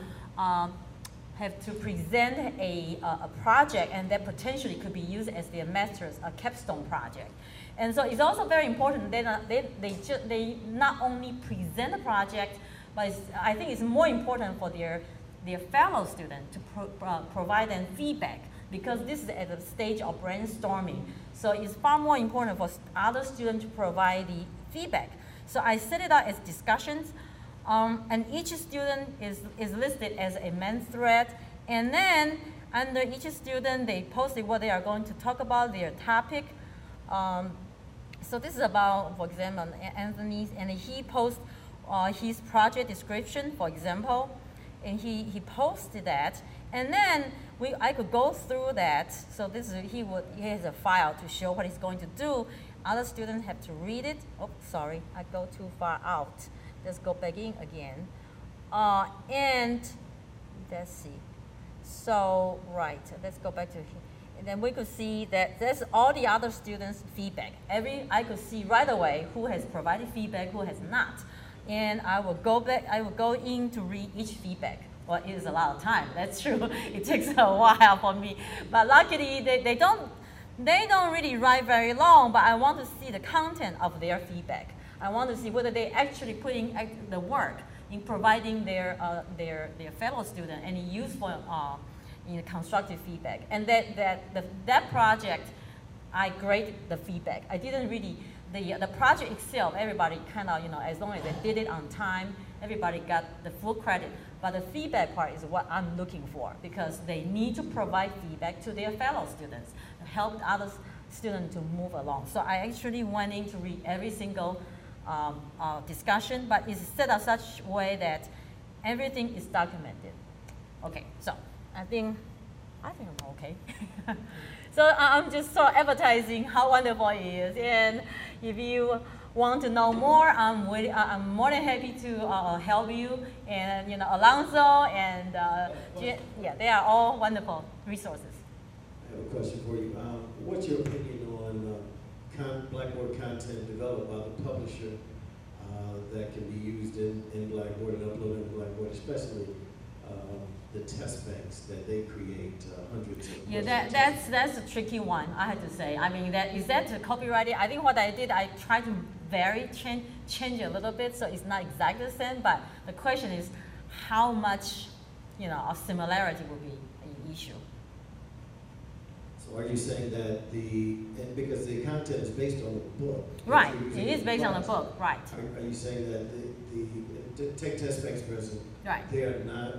present a project, and that potentially could be used as their master's capstone project. And so it's also very important that they not only present the project, but I think it's more important for their fellow students to provide them feedback, because this is at the stage of brainstorming. So it's far more important for other students to provide the feedback. So I set it out as discussions, and each student is listed as a main thread. And then under each student, they posted what they are going to talk about, their topic. So this is about, for example, Anthony, and he posts his project description, for example, and he posted that. And then I could go through that. So this is, he has a file to show what he's going to do. Other students have to read it. Oh, sorry, I go too far out. Let's go back in again. And let's see. So, right, let's go back to here. And then we could see that there's all the other students' feedback. I could see right away who has provided feedback, who has not. And I will go back, I will go in to read each feedback. Well, it is a lot of time, that's true. It takes a while for me. But luckily, they don't really write very long, but I want to see the content of their feedback. I want to see whether they actually put in the work in providing their fellow student any useful constructive feedback. And that project, I graded the feedback. I didn't really, the project itself, everybody kind of, as long as they did it on time, everybody got the full credit. But the feedback part is what I'm looking for, because they need to provide feedback to their fellow students, help other students to move along. So I actually went in to read every single discussion, but it's set up such a way that everything is documented. Okay, so I think I'm okay. So I'm just sort of advertising how wonderful it is, and if you want to know more, I'm more than happy to help you. And Alonso and yeah, they are all wonderful resources. I have a question for you. What's your opinion on Blackboard content developed by the publisher that can be used in Blackboard and uploaded in Blackboard, especially the test banks that they create hundreds of. Yeah, that's a tricky one, I have to say. I mean, is that copyrighted? I think what I did, I tried to change it a little bit, so it's not exactly the same. But the question is, how much, of similarity will be an issue? So are you saying that because the content is based on the book? Right, it is based on the book, right. Are you saying that take test banks for instance, right. They are not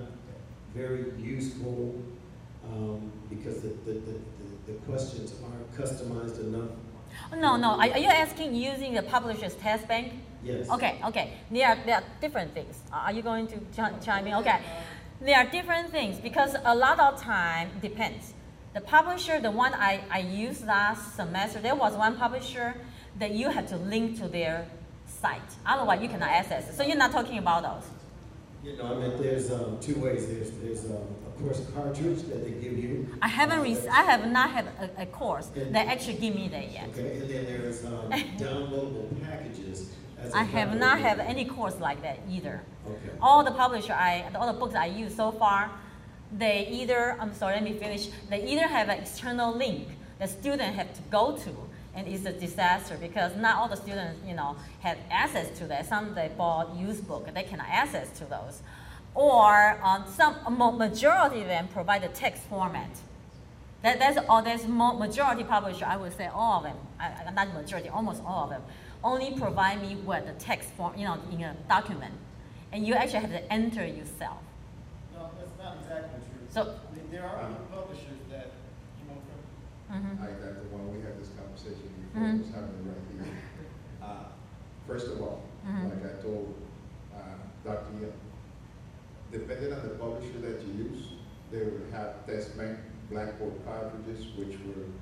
very useful because the questions aren't customized enough? No. Are you asking using the publisher's test bank? Yes. Okay. There are different things. Are you going to chime in? Okay. There are different things because a lot of time depends. The publisher, the one I used last semester, there was one publisher that you have to link to their site. Otherwise, you cannot access it. So you're not talking about those. I mean, there's two ways. There's a course cartridge that they give you. I have not had a course that actually give me that yet. Okay, and then there's downloadable packages. I have not had any course like that either. Okay. All the all the books I use so far, they either, let me finish. They either have an external link the student have to go to, and it's a disaster because not all the students, have access to that. Some they bought used book, they cannot access to those. Or majority of them provide the text format. There's majority publisher, I would say all of them, not majority, almost all of them, only provide me with the text form, in a document. And you actually have to enter yourself. No, that's not exactly true. So there are publishers that I got the one, we had this conversation before, I was having it right here. First of all, like I told Dr. Young, depending on the publisher that you use, they would have test bank Blackboard cartridges, which would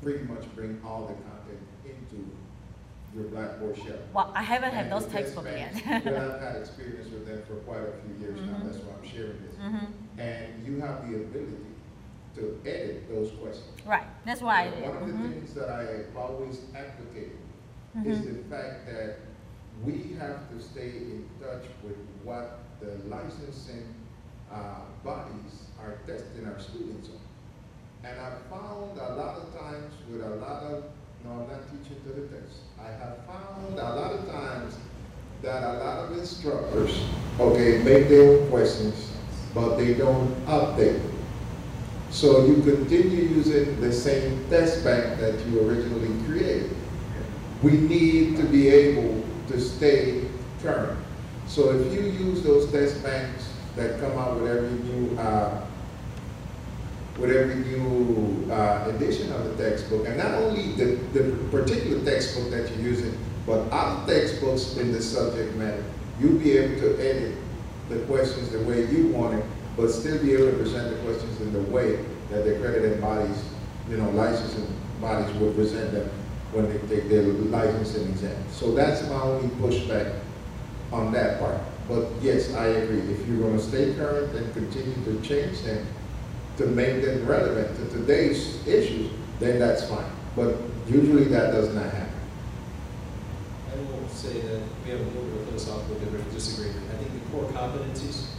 pretty much bring all the content into your Blackboard shell. Well, I haven't had those the textbooks test yet. banks, I've had experience with them for quite a few years now, that's why I'm sharing this. And you have the ability to edit those questions. Right, that's why I did. One of the things that I always advocate is the fact that we have to stay in touch with what the licensing bodies are testing our students on. And I've found a lot of times with a lot of, I'm not teaching to the test. I have found a lot of times that a lot of instructors, make their own questions, but they don't update them. So you continue using the same test bank that you originally created. We need to be able to stay current. So if you use those test banks that come out with every new edition of the textbook, and not only the particular textbook that you're using, but other textbooks in the subject matter, you'll be able to edit the questions the way you want it, but still be able to present the questions in the way that the accredited bodies, licensing bodies will present them when they take their licensing exam. So that's my only pushback on that part. But yes, I agree. If you're going to stay current and continue to change them to make them relevant to today's issues, then that's fine. But usually that does not happen. I will say that we have a little bit of philosophical disagreement. I think the core competencies,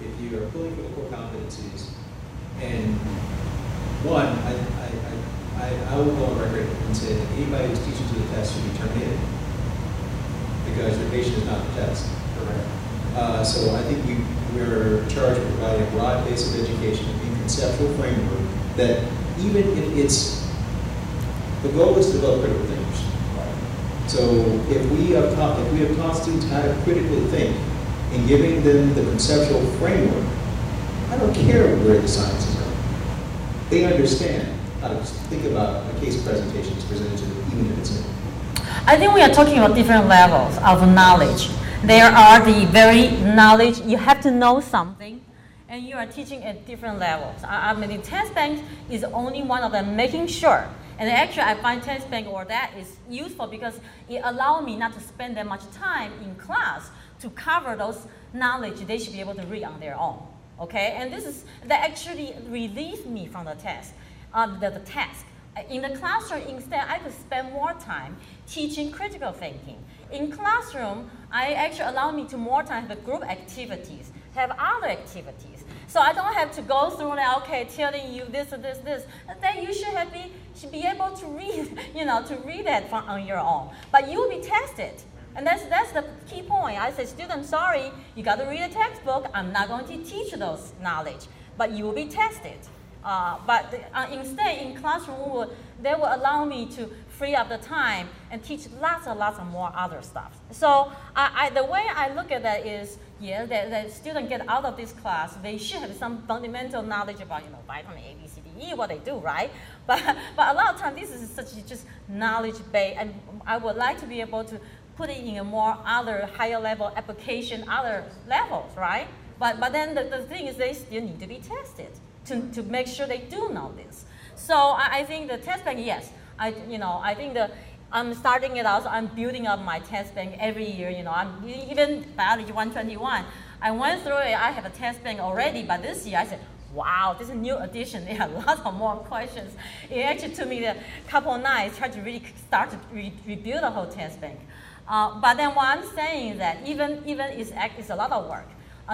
if you are pulling for the core competencies, and one, I will go on record and say that anybody who's teaching to the test should be terminated because your patient is not the test. Correct. So I think we're charged with providing a broad base of education and conceptual framework that even if the goal is to develop critical thinkers. So if we have taught students how to critically think and giving them the conceptual framework, I don't care where the sciences are. They understand how to think about a case presentation that's presented to them, even if it's new. I think we are talking about different levels of knowledge. There are the very knowledge, you have to know something, and you are teaching at different levels. I mean, the test bank is only one of them, making sure. And actually, I find test bank or that is useful because it allows me not to spend that much time in class to cover those knowledge they should be able to read on their own. Okay, and that actually relieves me from the test, the task. In the classroom, instead, I could spend more time teaching critical thinking. In classroom, I actually allow me to more time have group activities, have other activities. So I don't have to go through that, okay, telling you this or this, this. Then you should be able to read, to read that on your own. But you will be tested. And that's the key point. I say, students, sorry, you got to read a textbook. I'm not going to teach you those knowledge, but you will be tested. Instead, in classroom, they will allow me to free up the time and teach lots and lots of more other stuff. So the way I look at that is, yeah, the student get out of this class, they should have some fundamental knowledge about, vitamin A, B, C, D, E, what they do, right? But a lot of times, this is such just knowledge base, and I would like to be able to put it in a more other higher level application, other levels, right? But then the thing is, they still need to be tested to make sure they do know this. So I think the test bank, yes, I think I'm starting it out, so I'm building up my test bank every year. I'm even Biology 121. I went through it. I have a test bank already, but this year I said, wow, this is a new addition. There are lots of more questions. It actually took me a couple of nights trying to really start to rebuild the whole test bank. But then what I'm saying is that even it's a lot of work.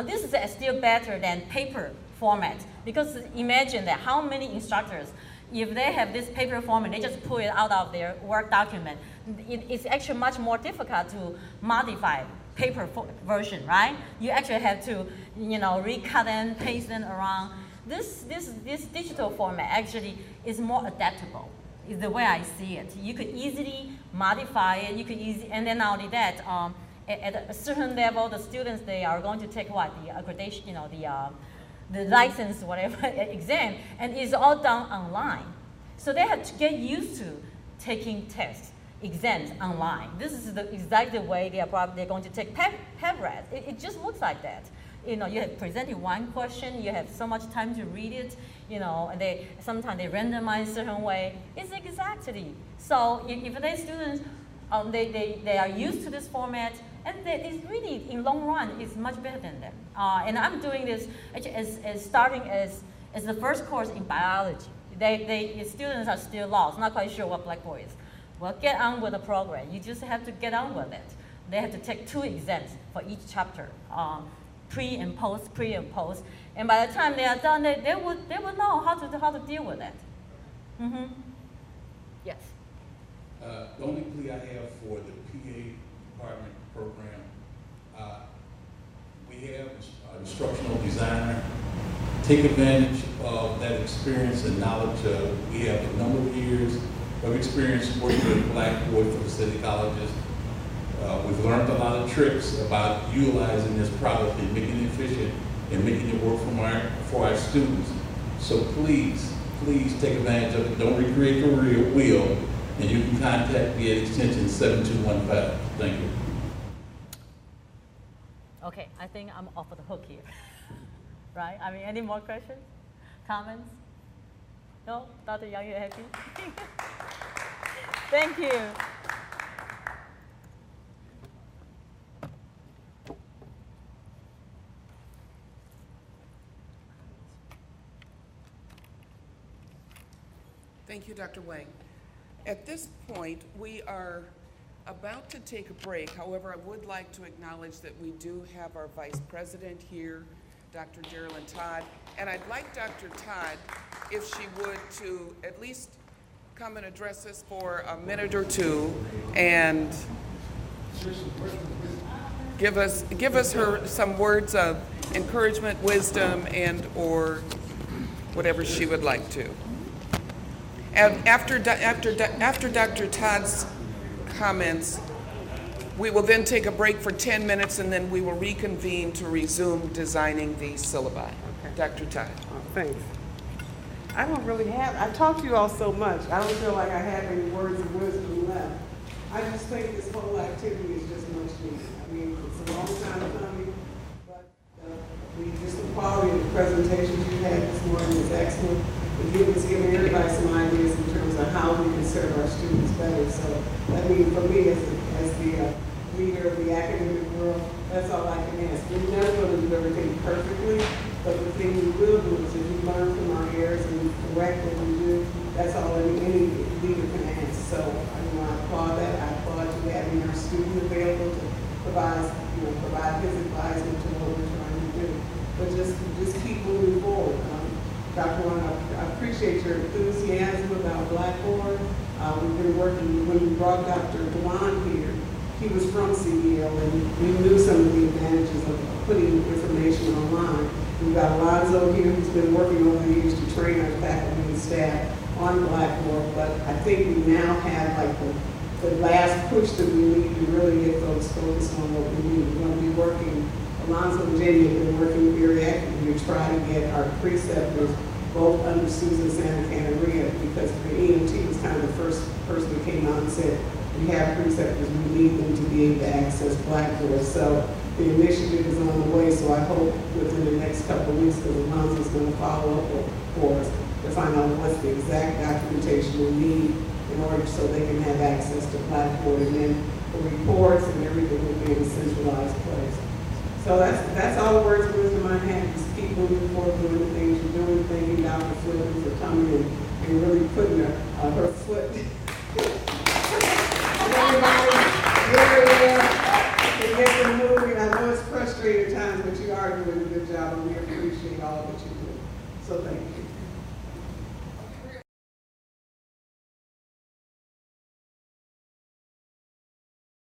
This is still better than paper format, because imagine that how many instructors, if they have this paper format, they just pull it out of their work document. It's actually much more difficult to modify paper version, right? You actually have to, recut and paste them around. This digital format actually is more adaptable, is the way I see it. You could easily modify it, and then not only that, at a certain level, the students, they are going to take what? The accreditation, the license, whatever, exam, and it's all done online. So they have to get used to taking tests, exams online. This is exactly the way they're going to take PEPRAD. It just looks like that. You have presented one question, you have so much time to read it, and sometimes they randomize a certain way. It's exactly. So if the students, they are used to this format, and it's really, in long run, it's much better than them. And I'm doing this actually starting as the first course in biology. The students are still lost, not quite sure what Blackboard is. Well, get on with the program. You just have to get on with it. They have to take 2 exams for each chapter, pre and post. And by the time they are done, they would know how to deal with it. Mm-hmm. Yes. The only plea I have for the PA department program, we have an instructional designer. Take advantage of that experience and knowledge. We have a number of years of experience working with Blackboard for the city colleges. We've learned a lot of tricks about utilizing this product and making it efficient and making it work for our students. So please take advantage of it. Don't recreate the wheel, and you can contact me at extension 7215. Thank you. Okay, I think I'm off the hook here. Right? Any more questions? Comments? No? Dr. Yang, you happy? Thank you. Thank you, Dr. Wang. At this point, we are about to take a break. However, I would like to acknowledge that we do have our Vice President here, Dr. Darylyn Todd, and I'd like Dr. Todd, if she would, to at least come and address us for a minute or two and give us her some words of encouragement, wisdom, and or whatever she would like to. And after Dr. Todd's comments, we will then take a break for 10 minutes, and then we will reconvene to resume designing the syllabi. Okay. Dr. Todd. Oh, thanks. I don't really have, I talked to you all so much, I don't feel like I have any words of wisdom left. I just think this whole activity is just much needed. It's a long time coming, but just the quality of the presentations you had this morning is excellent. It's giving everybody some ideas in terms of how we can serve our students better. So, for me, as the leader of the academic world, that's all I can ask. We're never going to do everything perfectly, but the thing we will do is if we learn from our errors and we correct what we do, That's all any leader can ask. So, I applaud that. I applaud you having our student available to provide his advisement to what we're trying to do. But just keep moving forward. Dr. Warren, I appreciate your enthusiasm about Blackboard. We've been working, when we brought Dr. Dewan here, he was from CDL, and we knew some of the advantages of putting information online. We've got Alonzo here who's been working over the years to train our faculty and staff on Blackboard, but I think we now have like the last push that we need to really get folks focused on what we need. We're going to be working, Alonzo and Jamie have been working very actively to try to get our preceptors both under Susan Santa Canaria, because the EMT was kind of the first person that came out and said, we have preceptors, we need them to be able to access Blackboard. So the initiative is on the way, so I hope within the next couple of weeks, because Alonzo's going to follow up for us to find out what's the exact documentation we need in order so they can have access to Blackboard, and then the reports and everything will be in a centralized place. So that's all the words of wisdom I have. Just keep moving forward, doing the things you're doing. Thank you, Dr. Flippin, for coming in and really putting her foot. Everybody,